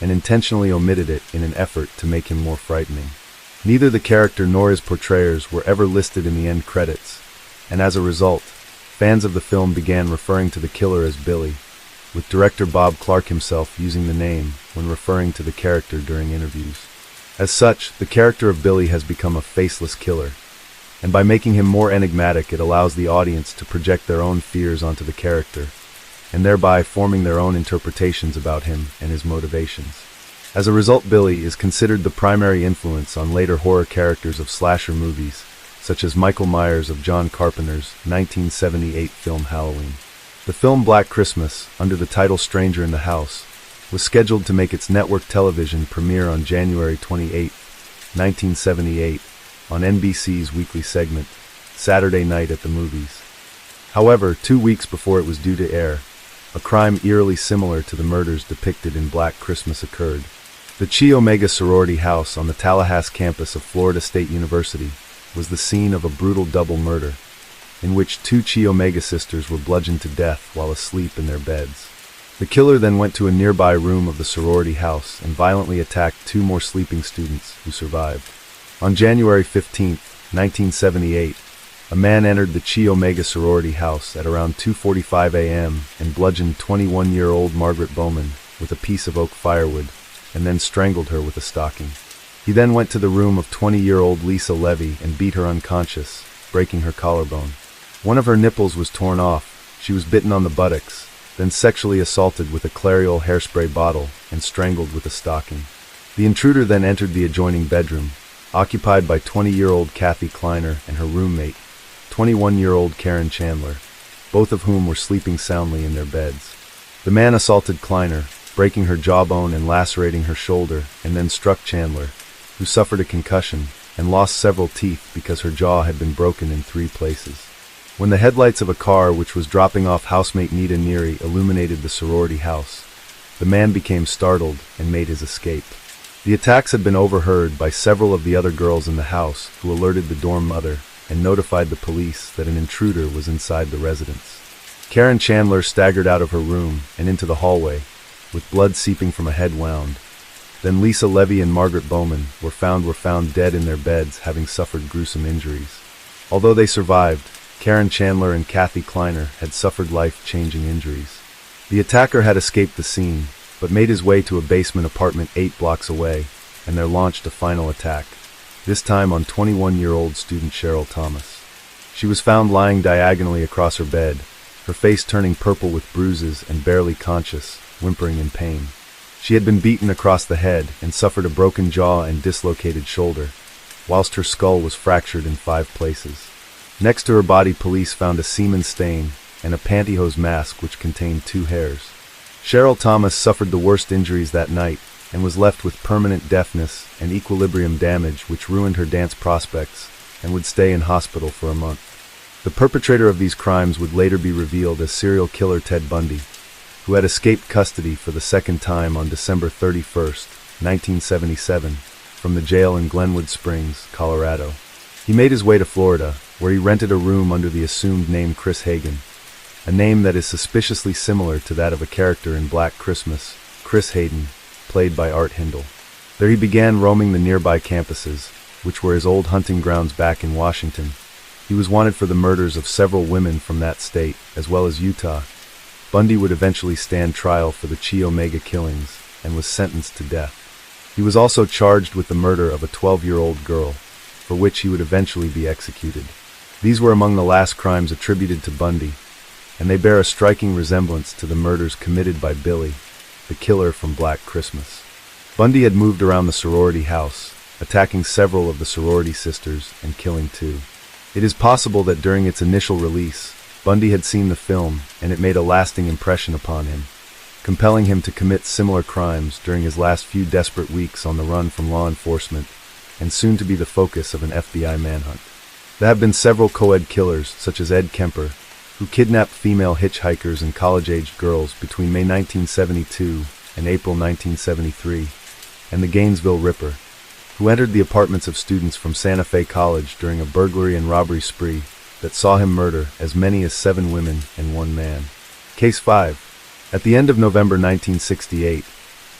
and intentionally omitted it in an effort to make him more frightening. Neither the character nor his portrayers were ever listed in the end credits, and as a result, fans of the film began referring to the killer as Billy, with director Bob Clark himself using the name when referring to the character during interviews. As such, the character of Billy has become a faceless killer, and by making him more enigmatic, it allows the audience to project their own fears onto the character, and thereby forming their own interpretations about him and his motivations. As a result, Billy is considered the primary influence on later horror characters of slasher movies, such as Michael Myers of John Carpenter's 1978 film Halloween. The film Black Christmas, under the title Stranger in the House, was scheduled to make its network television premiere on January 28, 1978, on NBC's weekly segment, Saturday Night at the Movies. However, 2 weeks before it was due to air, a crime eerily similar to the murders depicted in Black Christmas occurred. The Chi Omega sorority house on the Tallahassee campus of Florida State University was the scene of a brutal double murder, in which 2 Chi Omega sisters were bludgeoned to death while asleep in their beds. The killer then went to a nearby room of the sorority house and violently attacked 2 more sleeping students who survived. On January 15, 1978, a man entered the Chi Omega sorority house at around 2:45 a.m. and bludgeoned 21-year-old Margaret Bowman with a piece of oak firewood and then strangled her with a stocking. He then went to the room of 20-year-old Lisa Levy and beat her unconscious, breaking her collarbone. One of her nipples was torn off, she was bitten on the buttocks, then sexually assaulted with a Clariol hairspray bottle and strangled with a stocking. The intruder then entered the adjoining bedroom, occupied by 20-year-old Kathy Kleiner and her roommate, 21-year-old Karen Chandler, both of whom were sleeping soundly in their beds. The man assaulted Kleiner, breaking her jawbone and lacerating her shoulder, and then struck Chandler, who suffered a concussion and lost several teeth because her jaw had been broken in 3 places. When the headlights of a car which was dropping off housemate Nita Neary illuminated the sorority house, the man became startled and made his escape. The attacks had been overheard by several of the other girls in the house, who alerted the dorm mother and notified the police that an intruder was inside the residence. Karen Chandler staggered out of her room and into the hallway, with blood seeping from a head wound. Then Lisa Levy and Margaret Bowman were found dead in their beds, having suffered gruesome injuries. Although they survived, Karen Chandler and Kathy Kleiner had suffered life-changing injuries. The attacker had escaped the scene, but made his way to a basement apartment 8 blocks away, and there launched a final attack, this time on 21-year-old student Cheryl Thomas. She was found lying diagonally across her bed, her face turning purple with bruises and barely conscious, whimpering in pain. She had been beaten across the head and suffered a broken jaw and dislocated shoulder, whilst her skull was fractured in 5 places. Next to her body, police found a semen stain and a pantyhose mask which contained 2 hairs. Cheryl Thomas suffered the worst injuries that night and was left with permanent deafness and equilibrium damage which ruined her dance prospects and would stay in hospital for a month. The perpetrator of these crimes would later be revealed as serial killer Ted Bundy, who had escaped custody for the second time on December 31st, 1977, from the jail in Glenwood Springs, Colorado. He made his way to Florida, where he rented a room under the assumed name Chris Hagen, a name that is suspiciously similar to that of a character in Black Christmas, Chris Hayden, played by Art Hindle. There he began roaming the nearby campuses, which were his old hunting grounds back in Washington. He was wanted for the murders of several women from that state, as well as Utah. Bundy would eventually stand trial for the Chi Omega killings and was sentenced to death. He was also charged with the murder of a 12-year-old girl, for which he would eventually be executed. These were among the last crimes attributed to Bundy, and they bear a striking resemblance to the murders committed by Billy, the killer from Black Christmas. Bundy had moved around the sorority house, attacking several of the sorority sisters and killing 2. It is possible that during its initial release, Bundy had seen the film and it made a lasting impression upon him, compelling him to commit similar crimes during his last few desperate weeks on the run from law enforcement and soon to be the focus of an FBI manhunt. There have been several co-ed killers, such as Ed Kemper, who kidnapped female hitchhikers and college-aged girls between May 1972 and April 1973, and the Gainesville Ripper, who entered the apartments of students from Santa Fe College during a burglary and robbery spree that saw him murder as many as 7 women and 1 man. Case 5. At the end of November 1968,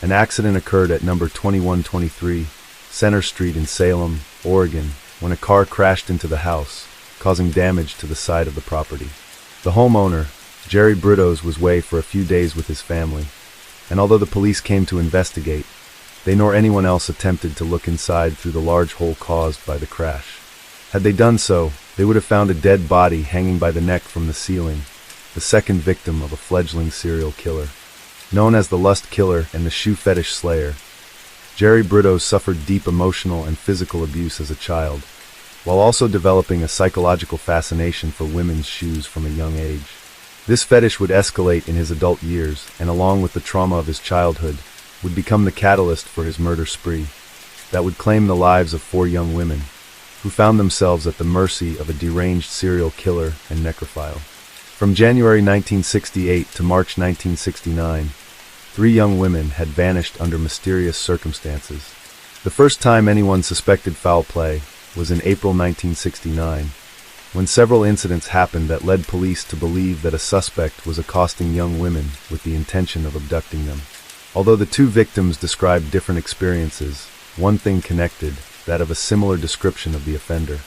an accident occurred at number 2123 Center Street in Salem, Oregon, when a car crashed into the house, causing damage to the side of the property. The homeowner, Jerry Brito's, was away for a few days with his family, and although the police came to investigate, they nor anyone else attempted to look inside through the large hole caused by the crash. Had they done so, they would have found a dead body hanging by the neck from the ceiling, the second victim of a fledgling serial killer. Known as the Lust Killer and the Shoe Fetish Slayer, Jerry Brito suffered deep emotional and physical abuse as a child, while also developing a psychological fascination for women's shoes from a young age. This fetish would escalate in his adult years, and along with the trauma of his childhood, would become the catalyst for his murder spree that would claim the lives of 4 young women, who found themselves at the mercy of a deranged serial killer and necrophile. From January 1968 to March 1969, 3 young women had vanished under mysterious circumstances. The first time anyone suspected foul play was in April 1969, when several incidents happened that led police to believe that a suspect was accosting young women with the intention of abducting them. Although the 2 victims described different experiences, one thing connected, that of a similar description of the offender.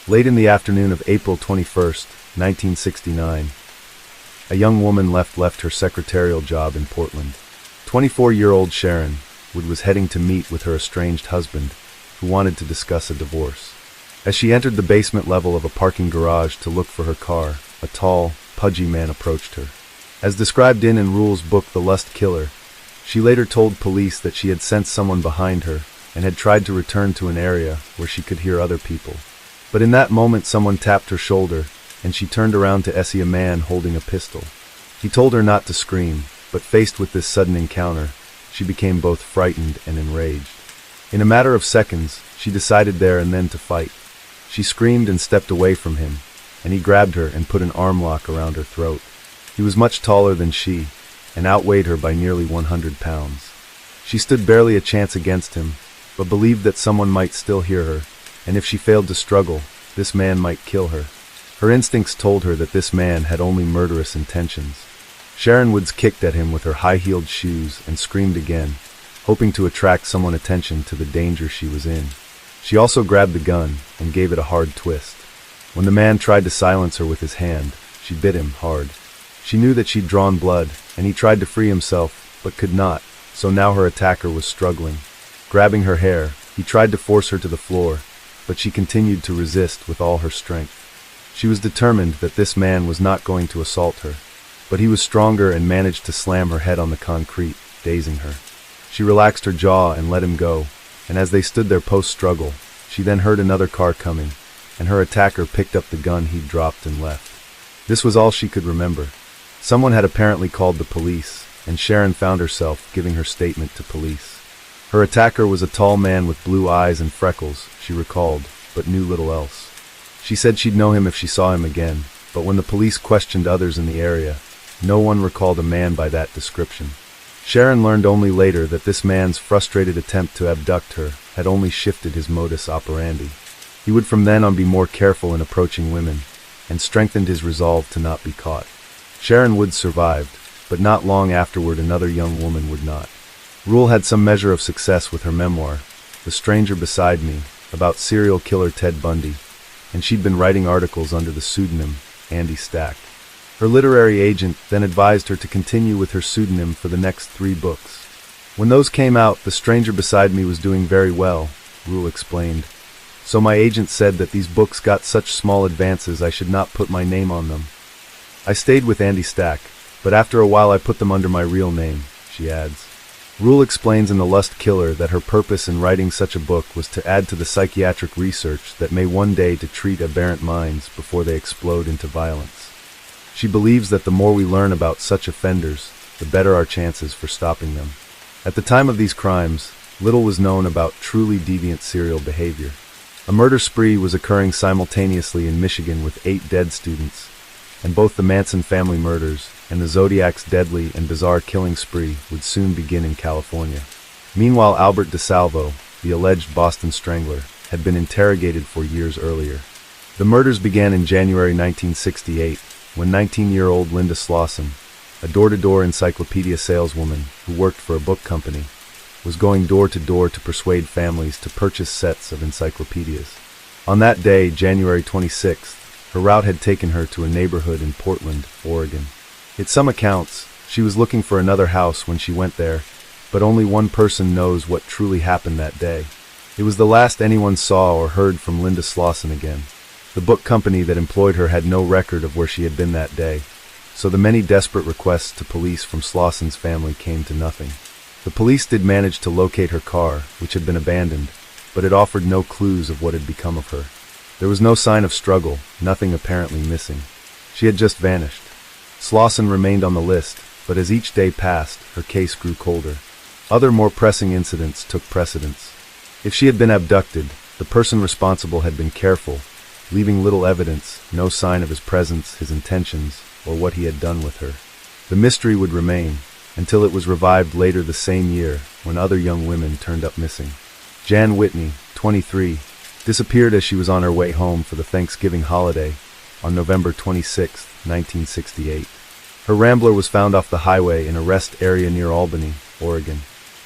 Late in the afternoon of April 21st, 1969, a young woman left her secretarial job in Portland. 24-year-old Sharon Wood was heading to meet with her estranged husband, who wanted to discuss a divorce. As she entered the basement level of a parking garage to look for her car, a tall, pudgy man approached her. As described in Rule's book The Lust Killer, she later told police that she had sensed someone behind her and had tried to return to an area where she could hear other people. But in that moment someone tapped her shoulder, and she turned around to see a man holding a pistol. He told her not to scream, but faced with this sudden encounter, she became both frightened and enraged. In a matter of seconds, she decided there and then to fight. She screamed and stepped away from him, and he grabbed her and put an arm lock around her throat. He was much taller than she, and outweighed her by nearly 100 pounds. She stood barely a chance against him, but believed that someone might still hear her, and if she failed to struggle, this man might kill her. Her instincts told her that this man had only murderous intentions. Sharon Woods kicked at him with her high-heeled shoes and screamed again, hoping to attract someone's attention to the danger she was in. She also grabbed the gun and gave it a hard twist. When the man tried to silence her with his hand, she bit him hard. She knew that she'd drawn blood, and he tried to free himself, but could not, so now her attacker was struggling. Grabbing her hair, he tried to force her to the floor, but she continued to resist with all her strength. She was determined that this man was not going to assault her, but he was stronger and managed to slam her head on the concrete, dazing her. She relaxed her jaw and let him go, and as they stood there post-struggle, she then heard another car coming, and her attacker picked up the gun he'd dropped and left. This was all she could remember. Someone had apparently called the police, and Sharon found herself giving her statement to police. Her attacker was a tall man with blue eyes and freckles, she recalled, but knew little else. She said she'd know him if she saw him again, but when the police questioned others in the area, no one recalled a man by that description. Sharon learned only later that this man's frustrated attempt to abduct her had only shifted his modus operandi. He would from then on be more careful in approaching women, and strengthened his resolve to not be caught. Sharon Woods survived, but not long afterward another young woman would not. Rule had some measure of success with her memoir, The Stranger Beside Me, about serial killer Ted Bundy, and she'd been writing articles under the pseudonym Andy Stack. Her literary agent then advised her to continue with her pseudonym for the next 3 books. When those came out, The Stranger Beside Me was doing very well, Rule explained. So my agent said that these books got such small advances I should not put my name on them. I stayed with Andy Stack, but after a while I put them under my real name, she adds. Rule explains in The Lust Killer that her purpose in writing such a book was to add to the psychiatric research that may one day to treat aberrant minds before they explode into violence. She believes that the more we learn about such offenders, the better our chances for stopping them. At the time of these crimes, little was known about truly deviant serial behavior. A murder spree was occurring simultaneously in Michigan with 8 dead students, and both the Manson family murders and the Zodiac's deadly and bizarre killing spree would soon begin in California. Meanwhile, Albert DeSalvo, the alleged Boston Strangler, had been interrogated for years earlier. The murders began in January 1968, when 19-year-old Linda Slauson, a door-to-door encyclopedia saleswoman who worked for a book company, was going door-to-door to persuade families to purchase sets of encyclopedias. On that day, January 26th, her route had taken her to a neighborhood in Portland, Oregon. At some accounts, she was looking for another house when she went there, but only one person knows what truly happened that day. It was the last anyone saw or heard from Linda Slauson again. The book company that employed her had no record of where she had been that day, so the many desperate requests to police from Slauson's family came to nothing. The police did manage to locate her car, which had been abandoned, but it offered no clues of what had become of her. There was no sign of struggle, nothing apparently missing. She had just vanished. Slauson remained on the list, but as each day passed, her case grew colder. Other more pressing incidents took precedence. If she had been abducted, the person responsible had been careful, leaving little evidence, no sign of his presence, his intentions, or what he had done with her. The mystery would remain, until it was revived later the same year, when other young women turned up missing. Jan Whitney, 23, disappeared as she was on her way home for the Thanksgiving holiday on November 26, 1968. Her Rambler was found off the highway in a rest area near Albany, Oregon.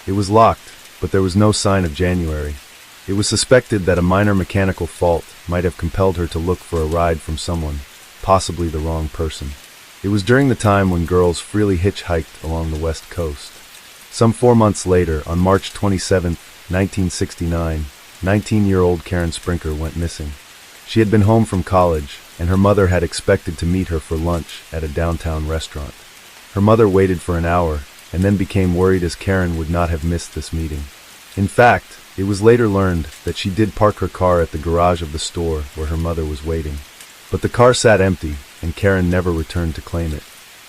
It was locked, but there was no sign of January. It was suspected that a minor mechanical fault might have compelled her to look for a ride from someone, possibly the wrong person. It was during the time when girls freely hitchhiked along the West Coast. Some 4 months later, on March 27, 1969, 19-year-old Karen Sprinker went missing. She had been home from college, and her mother had expected to meet her for lunch at a downtown restaurant. Her mother waited for an hour, and then became worried as Karen would not have missed this meeting. In fact, it was later learned that she did park her car at the garage of the store where her mother was waiting. But the car sat empty, and Karen never returned to claim it.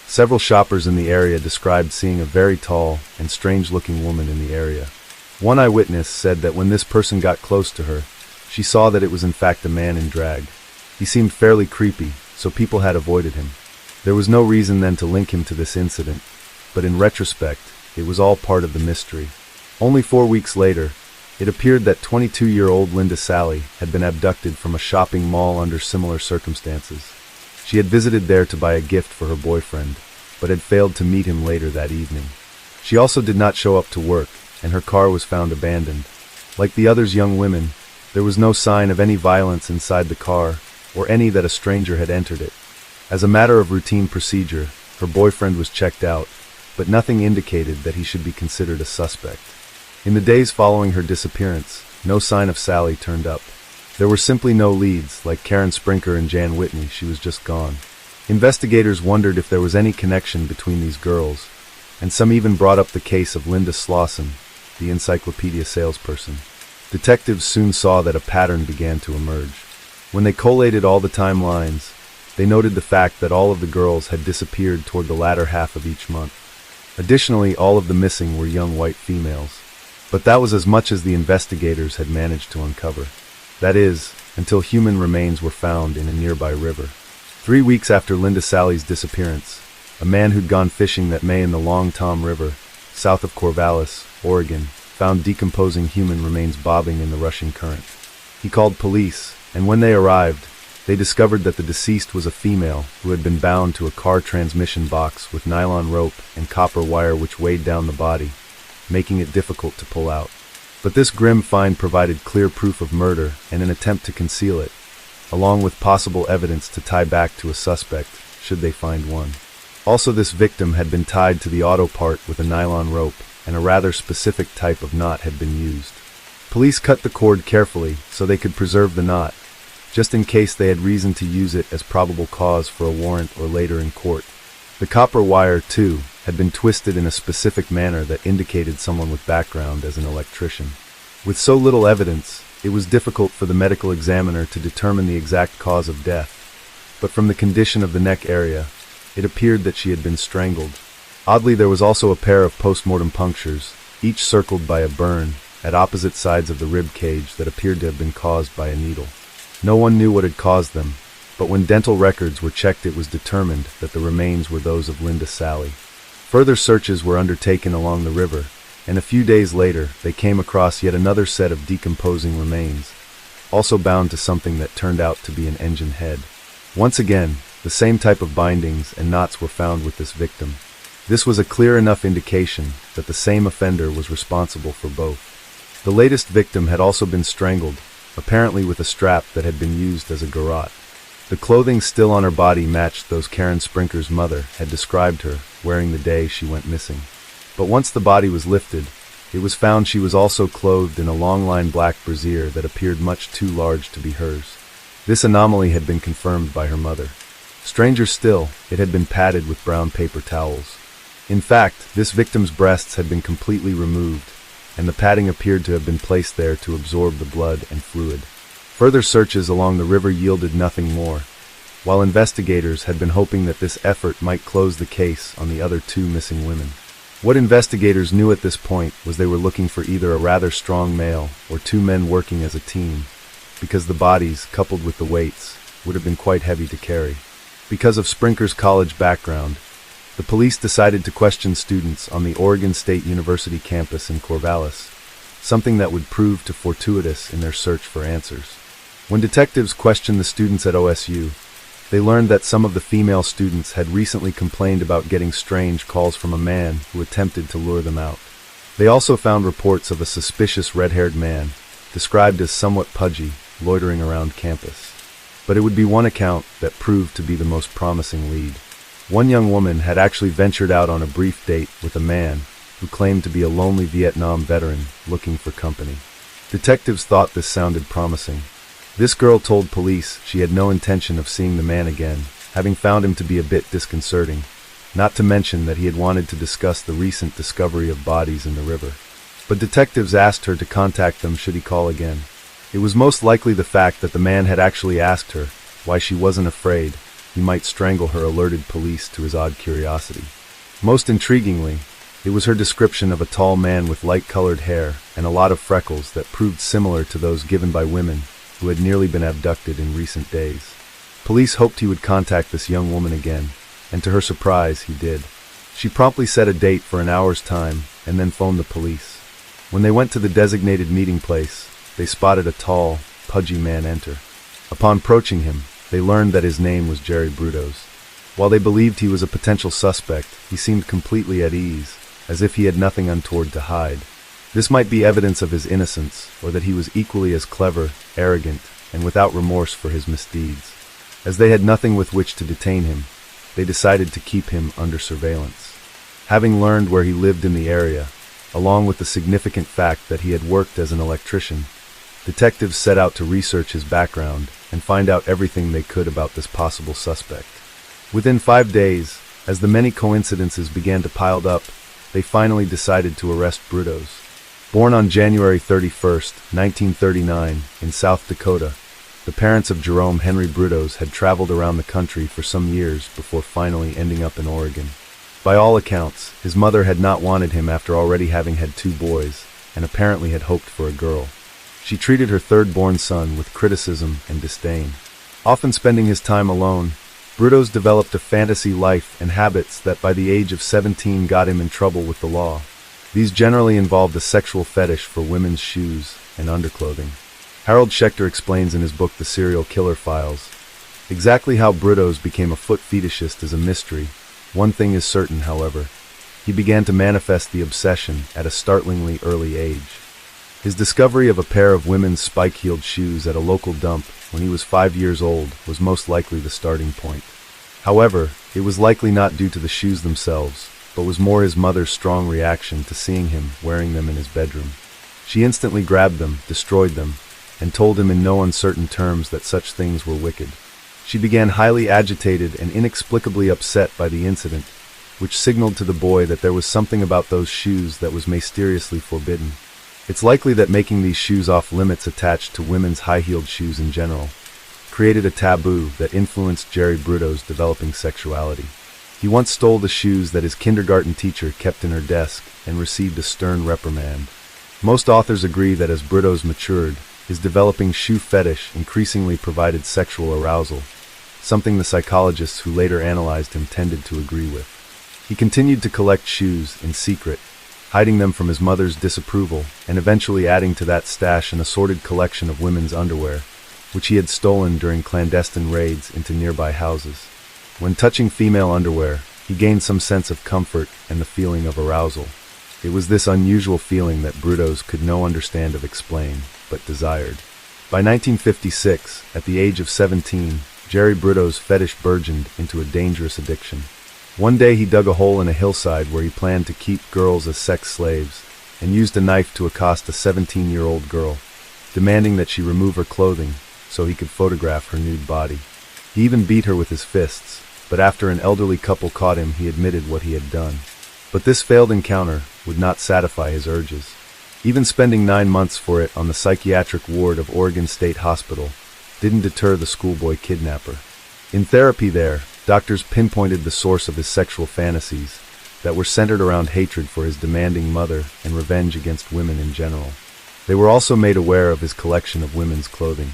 Several shoppers in the area described seeing a very tall and strange-looking woman in the area. One eyewitness said that when this person got close to her, she saw that it was in fact a man in drag. He seemed fairly creepy, so people had avoided him. There was no reason then to link him to this incident, but in retrospect, it was all part of the mystery. Only 4 weeks later, it appeared that 22-year-old Linda Sally had been abducted from a shopping mall under similar circumstances. She had visited there to buy a gift for her boyfriend, but had failed to meet him later that evening. She also did not show up to work, and her car was found abandoned. Like the others young women, there was no sign of any violence inside the car, or any that a stranger had entered it. As a matter of routine procedure, her boyfriend was checked out, but nothing indicated that he should be considered a suspect. In the days following her disappearance, no sign of Sally turned up. There were simply no leads, like Karen Sprinker and Jan Whitney. She was just gone. Investigators wondered if there was any connection between these girls, and some even brought up the case of Linda Slauson, the encyclopedia salesperson. Detectives soon saw that a pattern began to emerge. When they collated all the timelines, they noted the fact that all of the girls had disappeared toward the latter half of each month. Additionally, all of the missing were young white females. But that was as much as the investigators had managed to uncover. That is, until human remains were found in a nearby river. 3 weeks after Linda Sally's disappearance, a man who'd gone fishing that May in the Long Tom River, south of Corvallis, Oregon, found decomposing human remains bobbing in the rushing current. He called police, and when they arrived, they discovered that the deceased was a female who had been bound to a car transmission box with nylon rope and copper wire which weighed down the body, making it difficult to pull out. But this grim find provided clear proof of murder and an attempt to conceal it, along with possible evidence to tie back to a suspect, should they find one. Also, this victim had been tied to the auto part with a nylon rope, and a rather specific type of knot had been used. Police cut the cord carefully so they could preserve the knot, just in case they had reason to use it as probable cause for a warrant or later in court. The copper wire, too, had been twisted in a specific manner that indicated someone with background as an electrician. With so little evidence, it was difficult for the medical examiner to determine the exact cause of death, but from the condition of the neck area, it appeared that she had been strangled. Oddly, there was also a pair of post-mortem punctures, each circled by a burn, at opposite sides of the rib cage that appeared to have been caused by a needle. No one knew what had caused them, but when dental records were checked it was determined that the remains were those of Linda Sally. Further searches were undertaken along the river, and a few days later they came across yet another set of decomposing remains, also bound to something that turned out to be an engine head. Once again, the same type of bindings and knots were found with this victim. This was a clear enough indication that the same offender was responsible for both. The latest victim had also been strangled, apparently with a strap that had been used as a garrote. The clothing still on her body matched those Karen Sprinker's mother had described her wearing the day she went missing. But once the body was lifted, it was found she was also clothed in a long-line black brassiere that appeared much too large to be hers. This anomaly had been confirmed by her mother. Stranger still, it had been padded with brown paper towels. In fact, this victim's breasts had been completely removed, and the padding appeared to have been placed there to absorb the blood and fluid. Further searches along the river yielded nothing more, while investigators had been hoping that this effort might close the case on the other two missing women. What investigators knew at this point was they were looking for either a rather strong male or two men working as a team, because the bodies, coupled with the weights, would have been quite heavy to carry. Because of Sprinker's college background, the police decided to question students on the Oregon State University campus in Corvallis, something that would prove too fortuitous in their search for answers. When detectives questioned the students at OSU, they learned that some of the female students had recently complained about getting strange calls from a man who attempted to lure them out. They also found reports of a suspicious red-haired man, described as somewhat pudgy, loitering around campus. But it would be one account that proved to be the most promising lead. One young woman had actually ventured out on a brief date with a man who claimed to be a lonely Vietnam veteran looking for company. Detectives thought this sounded promising. This girl told police she had no intention of seeing the man again, having found him to be a bit disconcerting, not to mention that he had wanted to discuss the recent discovery of bodies in the river. But detectives asked her to contact them should he call again. It was most likely the fact that the man had actually asked her why she wasn't afraid he might strangle her alerted police to his odd curiosity. Most intriguingly, it was her description of a tall man with light-colored hair and a lot of freckles that proved similar to those given by women who had nearly been abducted in recent days. Police hoped he would contact this young woman again, and to her surprise, he did. She promptly set a date for an hour's time and then phoned the police. When they went to the designated meeting place, they spotted a tall, pudgy man enter. Upon approaching him, they learned that his name was Jerry Brudos. While they believed he was a potential suspect, he seemed completely at ease, as if he had nothing untoward to hide. This might be evidence of his innocence, or that he was equally as clever, arrogant, and without remorse for his misdeeds. As they had nothing with which to detain him, they decided to keep him under surveillance. Having learned where he lived in the area, along with the significant fact that he had worked as an electrician, detectives set out to research his background and find out everything they could about this possible suspect. Within 5 days, as the many coincidences began to pile up, they finally decided to arrest Brudos. Born on January 31, 1939, in South Dakota, the parents of Jerome Henry Brudos had traveled around the country for some years before finally ending up in Oregon. By all accounts, his mother had not wanted him after already having had 2 boys, and apparently had hoped for a girl. She treated her third-born son with criticism and disdain. Often spending his time alone, Brudos developed a fantasy life and habits that by the age of 17 got him in trouble with the law. These generally involved a sexual fetish for women's shoes and underclothing. Harold Schechter explains in his book The Serial Killer Files. Exactly how Brudos became a foot fetishist is a mystery. One thing is certain, however. He began to manifest the obsession at a startlingly early age. His discovery of a pair of women's spike-heeled shoes at a local dump when he was 5 years old was most likely the starting point. However, it was likely not due to the shoes themselves, but was more his mother's strong reaction to seeing him wearing them in his bedroom. She instantly grabbed them, destroyed them, and told him in no uncertain terms that such things were wicked. She began highly agitated and inexplicably upset by the incident, which signaled to the boy that there was something about those shoes that was mysteriously forbidden. It's likely that making these shoes off limits attached to women's high-heeled shoes in general created a taboo that influenced Jerry Brudos' developing sexuality. He once stole the shoes that his kindergarten teacher kept in her desk and received a stern reprimand. Most authors agree that as Brudos matured, his developing shoe fetish increasingly provided sexual arousal, something the psychologists who later analyzed him tended to agree with. He continued to collect shoes in secret, hiding them from his mother's disapproval, and eventually adding to that stash an assorted collection of women's underwear, which he had stolen during clandestine raids into nearby houses. When touching female underwear, he gained some sense of comfort and the feeling of arousal. It was this unusual feeling that Brudos could no understand of explain, but desired. By 1956, at the age of 17, Jerry Brudos' fetish burgeoned into a dangerous addiction. One day he dug a hole in a hillside where he planned to keep girls as sex slaves, and used a knife to accost a 17-year-old girl, demanding that she remove her clothing so he could photograph her nude body. He even beat her with his fists, but after an elderly couple caught him, he admitted what he had done. But this failed encounter would not satisfy his urges. Even spending 9 months for it on the psychiatric ward of Oregon State Hospital didn't deter the schoolboy kidnapper. In therapy there, doctors pinpointed the source of his sexual fantasies that were centered around hatred for his demanding mother and revenge against women in general. They were also made aware of his collection of women's clothing.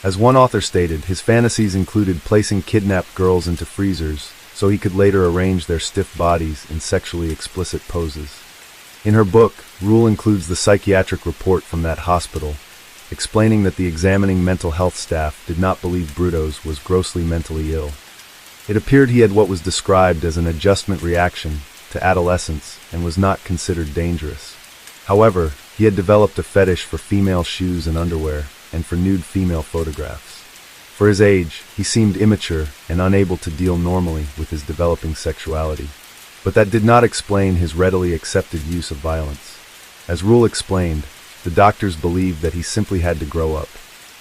As one author stated, his fantasies included placing kidnapped girls into freezers so he could later arrange their stiff bodies in sexually explicit poses. In her book, Rule includes the psychiatric report from that hospital, explaining that the examining mental health staff did not believe Brudos was grossly mentally ill. It appeared he had what was described as an adjustment reaction to adolescence and was not considered dangerous. However, he had developed a fetish for female shoes and underwear, and for nude female photographs. For his age, he seemed immature and unable to deal normally with his developing sexuality. But that did not explain his readily accepted use of violence. As Rule explained, the doctors believed that he simply had to grow up.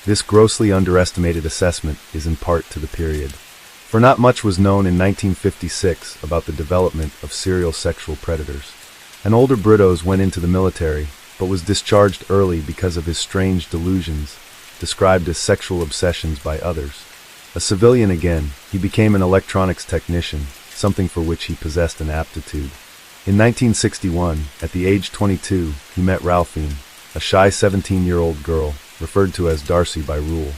This grossly underestimated assessment is in part to the period. For not much was known in 1956 about the development of serial sexual predators. An older Brudos went into the military, but was discharged early because of his strange delusions, described as sexual obsessions by others. A civilian again, he became an electronics technician, something for which he possessed an aptitude. In 1961, at the age 22, he met Ralphine, a shy 17-year-old girl, referred to as Darcy by Rule.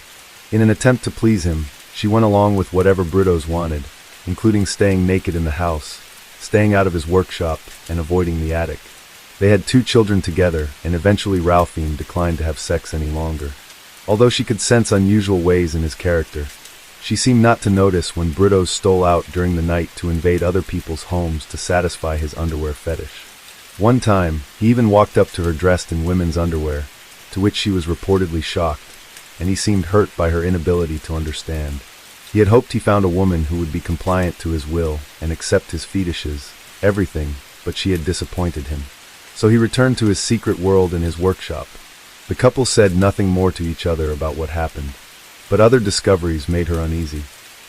In an attempt to please him, she went along with whatever Brudos wanted, including staying naked in the house, staying out of his workshop, and avoiding the attic. They had 2 children together, and eventually Ralphine declined to have sex any longer. Although she could sense unusual ways in his character, she seemed not to notice when Brudos stole out during the night to invade other people's homes to satisfy his underwear fetish. One time, he even walked up to her dressed in women's underwear, to which she was reportedly shocked, and he seemed hurt by her inability to understand. He had hoped he found a woman who would be compliant to his will and accept his fetishes, everything, but she had disappointed him. So he returned to his secret world in his workshop. The couple said nothing more to each other about what happened, but other discoveries made her uneasy.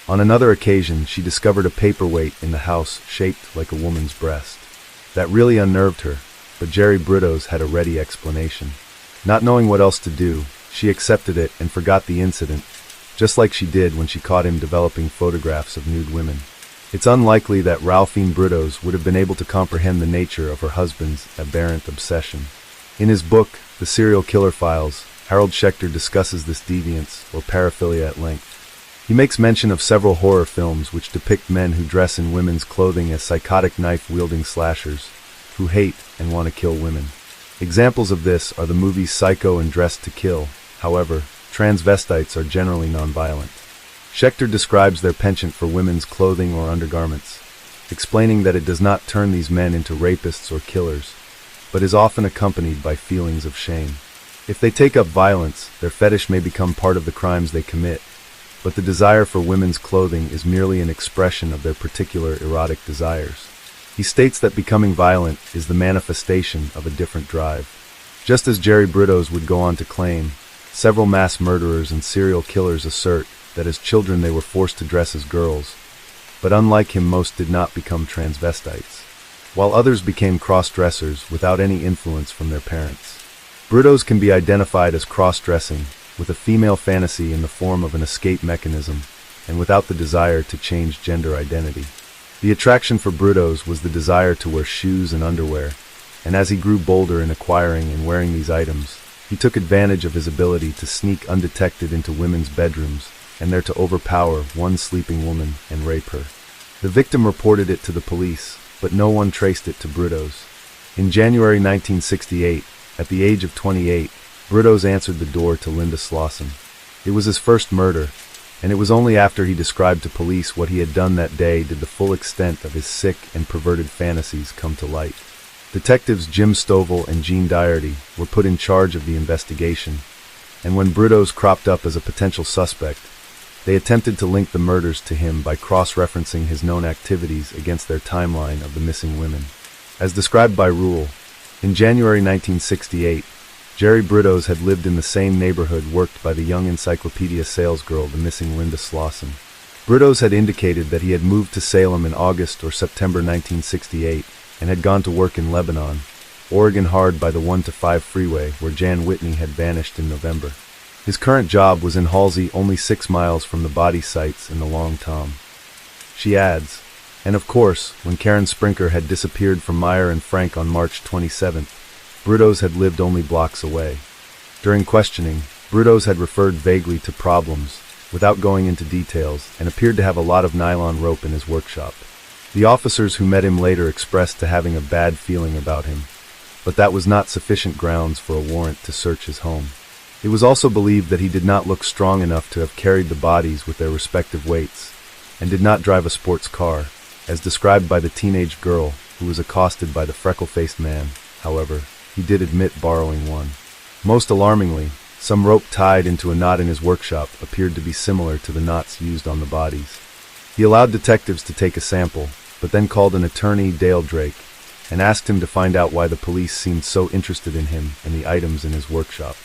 On another occasion, she discovered a paperweight in the house shaped like a woman's breast. That really unnerved her, but Jerry Brudos had a ready explanation. Not knowing what else to do, she accepted it and forgot the incident, just like she did when she caught him developing photographs of nude women. It's unlikely that Ralphine Bruttos would have been able to comprehend the nature of her husband's aberrant obsession. In his book, The Serial Killer Files, Harold Schechter discusses this deviance, or paraphilia, at length. He makes mention of several horror films which depict men who dress in women's clothing as psychotic knife-wielding slashers, who hate and want to kill women. Examples of this are the movies Psycho and Dressed to Kill. However, transvestites are generally nonviolent. Schechter describes their penchant for women's clothing or undergarments, explaining that it does not turn these men into rapists or killers, but is often accompanied by feelings of shame. If they take up violence, their fetish may become part of the crimes they commit, but the desire for women's clothing is merely an expression of their particular erotic desires. He states that becoming violent is the manifestation of a different drive. Just as Jerry Bruttos would go on to claim, several mass murderers and serial killers assert that as children they were forced to dress as girls, but unlike him, most did not become transvestites, while others became cross-dressers without any influence from their parents. Bruttos can be identified as cross-dressing, with a female fantasy in the form of an escape mechanism, and without the desire to change gender identity. The attraction for Bruttos was the desire to wear shoes and underwear, and as he grew bolder in acquiring and wearing these items, he took advantage of his ability to sneak undetected into women's bedrooms and there to overpower one sleeping woman and rape her. The victim reported it to the police, but no one traced it to Bruttos. In January 1968, at the age of 28, Bruttos answered the door to Linda Slauson. It was his first murder, and it was only after he described to police what he had done that day did the full extent of his sick and perverted fantasies come to light. Detectives Jim Stovall and Gene Doherty were put in charge of the investigation, and when Bruttos cropped up as a potential suspect, they attempted to link the murders to him by cross-referencing his known activities against their timeline of the missing women. As described by Rule, in January 1968, Jerry Bruttos had lived in the same neighborhood worked by the young encyclopedia salesgirl, the missing Linda Slauson. Bruttos had indicated that he had moved to Salem in August or September 1968 and had gone to work in Lebanon, Oregon, hard by the 1-5 freeway where Jan Whitney had vanished in November. His current job was in Halsey, only 6 miles from the body sites in the Long Tom. She adds, and of course, when Karen Sprinker had disappeared from Meyer and Frank on March 27th, Bruttos had lived only blocks away. During questioning, Bruttos had referred vaguely to problems, without going into details, and appeared to have a lot of nylon rope in his workshop. The officers who met him later expressed to having a bad feeling about him, but that was not sufficient grounds for a warrant to search his home. It was also believed that he did not look strong enough to have carried the bodies with their respective weights, and did not drive a sports car, as described by the teenage girl who was accosted by the freckle-faced man. However, he did admit borrowing one. Most alarmingly, some rope tied into a knot in his workshop appeared to be similar to the knots used on the bodies. He allowed detectives to take a sample, but then called an attorney, Dale Drake, and asked him to find out why the police seemed so interested in him and the items in his workshop.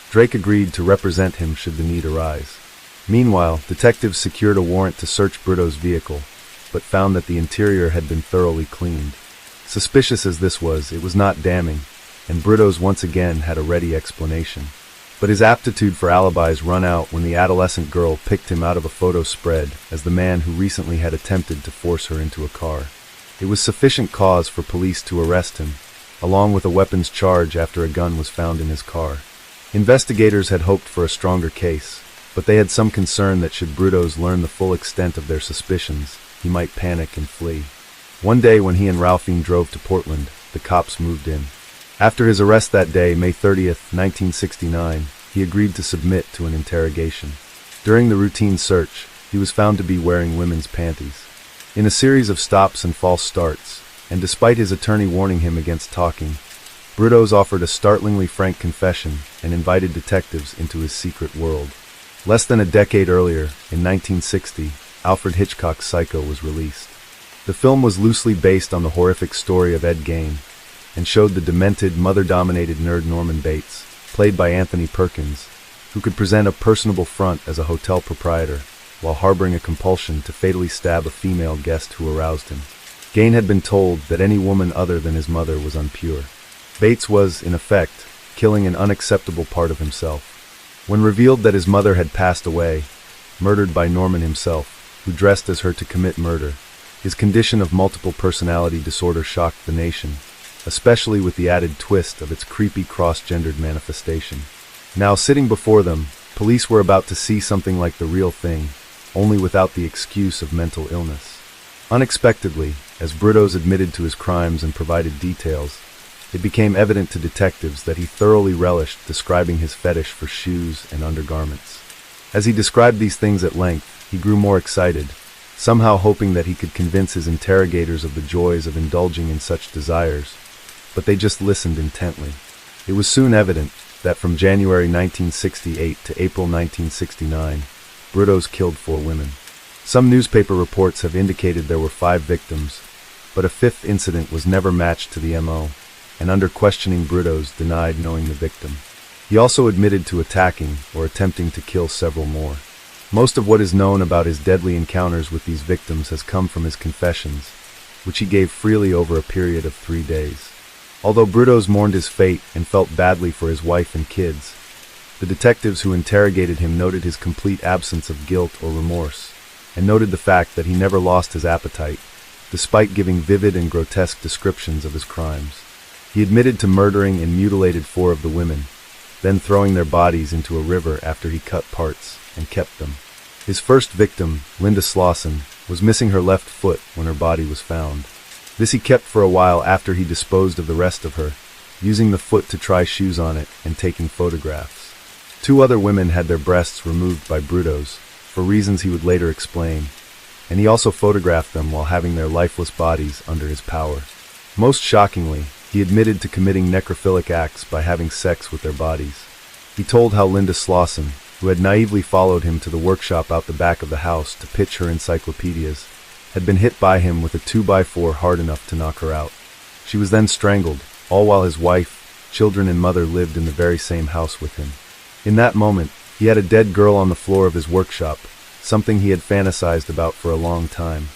Drake agreed to represent him should the need arise. Meanwhile, detectives secured a warrant to search Bruttos' vehicle, but found that the interior had been thoroughly cleaned. Suspicious as this was, it was not damning, and Bruttos once again had a ready explanation. But his aptitude for alibis run out when the adolescent girl picked him out of a photo spread as the man who recently had attempted to force her into a car. It was sufficient cause for police to arrest him, along with a weapons charge after a gun was found in his car. Investigators had hoped for a stronger case, but they had some concern that should Bruttos learn the full extent of their suspicions, he might panic and flee. One day when he and Ralphine drove to Portland, the cops moved in. After his arrest that day, May 30th, 1969, he agreed to submit to an interrogation. During the routine search, he was found to be wearing women's panties. In a series of stops and false starts, and despite his attorney warning him against talking, Bruttos offered a startlingly frank confession and invited detectives into his secret world. Less than a decade earlier, in 1960, Alfred Hitchcock's Psycho was released. The film was loosely based on the horrific story of Ed Gein, and showed the demented, mother-dominated nerd Norman Bates, played by Anthony Perkins, who could present a personable front as a hotel proprietor, while harboring a compulsion to fatally stab a female guest who aroused him. Gein had been told that any woman other than his mother was impure. Bates was, in effect, killing an unacceptable part of himself. When revealed that his mother had passed away, murdered by Norman himself, who dressed as her to commit murder. His condition of multiple personality disorder shocked the nation, especially with the added twist of its creepy cross-gendered manifestation. Now sitting before them, police were about to see something like the real thing, only without the excuse of mental illness. Unexpectedly, as Bruttos admitted to his crimes and provided details, it became evident to detectives that he thoroughly relished describing his fetish for shoes and undergarments. As he described these things at length, he grew more excited, somehow hoping that he could convince his interrogators of the joys of indulging in such desires, but they just listened intently. It was soon evident that from January 1968 to April 1969, Bruttos killed 4 women. Some newspaper reports have indicated there were 5 victims, but a 5th incident was never matched to the MO, and under questioning Bruttos denied knowing the victim. He also admitted to attacking or attempting to kill several more. Most of what is known about his deadly encounters with these victims has come from his confessions, which he gave freely over a period of 3 days. Although Bruttos mourned his fate and felt badly for his wife and kids, the detectives who interrogated him noted his complete absence of guilt or remorse, and noted the fact that he never lost his appetite, despite giving vivid and grotesque descriptions of his crimes. He admitted to murdering and mutilated 4 of the women, then throwing their bodies into a river after he cut parts and kept them. His first victim, Linda Slauson, was missing her left foot when her body was found. This he kept for a while after he disposed of the rest of her, using the foot to try shoes on it and taking photographs. 2 other women had their breasts removed by Bruttos, for reasons he would later explain, and he also photographed them while having their lifeless bodies under his power. Most shockingly, he admitted to committing necrophilic acts by having sex with their bodies. He told how Linda Slauson, who had naively followed him to the workshop out the back of the house to pitch her encyclopedias, had been hit by him with a 2x4 hard enough to knock her out. She was then strangled, all while his wife, children and mother lived in the very same house with him. In that moment, he had a dead girl on the floor of his workshop, something he had fantasized about for a long time.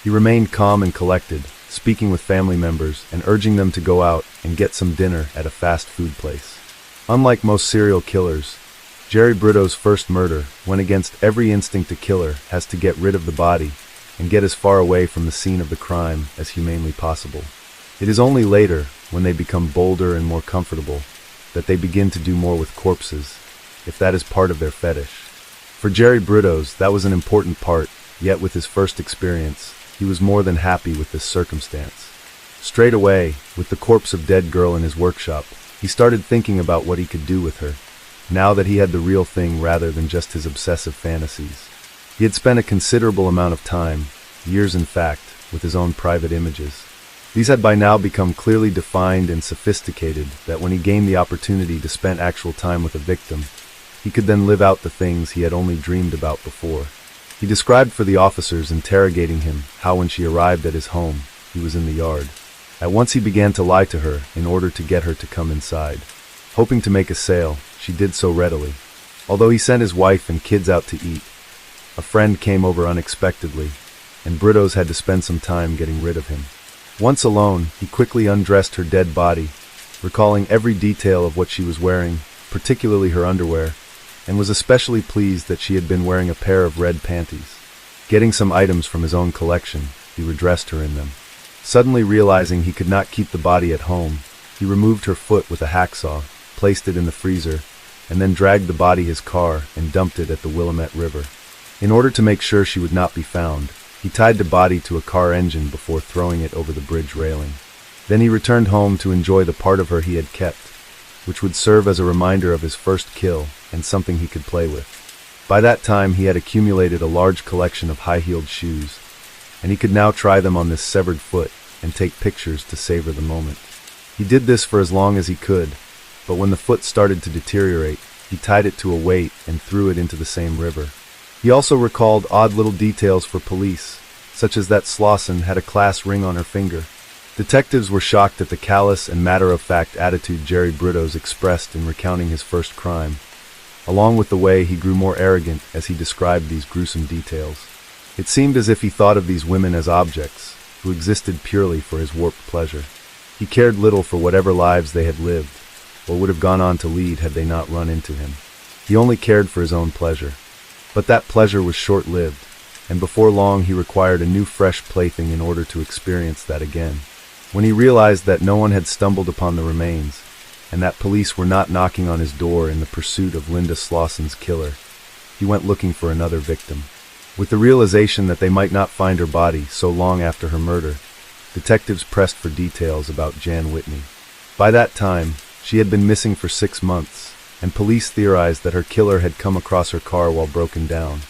He remained calm and collected, speaking with family members and urging them to go out and get some dinner at a fast food place. Unlike most serial killers, Jerry Bruttos' first murder went against every instinct a killer has to get rid of the body and get as far away from the scene of the crime as humanely possible. It is only later, when they become bolder and more comfortable, that they begin to do more with corpses, if that is part of their fetish. For Jerry Bruttos, that was an important part, yet with his first experience, he was more than happy with this circumstance. Straight away, with the corpse of dead girl in his workshop, he started thinking about what he could do with her, now that he had the real thing rather than just his obsessive fantasies. He had spent a considerable amount of time, years in fact, with his own private images. These had by now become clearly defined and sophisticated that when he gained the opportunity to spend actual time with a victim, he could then live out the things he had only dreamed about before. He described for the officers interrogating him how when she arrived at his home, he was in the yard. At once he began to lie to her in order to get her to come inside. Hoping to make a sale, she did so readily. Although he sent his wife and kids out to eat, a friend came over unexpectedly, and Bruttos had to spend some time getting rid of him. Once alone, he quickly undressed her dead body, recalling every detail of what she was wearing, particularly her underwear, and was especially pleased that she had been wearing a pair of red panties. Getting some items from his own collection, he redressed her in them. Suddenly realizing he could not keep the body at home, he removed her foot with a hacksaw, placed it in the freezer, and then dragged the body his car and dumped it at the Willamette River. In order to make sure she would not be found, he tied the body to a car engine before throwing it over the bridge railing. Then he returned home to enjoy the part of her he had kept, which would serve as a reminder of his first kill and something he could play with. By that time he had accumulated a large collection of high-heeled shoes, and he could now try them on this severed foot and take pictures to savor the moment. He did this for as long as he could, but when the foot started to deteriorate, he tied it to a weight and threw it into the same river. He also recalled odd little details for police, such as that Slauson had a class ring on her finger. Detectives were shocked at the callous and matter-of-fact attitude Jerry Bruttos expressed in recounting his first crime, along with the way he grew more arrogant as he described these gruesome details. It seemed as if he thought of these women as objects, who existed purely for his warped pleasure. He cared little for whatever lives they had lived, or would have gone on to lead had they not run into him. He only cared for his own pleasure. But that pleasure was short-lived, and before long he required a new fresh plaything in order to experience that again. When he realized that no one had stumbled upon the remains, and that police were not knocking on his door in the pursuit of Linda Slauson's killer, he went looking for another victim. With the realization that they might not find her body so long after her murder, detectives pressed for details about Jan Whitney. By that time, she had been missing for 6 months, and police theorized that her killer had come across her car while broken down.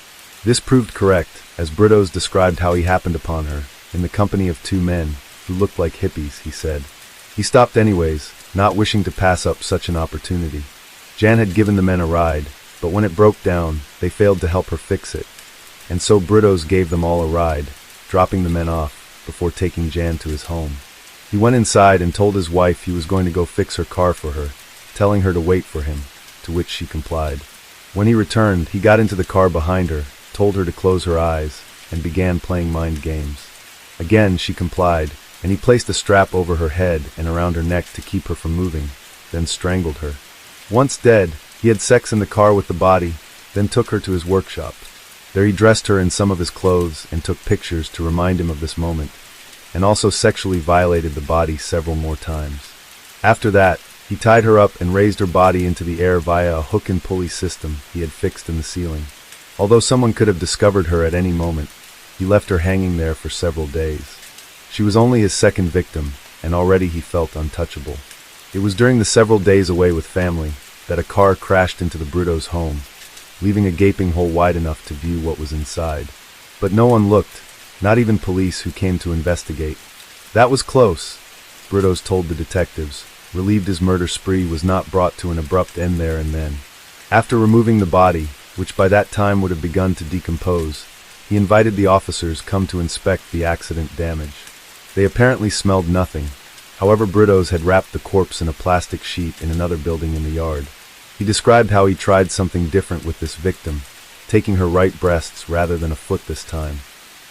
This proved correct, as Britos described how he happened upon her, in the company of 2 men, who looked like hippies, he said. He stopped anyways, not wishing to pass up such an opportunity. Jan had given the men a ride, but when it broke down, they failed to help her fix it. And so Britos gave them all a ride, dropping the men off, before taking Jan to his home. He went inside and told his wife he was going to go fix her car for her, telling her to wait for him, to which she complied. When he returned, he got into the car behind her, told her to close her eyes, and began playing mind games. Again, she complied, and he placed a strap over her head and around her neck to keep her from moving, then strangled her. Once dead, he had sex in the car with the body, then took her to his workshop. There he dressed her in some of his clothes and took pictures to remind him of this moment, and also sexually violated the body several more times. After that, he tied her up and raised her body into the air via a hook and pulley system he had fixed in the ceiling. Although someone could have discovered her at any moment, he left her hanging there for several days. She was only his second victim, and already he felt untouchable. It was during the several days away with family that a car crashed into the Britos' home, leaving a gaping hole wide enough to view what was inside. But no one looked, not even police who came to investigate. That was close, Britos told the detectives, relieved his murder spree was not brought to an abrupt end there and then. After removing the body, which by that time would have begun to decompose, he invited the officers come to inspect the accident damage. They apparently smelled nothing. However, Britos had wrapped the corpse in a plastic sheet in another building in the yard. He described how he tried something different with this victim, taking her right breasts rather than a foot this time.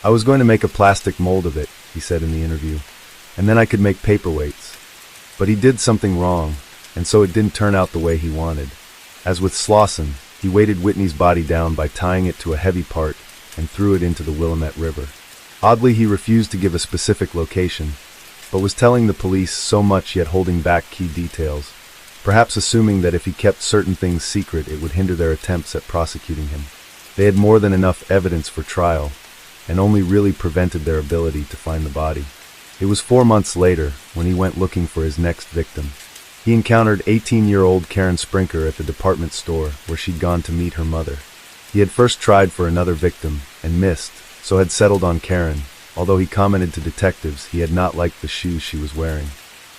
I was going to make a plastic mold of it, he said in the interview, and then I could make paperweights. But he did something wrong, and so it didn't turn out the way he wanted. As with Slauson, he weighted Whitney's body down by tying it to a heavy part and threw it into the Willamette River. Oddly, he refused to give a specific location, but was telling the police so much yet holding back key details, perhaps assuming that if he kept certain things secret it would hinder their attempts at prosecuting him. They had more than enough evidence for trial, and only really prevented their ability to find the body. It was 4 months later when he went looking for his next victim. He encountered 18-year-old Karen Sprinker at the department store where she'd gone to meet her mother. He had first tried for another victim and missed, so had settled on Karen, although he commented to detectives he had not liked the shoes she was wearing.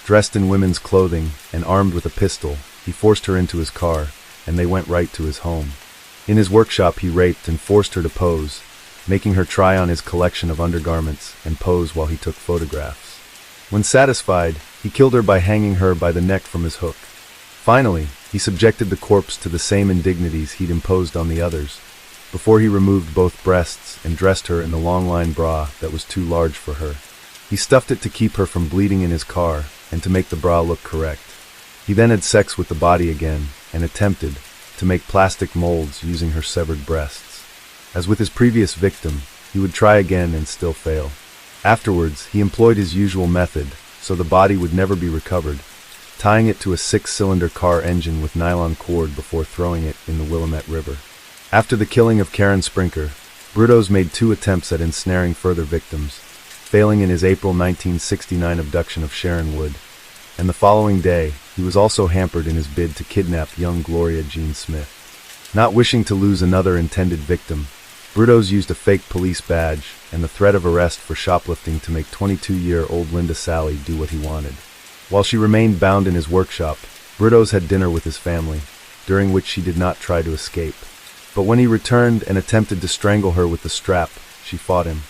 Dressed in women's clothing and armed with a pistol, he forced her into his car, and they went right to his home. In his workshop he raped and forced her to pose, making her try on his collection of undergarments and pose while he took photographs. When satisfied, he killed her by hanging her by the neck from his hook. Finally, he subjected the corpse to the same indignities he'd imposed on the others, before he removed both breasts and dressed her in the long-line bra that was too large for her. He stuffed it to keep her from bleeding in his car and to make the bra look correct. He then had sex with the body again and attempted to make plastic molds using her severed breasts. As with his previous victim, he would try again and still fail. Afterwards, he employed his usual method, so the body would never be recovered, tying it to a 6-cylinder car engine with nylon cord before throwing it in the Willamette River. After the killing of Karen Sprinker, Britos made 2 attempts at ensnaring further victims, failing in his April 1969 abduction of Sharon Wood, and the following day, he was also hampered in his bid to kidnap young Gloria Jean Smith. Not wishing to lose another intended victim, Britos used a fake police badge and the threat of arrest for shoplifting to make 22-year-old Linda Sally do what he wanted. While she remained bound in his workshop, Britos had dinner with his family, during which she did not try to escape. But when he returned and attempted to strangle her with the strap, she fought him.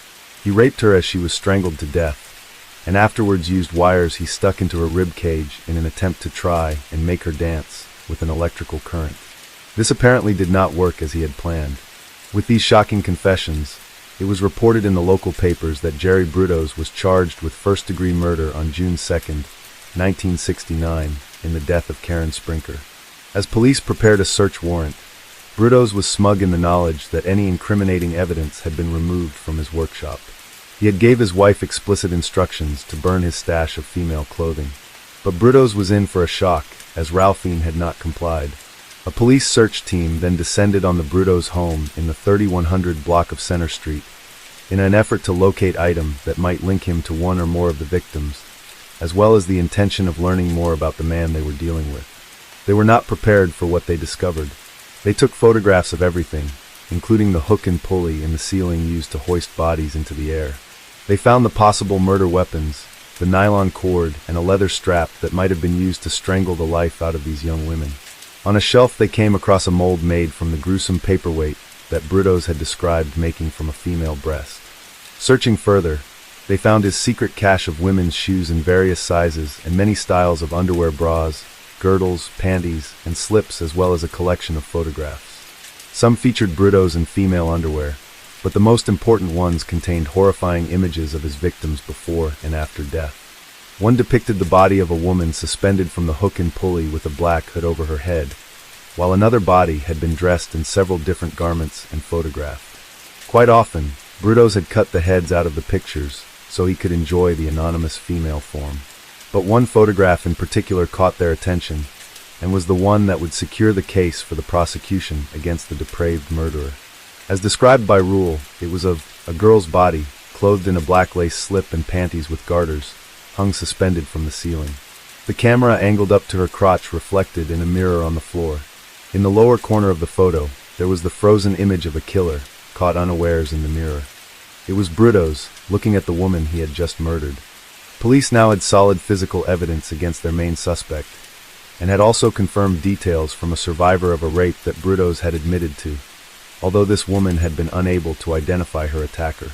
He raped her as she was strangled to death, and afterwards used wires he stuck into her rib cage in an attempt to try and make her dance with an electrical current. This apparently did not work as he had planned. With these shocking confessions, it was reported in the local papers that Jerry Britos was charged with first-degree murder on June 2, 1969, in the death of Karen Sprinker. As police prepared a search warrant, Brudos was smug in the knowledge that any incriminating evidence had been removed from his workshop. He had gave his wife explicit instructions to burn his stash of female clothing. But Brudos was in for a shock, as Ralphine had not complied. A police search team then descended on the Brudos home in the 3100 block of Center Street, in an effort to locate items that might link him to one or more of the victims, as well as the intention of learning more about the man they were dealing with. They were not prepared for what they discovered. They took photographs of everything, including the hook and pulley in the ceiling used to hoist bodies into the air. They found the possible murder weapons, the nylon cord, and a leather strap that might have been used to strangle the life out of these young women. On a shelf they came across a mold made from the gruesome paperweight that Brudos had described making from a female breast. Searching further, they found his secret cache of women's shoes in various sizes and many styles of underwear, bras, girdles, panties, and slips, as well as a collection of photographs. Some featured Brudos in female underwear, but the most important ones contained horrifying images of his victims before and after death. One depicted the body of a woman suspended from the hook and pulley with a black hood over her head, while another body had been dressed in several different garments and photographed. Quite often, Brudos had cut the heads out of the pictures so he could enjoy the anonymous female form. But one photograph in particular caught their attention, and was the one that would secure the case for the prosecution against the depraved murderer. As described by Rule, it was of a girl's body, clothed in a black lace slip and panties with garters, hung suspended from the ceiling. The camera angled up to her crotch reflected in a mirror on the floor. In the lower corner of the photo, there was the frozen image of a killer, caught unawares in the mirror. It was Brudos, looking at the woman he had just murdered. Police now had solid physical evidence against their main suspect, and had also confirmed details from a survivor of a rape that Brudos had admitted to, although this woman had been unable to identify her attacker.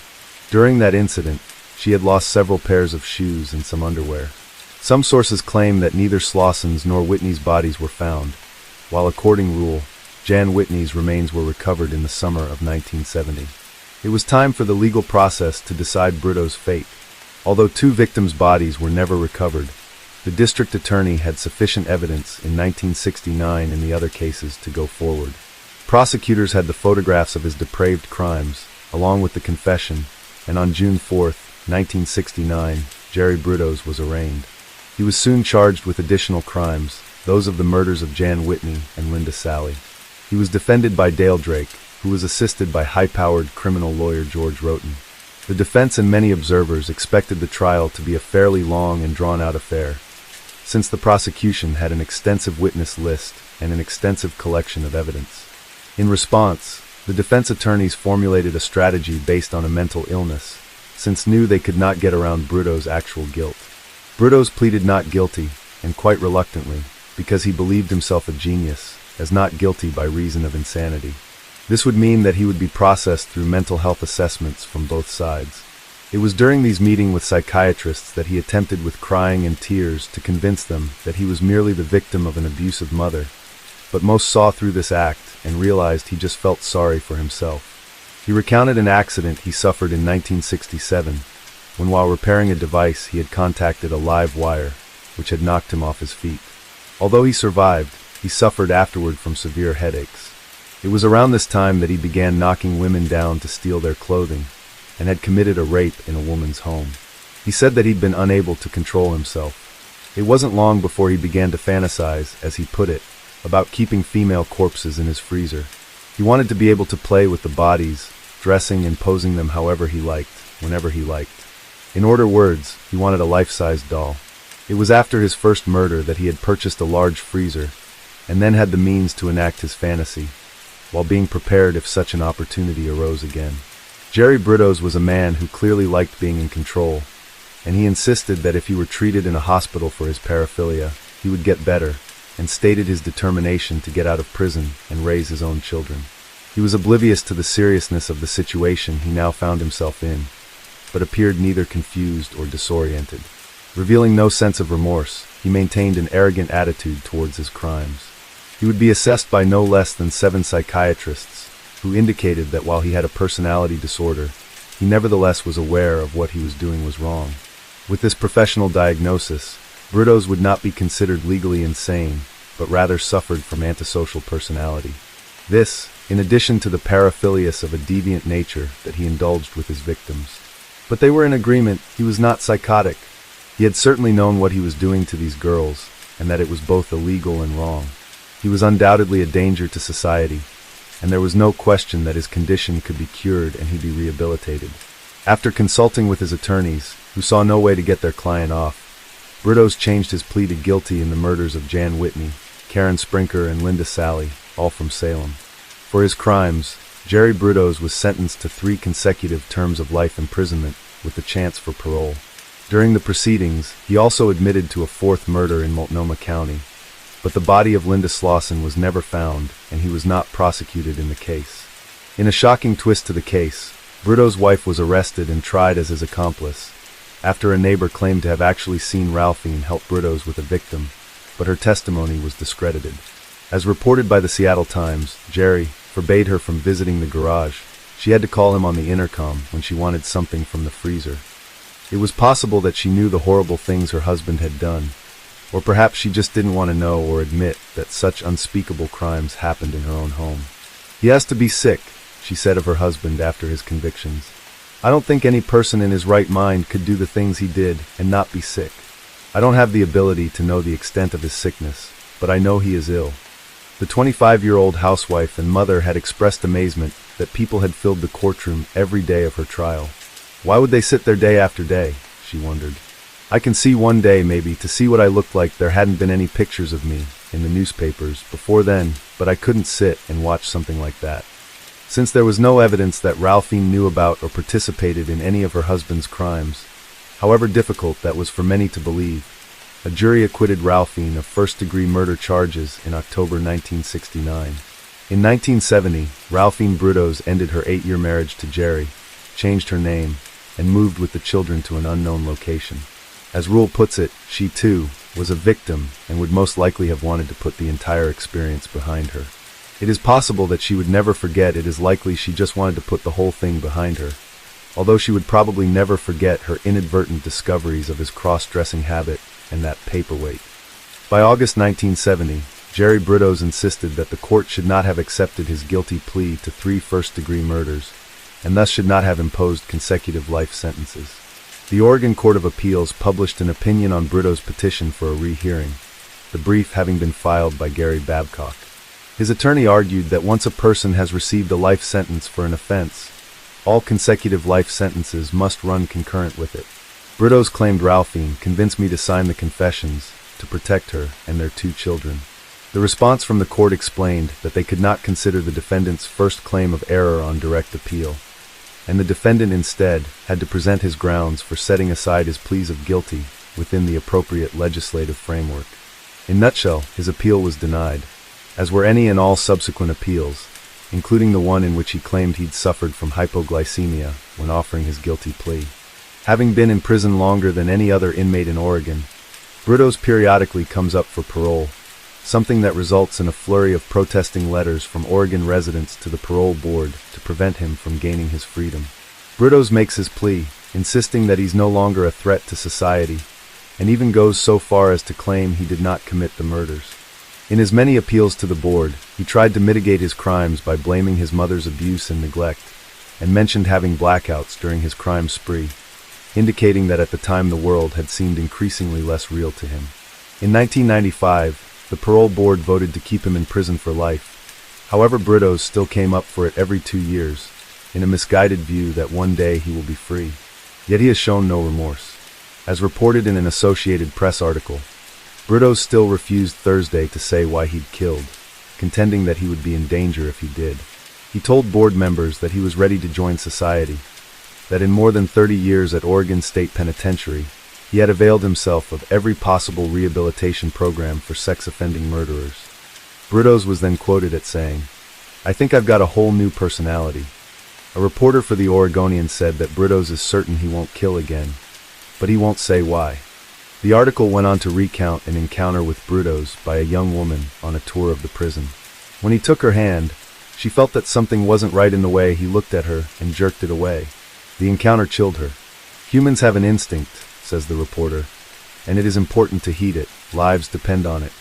During that incident, she had lost several pairs of shoes and some underwear. Some sources claim that neither Slauson's nor Whitney's bodies were found, while according Rule, Jan Whitney's remains were recovered in the summer of 1970. It was time for the legal process to decide Brudos' fate. Although two victims' bodies were never recovered, the district attorney had sufficient evidence in 1969 in the other cases to go forward. Prosecutors had the photographs of his depraved crimes, along with the confession, and on June 4, 1969, Jerry Brudos was arraigned. He was soon charged with additional crimes, those of the murders of Jan Whitney and Linda Sally. He was defended by Dale Drake, who was assisted by high-powered criminal lawyer George Roten. The defense and many observers expected the trial to be a fairly long and drawn-out affair, since the prosecution had an extensive witness list and an extensive collection of evidence. In response, the defense attorneys formulated a strategy based on a mental illness, since knew they could not get around Brudos' actual guilt. Brudos pleaded not guilty, and quite reluctantly, because he believed himself a genius, as not guilty by reason of insanity. This would mean that he would be processed through mental health assessments from both sides. It was during these meetings with psychiatrists that he attempted with crying and tears to convince them that he was merely the victim of an abusive mother, but most saw through this act and realized he just felt sorry for himself. He recounted an accident he suffered in 1967, when while repairing a device he had contacted a live wire, which had knocked him off his feet. Although he survived, he suffered afterward from severe headaches. It was around this time that he began knocking women down to steal their clothing, and had committed a rape in a woman's home. He said that he'd been unable to control himself. It wasn't long before he began to fantasize, as he put it, about keeping female corpses in his freezer. He wanted to be able to play with the bodies, dressing and posing them however he liked, whenever he liked. In other words, he wanted a life-sized doll. It was after his first murder that he had purchased a large freezer, and then had the means to enact his fantasy, while being prepared if such an opportunity arose again. Jerry Brudos was a man who clearly liked being in control, and he insisted that if he were treated in a hospital for his paraphilia, he would get better, and stated his determination to get out of prison and raise his own children. He was oblivious to the seriousness of the situation he now found himself in, but appeared neither confused or disoriented. Revealing no sense of remorse, he maintained an arrogant attitude towards his crimes. He would be assessed by no less than 7 psychiatrists, who indicated that while he had a personality disorder, he nevertheless was aware of what he was doing was wrong. With this professional diagnosis, Brudos would not be considered legally insane, but rather suffered from antisocial personality. This, in addition to the paraphilias of a deviant nature that he indulged with his victims. But they were in agreement. He was not psychotic. He had certainly known what he was doing to these girls, and that it was both illegal and wrong. He was undoubtedly a danger to society, and there was no question that his condition could be cured and he'd be rehabilitated. After consulting with his attorneys, who saw no way to get their client off, Brudos changed his plea to guilty in the murders of Jan Whitney, Karen Sprinker, and Linda Sally, all from Salem. For his crimes, Jerry Brudos was sentenced to 3 consecutive terms of life imprisonment with the chance for parole. During the proceedings, he also admitted to a 4th murder in Multnomah County, but the body of Linda Slauson was never found, and he was not prosecuted in the case. In a shocking twist to the case, Brudos' wife was arrested and tried as his accomplice, after a neighbor claimed to have actually seen Ralphine help Brudos with a victim, but her testimony was discredited. As reported by the Seattle Times, Jerry forbade her from visiting the garage. She had to call him on the intercom when she wanted something from the freezer. It was possible that she knew the horrible things her husband had done, or perhaps she just didn't want to know or admit that such unspeakable crimes happened in her own home. "He has to be sick," she said of her husband after his convictions. "I don't think any person in his right mind could do the things he did and not be sick. I don't have the ability to know the extent of his sickness, but I know he is ill." The 25-year-old housewife and mother had expressed amazement that people had filled the courtroom every day of her trial. Why would they sit there day after day, she wondered. I can see one day maybe to see what I looked like. There hadn't been any pictures of me in the newspapers before then, but I couldn't sit and watch something like that. Since there was no evidence that Ralphine knew about or participated in any of her husband's crimes, however difficult that was for many to believe, a jury acquitted Ralphine of first-degree murder charges in October 1969. In 1970, Ralphine Brudos ended her 8-year marriage to Jerry, changed her name, and moved with the children to an unknown location. As Rule puts it, she too was a victim and would most likely have wanted to put the entire experience behind her. It is possible that she would never forget. It is likely she just wanted to put the whole thing behind her, although she would probably never forget her inadvertent discoveries of his cross-dressing habit and that paperweight. By August 1970, Jerry Brudos insisted that the court should not have accepted his guilty plea to 3 first-degree murders, and thus should not have imposed consecutive life sentences. The Oregon Court of Appeals published an opinion on Brudos' petition for a rehearing, the brief having been filed by Gary Babcock. His attorney argued that once a person has received a life sentence for an offense, all consecutive life sentences must run concurrent with it. Brudos claimed Ralphine convinced me to sign the confessions to protect her and their 2 children. The response from the court explained that they could not consider the defendant's first claim of error on direct appeal, and the defendant instead had to present his grounds for setting aside his pleas of guilty within the appropriate legislative framework. In a nutshell, his appeal was denied, as were any and all subsequent appeals, including the one in which he claimed he'd suffered from hypoglycemia when offering his guilty plea. Having been in prison longer than any other inmate in Oregon, Brudos periodically comes up for parole, something that results in a flurry of protesting letters from Oregon residents to the parole board to prevent him from gaining his freedom. Brudos makes his plea, insisting that he's no longer a threat to society, and even goes so far as to claim he did not commit the murders. In his many appeals to the board, he tried to mitigate his crimes by blaming his mother's abuse and neglect, and mentioned having blackouts during his crime spree, indicating that at the time the world had seemed increasingly less real to him. In 1995, the parole board voted to keep him in prison for life. However, Brudos still came up for it every 2 years, in a misguided view that one day he will be free. Yet he has shown no remorse. As reported in an Associated Press article, Brudos still refused Thursday to say why he'd killed, contending that he would be in danger if he did. He told board members that he was ready to join society, that in more than 30 years at Oregon State Penitentiary, he had availed himself of every possible rehabilitation program for sex-offending murderers. Brudos was then quoted as saying, "I think I've got a whole new personality." A reporter for the Oregonian said that Brudos is certain he won't kill again, but he won't say why. The article went on to recount an encounter with Brudos by a young woman on a tour of the prison. When he took her hand, she felt that something wasn't right in the way he looked at her and jerked it away. The encounter chilled her. "Humans have an instinct," says the reporter, "and it is important to heed it. Lives depend on it."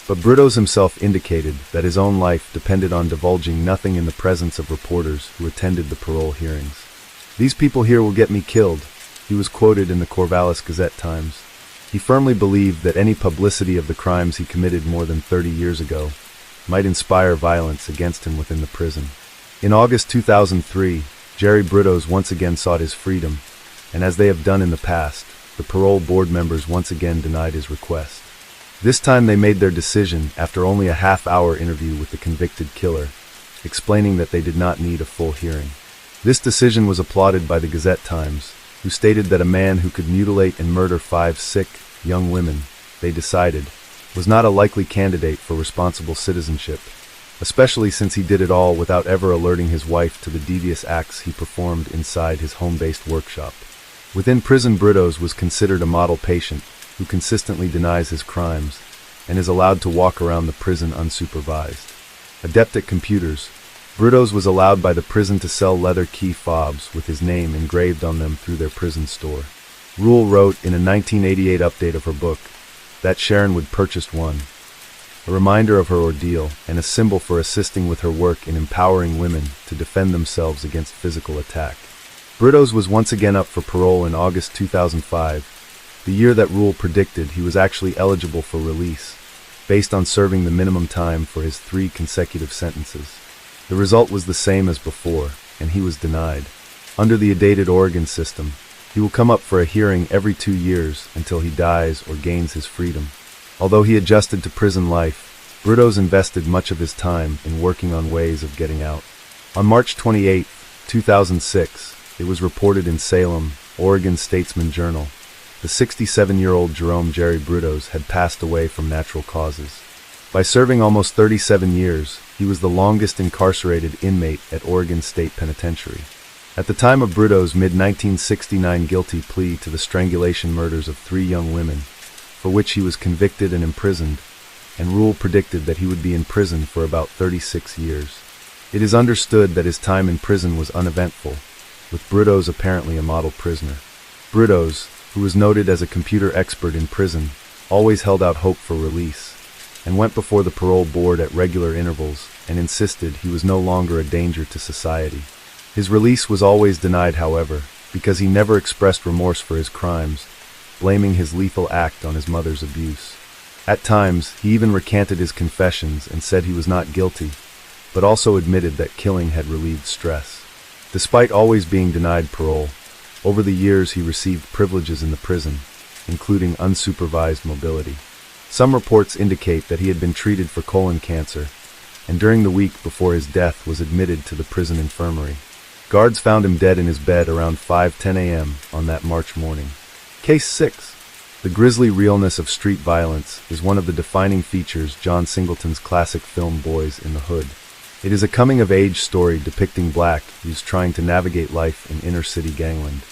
But Brudos himself indicated that his own life depended on divulging nothing in the presence of reporters who attended the parole hearings. "These people here will get me killed," he was quoted in the Corvallis Gazette-Times. He firmly believed that any publicity of the crimes he committed more than 30 years ago might inspire violence against him within the prison. In August 2003, Jerry Brudos once again sought his freedom, and as they have done in the past, the parole board members once again denied his request. This time they made their decision after only a half-hour interview with the convicted killer, explaining that they did not need a full hearing. This decision was applauded by the Gazette-Times, who stated that a man who could mutilate and murder 5 sick, young women, they decided, was not a likely candidate for responsible citizenship, especially since he did it all without ever alerting his wife to the devious acts he performed inside his home-based workshop. Within prison, Brudos was considered a model patient who consistently denies his crimes and is allowed to walk around the prison unsupervised. Adept at computers, Brudos was allowed by the prison to sell leather key fobs with his name engraved on them through their prison store. Rule wrote in a 1988 update of her book that Sharon would purchase one, a reminder of her ordeal and a symbol for assisting with her work in empowering women to defend themselves against physical attack. Brudos was once again up for parole in August 2005, the year that Rule predicted he was actually eligible for release, based on serving the minimum time for his 3 consecutive sentences. The result was the same as before, and he was denied. Under the dated Oregon system, he will come up for a hearing every 2 years until he dies or gains his freedom. Although he adjusted to prison life, Brudos invested much of his time in working on ways of getting out. On March 28, 2006, it was reported in Salem, Oregon Statesman Journal, the 67-year-old Jerome Jerry Brudos had passed away from natural causes. By serving almost 37 years, he was the longest incarcerated inmate at Oregon State Penitentiary. At the time of Brudos' mid-1969 guilty plea to the strangulation murders of 3 young women, for which he was convicted and imprisoned, and Rule predicted that he would be in prison for about 36 years. It is understood that his time in prison was uneventful, with Brudos apparently a model prisoner. Brudos, who was noted as a computer expert in prison, always held out hope for release, and went before the parole board at regular intervals and insisted he was no longer a danger to society. His release was always denied, however, because he never expressed remorse for his crimes, blaming his lethal act on his mother's abuse. At times, he even recanted his confessions and said he was not guilty, but also admitted that killing had relieved stress. Despite always being denied parole, over the years he received privileges in the prison, including unsupervised mobility. Some reports indicate that he had been treated for colon cancer, and during the week before his death was admitted to the prison infirmary. Guards found him dead in his bed around 5:10 a.m. on that March morning. Case 6. The grisly realness of street violence is one of the defining features John Singleton's classic film Boys in the Hood. It is a coming-of-age story depicting black youths trying to navigate life in inner-city gangland.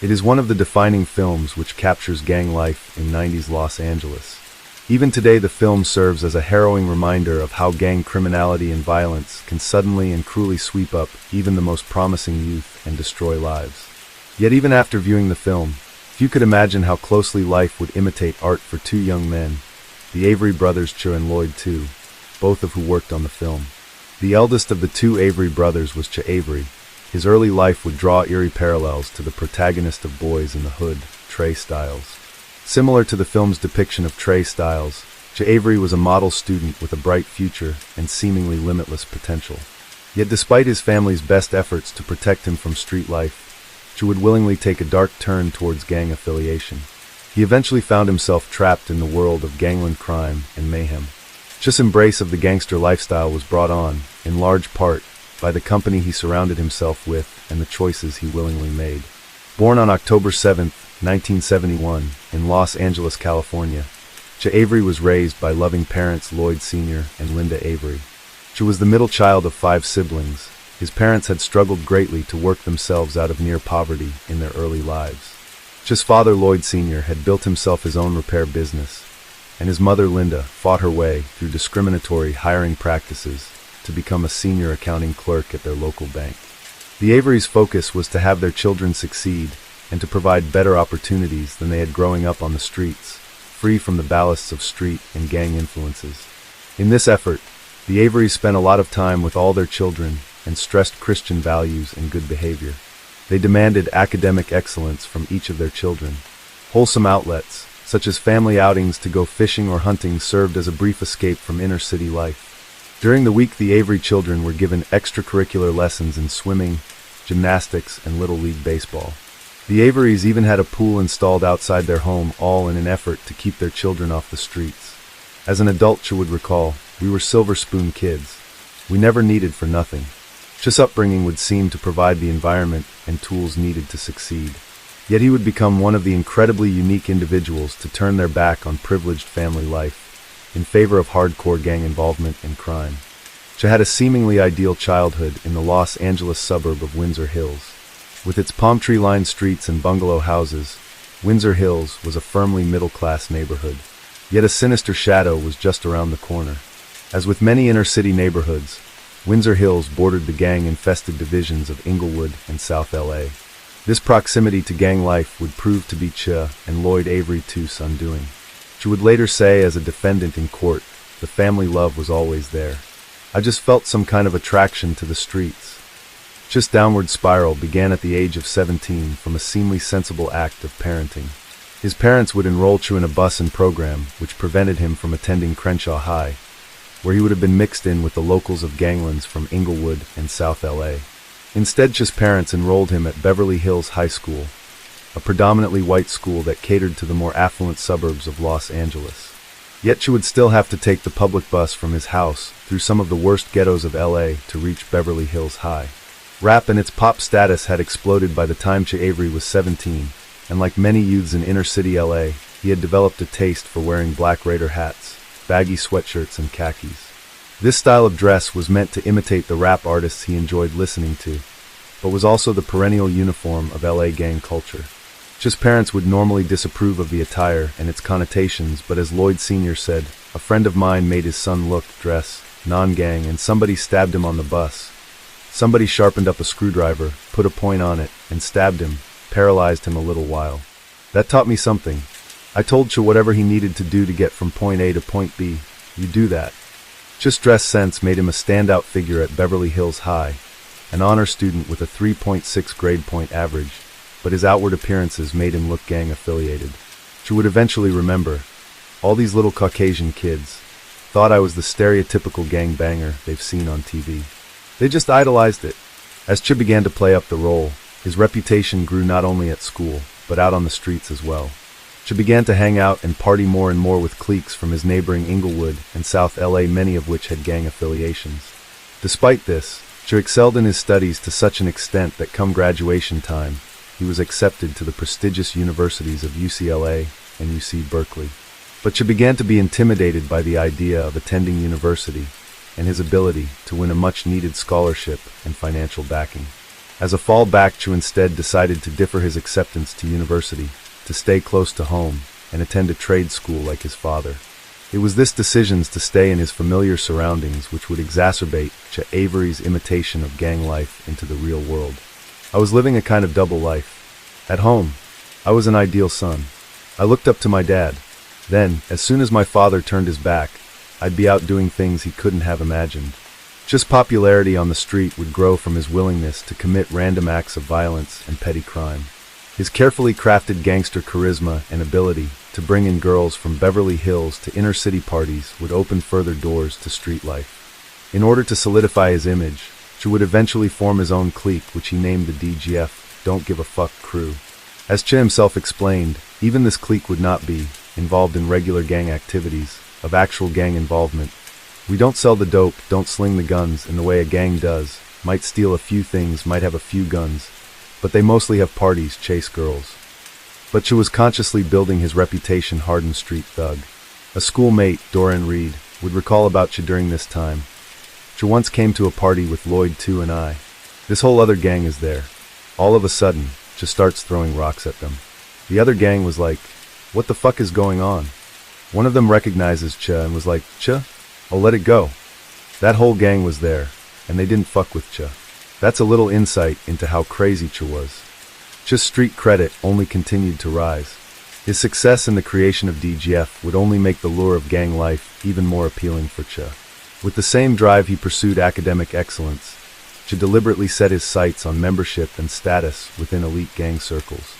It is one of the defining films which captures gang life in 90s Los Angeles. Even today, the film serves as a harrowing reminder of how gang criminality and violence can suddenly and cruelly sweep up even the most promising youth and destroy lives. Yet even after viewing the film, few could imagine how closely life would imitate art for 2 young men, the Avery brothers Ch and Lloyd too, both of who worked on the film. The eldest of the 2 Avery brothers was Ch Avery. His early life would draw eerie parallels to the protagonist of Boys in the Hood, Trey Styles. Similar to the film's depiction of Trey Styles, Ch Avery was a model student with a bright future and seemingly limitless potential. Yet despite his family's best efforts to protect him from street life, Ch would willingly take a dark turn towards gang affiliation. He eventually found himself trapped in the world of gangland crime and mayhem. Ch's embrace of the gangster lifestyle was brought on, in large part, by the company he surrounded himself with and the choices he willingly made. Born on October 7, 1971, in Los Angeles, California, Ch Avery was raised by loving parents Lloyd Sr. and Linda Avery. Ch was the middle child of 5 siblings. His parents had struggled greatly to work themselves out of near poverty in their early lives. Ch's father Lloyd Sr. had built himself his own repair business, and his mother Linda fought her way through discriminatory hiring practices to become a senior accounting clerk at their local bank. The Averys' focus was to have their children succeed and to provide better opportunities than they had growing up on the streets, free from the ballasts of street and gang influences. In this effort, the Averys spent a lot of time with all their children and stressed Christian values and good behavior. They demanded academic excellence from each of their children. Wholesome outlets, such as family outings to go fishing or hunting, served as a brief escape from inner-city life. During the week, the Avery children were given extracurricular lessons in swimming, gymnastics, and Little League baseball. The Averys even had a pool installed outside their home, all in an effort to keep their children off the streets. As an adult, Cha would recall, we were silver spoon kids. We never needed for nothing. Cha's upbringing would seem to provide the environment and tools needed to succeed. Yet he would become one of the incredibly unique individuals to turn their back on privileged family life in favor of hardcore gang involvement and crime. Cha had a seemingly ideal childhood in the Los Angeles suburb of Windsor Hills. With its palm tree-lined streets and bungalow houses, Windsor Hills was a firmly middle-class neighborhood. Yet a sinister shadow was just around the corner. As with many inner-city neighborhoods, Windsor Hills bordered the gang-infested divisions of Inglewood and South LA. This proximity to gang life would prove to be Cha and Lloyd Avery Too's undoing. Cha would later say as a defendant in court, the family love was always there. I just felt some kind of attraction to the streets. Cha's downward spiral began at the age of 17 from a seemingly sensible act of parenting. His parents would enroll Cha in a busing program which prevented him from attending Crenshaw High, where he would have been mixed in with the locals of ganglands from Inglewood and South LA. Instead, Cha's parents enrolled him at Beverly Hills High School, a predominantly white school that catered to the more affluent suburbs of Los Angeles. Yet Cha would still have to take the public bus from his house through some of the worst ghettos of LA to reach Beverly Hills High. Rap and its pop status had exploded by the time Cha Avery was 17, and like many youths in inner-city LA, he had developed a taste for wearing Black Raider hats, baggy sweatshirts, and khakis. This style of dress was meant to imitate the rap artists he enjoyed listening to, but was also the perennial uniform of LA gang culture. Cha's parents would normally disapprove of the attire and its connotations, but as Lloyd Sr. said, a friend of mine made his son look, dress, non-gang, and somebody stabbed him on the bus. Somebody sharpened up a screwdriver, put a point on it, and stabbed him, paralyzed him a little while. That taught me something. I told Cha whatever he needed to do to get from point A to point B, you do that. Cha's dress sense made him a standout figure at Beverly Hills High, an honor student with a 3.6 grade point average, but his outward appearances made him look gang-affiliated. Cha would eventually remember, all these little Caucasian kids thought I was the stereotypical gang-banger they've seen on TV. They just idolized it. As Cha began to play up the role, his reputation grew not only at school, but out on the streets as well. Cha began to hang out and party more and more with cliques from his neighboring Inglewood and South LA, many of which had gang affiliations. Despite this, Cha excelled in his studies to such an extent that come graduation time, he was accepted to the prestigious universities of UCLA and UC Berkeley. But Cha began to be intimidated by the idea of attending university and his ability to win a much-needed scholarship and financial backing. As a fallback, Cha instead decided to defer his acceptance to university, to stay close to home, and attend a trade school like his father. It was this decision to stay in his familiar surroundings which would exacerbate Cha Avery's imitation of gang life into the real world. I was living a kind of double life. At home, I was an ideal son. I looked up to my dad. Then, as soon as my father turned his back, I'd be out doing things he couldn't have imagined. Cha's popularity on the street would grow from his willingness to commit random acts of violence and petty crime. His carefully crafted gangster charisma and ability to bring in girls from Beverly Hills to inner-city parties would open further doors to street life. In order to solidify his image, Cha would eventually form his own clique, which he named the DGF, Don't Give a Fuck Crew. As Cha himself explained, even this clique would not be involved in regular gang activities, of actual gang involvement. We don't sell the dope, don't sling the guns in the way a gang does, might steal a few things, might have a few guns, but they mostly have parties, chase girls. But Cha was consciously building his reputation hardened street thug. A schoolmate, Doran Reed, would recall about Cha during this time. Cha once came to a party with Lloyd too and I. This whole other gang is there. All of a sudden, Cha starts throwing rocks at them. The other gang was like, what the fuck is going on? One of them recognizes Cha and was like, Cha, I'll let it go. That whole gang was there, and they didn't fuck with Cha. That's a little insight into how crazy Cha was. Cha's street credit only continued to rise. His success in the creation of DGF would only make the lure of gang life even more appealing for Che. With the same drive he pursued academic excellence, Che deliberately set his sights on membership and status within elite gang circles.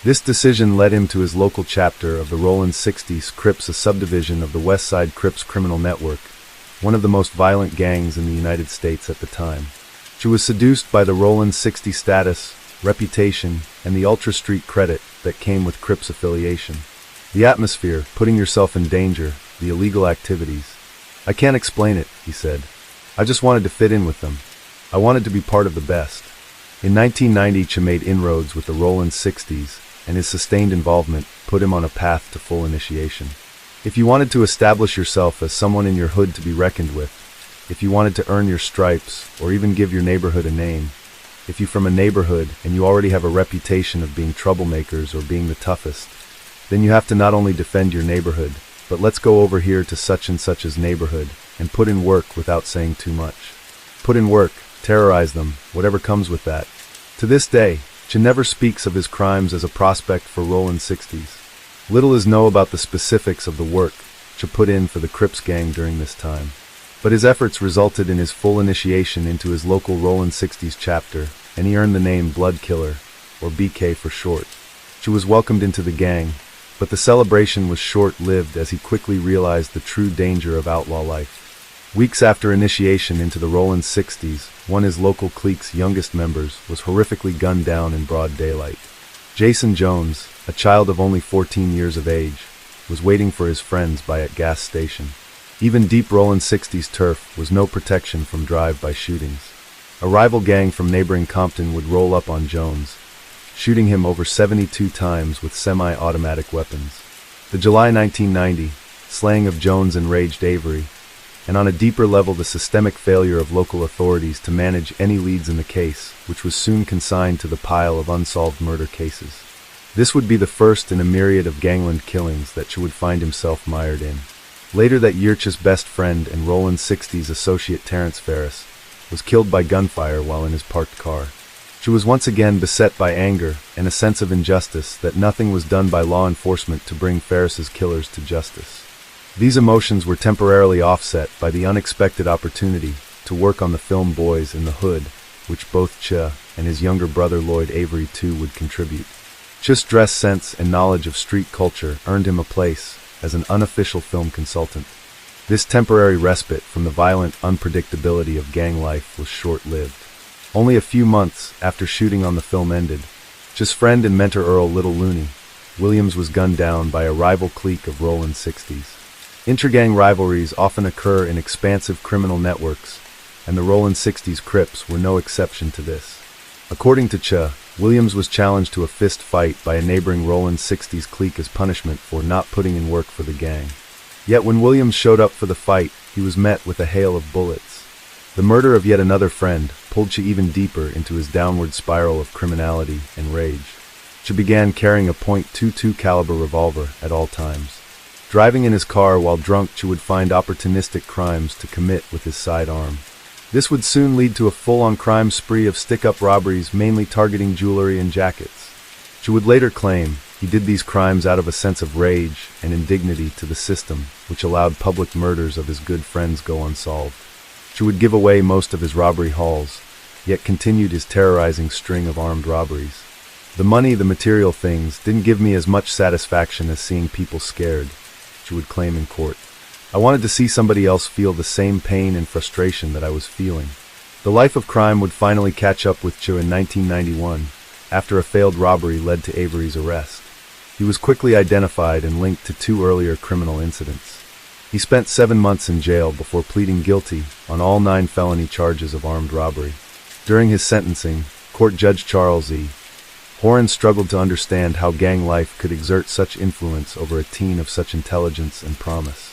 This decision led him to his local chapter of the Rollin 60s Crips, a subdivision of the West Side Crips criminal network, one of the most violent gangs in the United States at the time. Che was seduced by the Rollin 60 status, reputation, and the ultra street credit that came with Crips affiliation. The atmosphere, putting yourself in danger, the illegal activities. "I can't explain it," he said. "I just wanted to fit in with them. I wanted to be part of the best." In 1990, Che made inroads with the Rollin 60s, and his sustained involvement put him on a path to full initiation. If you wanted to establish yourself as someone in your hood to be reckoned with, if you wanted to earn your stripes, or even give your neighborhood a name, if you're from a neighborhood and you already have a reputation of being troublemakers or being the toughest, then you have to not only defend your neighborhood, but let's go over here to such and such's neighborhood and put in work without saying too much. Put in work, terrorize them, whatever comes with that. To this day, Che never speaks of his crimes as a prospect for Rollin 60s. Little is known about the specifics of the work Che put in for the Crips gang during this time, but his efforts resulted in his full initiation into his local Rollin 60s chapter, and he earned the name Blood Killer, or BK for short. Che was welcomed into the gang, but the celebration was short-lived as he quickly realized the true danger of outlaw life. Weeks after initiation into the Rollin 60s, one of his local clique's youngest members was horrifically gunned down in broad daylight. Jason Jones, a child of only 14 years of age, was waiting for his friends by a gas station. Even deep Rollin 60s turf was no protection from drive-by shootings. A rival gang from neighboring Compton would roll up on Jones, shooting him over 72 times with semi-automatic weapons. The July 1990 slaying of Jones enraged Avery, and on a deeper level the systemic failure of local authorities to manage any leads in the case, which was soon consigned to the pile of unsolved murder cases. This would be the first in a myriad of gangland killings that Che would find himself mired in. Later that year, Che's best friend and Rollin 60's associate Terrence Ferris was killed by gunfire while in his parked car. Che was once again beset by anger and a sense of injustice that nothing was done by law enforcement to bring Ferris's killers to justice. These emotions were temporarily offset by the unexpected opportunity to work on the film Boys in the Hood, which both Che and his younger brother Lloyd Avery too would contribute. Che's dress sense and knowledge of street culture earned him a place as an unofficial film consultant. This temporary respite from the violent unpredictability of gang life was short-lived. Only a few months after shooting on the film ended, Che's friend and mentor Earl Little Looney Williams was gunned down by a rival clique of Rollin 60s. Intragang rivalries often occur in expansive criminal networks, and the Rollin 60s Crips were no exception to this. According to Che, Williams was challenged to a fist fight by a neighboring Rollin 60s clique as punishment for not putting in work for the gang. Yet when Williams showed up for the fight, he was met with a hail of bullets. The murder of yet another friend pulled Che even deeper into his downward spiral of criminality and rage. Che began carrying a .22 caliber revolver at all times. Driving in his car while drunk, Che would find opportunistic crimes to commit with his sidearm. This would soon lead to a full-on crime spree of stick-up robberies, mainly targeting jewelry and jackets. Che would later claim he did these crimes out of a sense of rage and indignity to the system, which allowed public murders of his good friends go unsolved. Che would give away most of his robbery hauls, yet continued his terrorizing string of armed robberies. The money, the material things, didn't give me as much satisfaction as seeing people scared, Che would claim in court. I wanted to see somebody else feel the same pain and frustration that I was feeling. The life of crime would finally catch up with Che in 1991, after a failed robbery led to Avery's arrest. He was quickly identified and linked to 2 earlier criminal incidents. He spent 7 months in jail before pleading guilty on all 9 felony charges of armed robbery. During his sentencing, Court Judge Charles E. Horan struggled to understand how gang life could exert such influence over a teen of such intelligence and promise.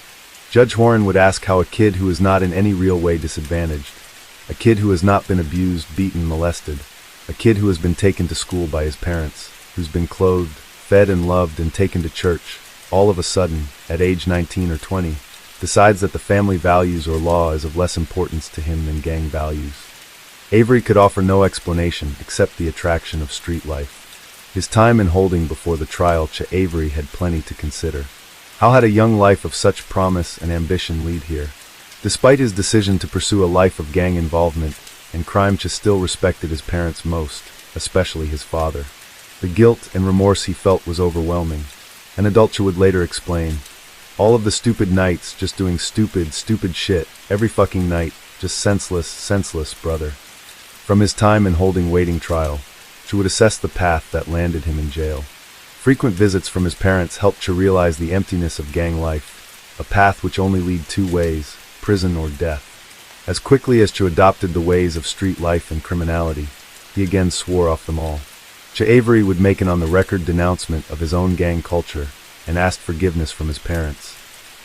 Judge Horan would ask how a kid who is not in any real way disadvantaged, a kid who has not been abused, beaten, molested, a kid who has been taken to school by his parents, who's been clothed, fed and loved and taken to church, all of a sudden, at age 19 or 20, decides that the family values or law is of less importance to him than gang values. Avery could offer no explanation except the attraction of street life. His time in holding before the trial, Avery had plenty to consider. How had a young life of such promise and ambition lead here? Despite his decision to pursue a life of gang involvement and crime, still respected his parents most, especially his father. The guilt and remorse he felt was overwhelming. An adult would later explain, all of the stupid nights just doing stupid shit, every fucking night, just senseless, brother. From his time in holding waiting trial, would assess the path that landed him in jail. Frequent visits from his parents helped realize the emptiness of gang life, a path which only lead two ways, prison or death. As quickly as adopted the ways of street life and criminality, he again swore off them all. Avery would make an on-the-record denouncement of his own gang culture and asked forgiveness from his parents,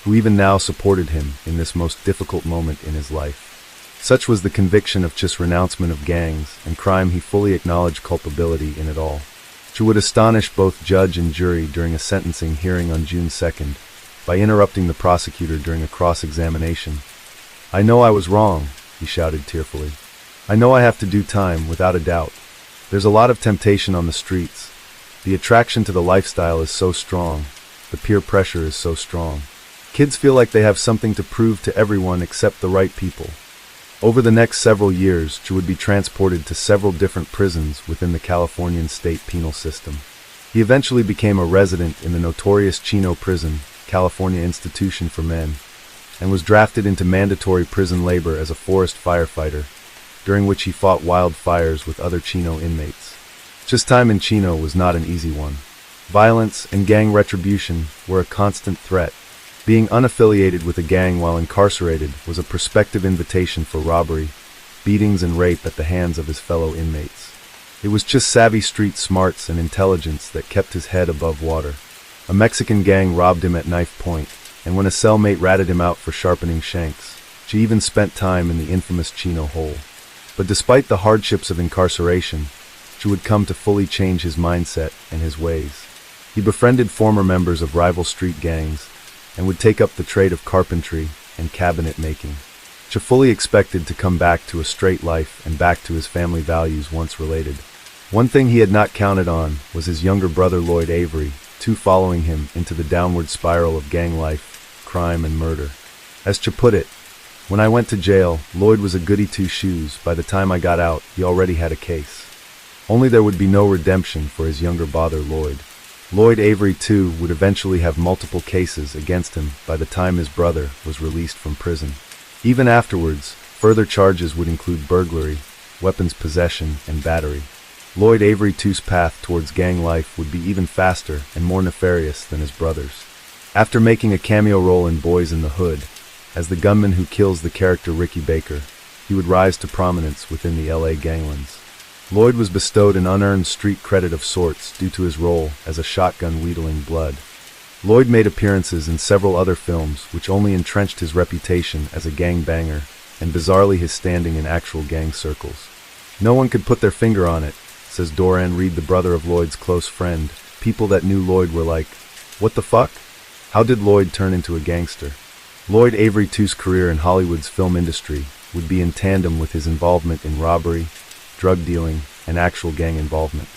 who even now supported him in this most difficult moment in his life. Such was the conviction of renouncement of gangs and crime. He fully acknowledged culpability in it all. Would astonish both judge and jury during a sentencing hearing on June 2nd by interrupting the prosecutor during a cross-examination. "I know I was wrong," he shouted tearfully. "I know I have to do time, without a doubt. There's a lot of temptation on the streets. The attraction to the lifestyle is so strong. The peer pressure is so strong. Kids feel like they have something to prove to everyone except the right people." Over the next several years, would be transported to several different prisons within the Californian state penal system. He eventually became a resident in the notorious Chino Prison, California Institution for Men, and was drafted into mandatory prison labor as a forest firefighter, during which he fought wildfires with other Chino inmates. Time in Chino was not an easy one. Violence and gang retribution were a constant threat. Being unaffiliated with a gang while incarcerated was a prospective invitation for robbery, beatings and rape at the hands of his fellow inmates. It was savvy street smarts and intelligence that kept his head above water. A Mexican gang robbed him at knife point, and when a cellmate ratted him out for sharpening shanks, she even spent time in the infamous Chino hole. But despite the hardships of incarceration, she would come to fully change his mindset and his ways. He befriended former members of rival street gangs, and would take up the trade of carpentry and cabinet making. Fully expected to come back to a straight life and back to his family values once related. One thing he had not counted on was his younger brother Lloyd Avery, following him into the downward spiral of gang life, crime and murder. As put it, "When I went to jail, Lloyd was a goody two-shoes. By the time I got out, he already had a case." Only there would be no redemption for his younger brother Lloyd. Lloyd Avery, too, would eventually have multiple cases against him by the time his brother was released from prison. Even afterwards, further charges would include burglary, weapons possession, and battery. Lloyd Avery, too,'s path towards gang life would be even faster and more nefarious than his brother's. After making a cameo role in Boys in the Hood, as the gunman who kills the character Ricky Baker, he would rise to prominence within the LA ganglands. Lloyd was bestowed an unearned street credit of sorts due to his role as a shotgun wheedling blood. Lloyd made appearances in several other films which only entrenched his reputation as a gangbanger and bizarrely his standing in actual gang circles. "No one could put their finger on it," says Doran Reed, the brother of Lloyd's close friend. "People that knew Lloyd were like, what the fuck? How did Lloyd turn into a gangster?" Lloyd Avery, too,'s career in Hollywood's film industry would be in tandem with his involvement in robbery, drug dealing, and actual gang involvement.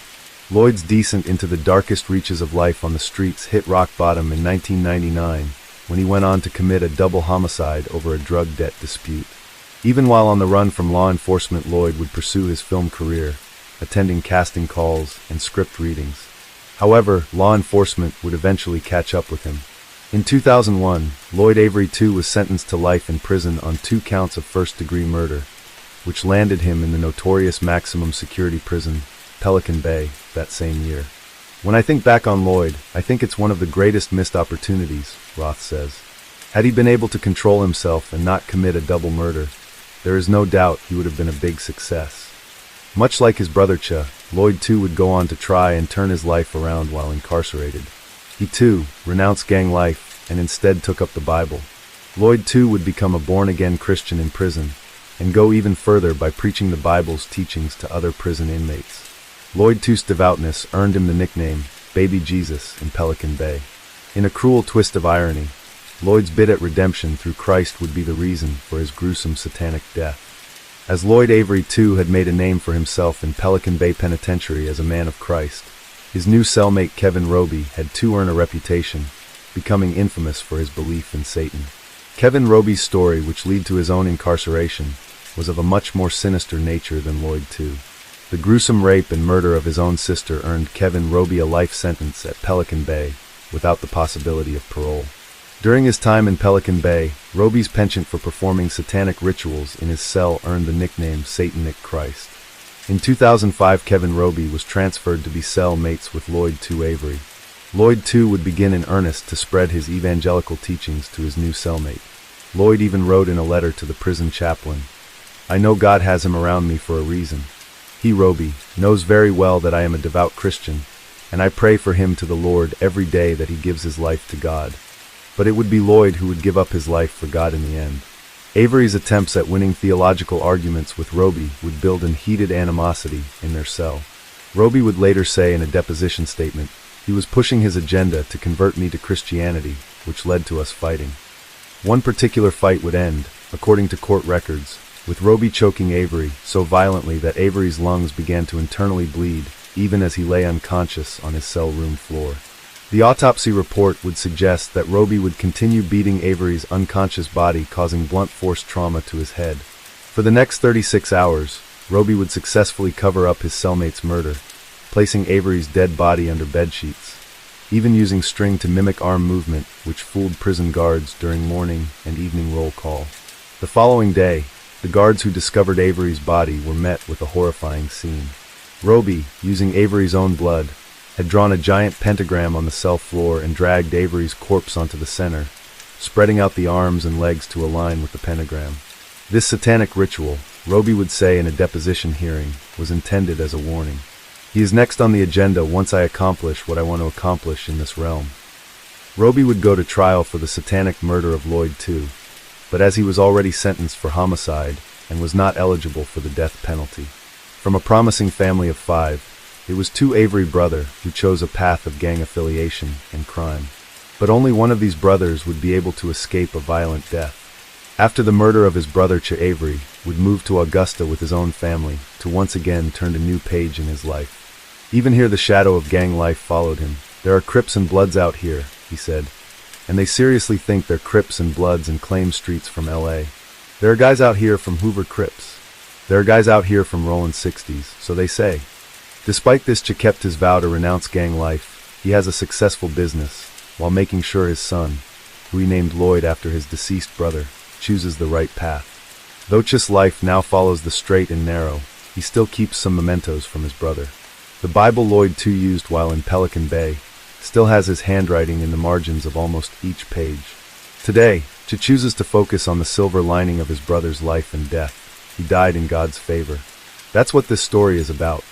Lloyd's descent into the darkest reaches of life on the streets hit rock bottom in 1999, when he went on to commit a double homicide over a drug debt dispute. Even while on the run from law enforcement, Lloyd would pursue his film career, attending casting calls and script readings. However, law enforcement would eventually catch up with him. In 2001, Lloyd Avery, too, was sentenced to life in prison on 2 counts of first-degree murder, which landed him in the notorious maximum security prison, Pelican Bay, that same year. "When I think back on Lloyd, I think it's one of the greatest missed opportunities," Roth says. "Had he been able to control himself and not commit a double murder, there is no doubt he would have been a big success." Much like his brother Lloyd, too, would go on to try and turn his life around while incarcerated. He, too, renounced gang life and instead took up the Bible. Lloyd, too, would become a born-again Christian in prison, and go even further by preaching the Bible's teachings to other prison inmates. Lloyd, too,'s devoutness earned him the nickname Baby Jesus in Pelican Bay. In a cruel twist of irony, Lloyd's bid at redemption through Christ would be the reason for his gruesome satanic death. As Lloyd Avery, too, had made a name for himself in Pelican Bay Penitentiary as a man of Christ, His new cellmate Kevin Roby had too earned a reputation, becoming infamous for his belief in Satan. Kevin Roby's story, which led to his own incarceration, was of a much more sinister nature than Lloyd II. The gruesome rape and murder of his own sister earned Kevin Roby a life sentence at Pelican Bay, without the possibility of parole. During his time in Pelican Bay, Roby's penchant for performing satanic rituals in his cell earned the nickname Satanic Christ. In 2005, Kevin Roby was transferred to be cell mates with Lloyd II Avery. Lloyd II would begin in earnest to spread his evangelical teachings to his new cellmate. Lloyd even wrote in a letter to the prison chaplain, "I know God has him around me for a reason. He, Roby, knows very well that I am a devout Christian, and I pray for him to the Lord every day that he gives his life to God." But it would be Lloyd who would give up his life for God in the end. Avery's attempts at winning theological arguments with Roby would build in heated animosity in their cell. Roby would later say in a deposition statement, "He was pushing his agenda to convert me to Christianity, which led to us fighting." One particular fight would end, according to court records, with Roby choking Avery so violently that Avery's lungs began to internally bleed, even as he lay unconscious on his cell room floor. The autopsy report would suggest that Roby would continue beating Avery's unconscious body, causing blunt force trauma to his head. For the next 36 hours, Roby would successfully cover up his cellmate's murder, placing Avery's dead body under bedsheets, even using string to mimic arm movement, which fooled prison guards during morning and evening roll call. The following day, the guards who discovered Avery's body were met with a horrifying scene. Roby, using Avery's own blood, had drawn a giant pentagram on the cell floor and dragged Avery's corpse onto the center, spreading out the arms and legs to align with the pentagram. This satanic ritual, Roby would say in a deposition hearing, was intended as a warning. He is next on the agenda once I accomplish what I want to accomplish in this realm. Roby would go to trial for the satanic murder of Lloyd II, but as he was already sentenced for homicide and was not eligible for the death penalty. From a promising family of 5, it was 2 Avery brothers who chose a path of gang affiliation and crime. But only one of these brothers would be able to escape a violent death. After the murder of his brother Avery would move to Augusta with his own family to once again turn a new page in his life. Even here the shadow of gang life followed him. "There are Crips and Bloods out here," he said, "and they seriously think they're Crips and Bloods and claim streets from LA. There are guys out here from Hoover Crips. There are guys out here from Rollin' 60s, so they say." Despite this, Ch kept his vow to renounce gang life. He has a successful business, while making sure his son, who he named Lloyd after his deceased brother, chooses the right path. Though Ch's life now follows the straight and narrow, he still keeps some mementos from his brother. The Bible Lloyd II used while in Pelican Bay still has his handwriting in the margins of almost each page. Today, Ch chooses to focus on the silver lining of his brother's life and death. He died in God's favor. That's what this story is about.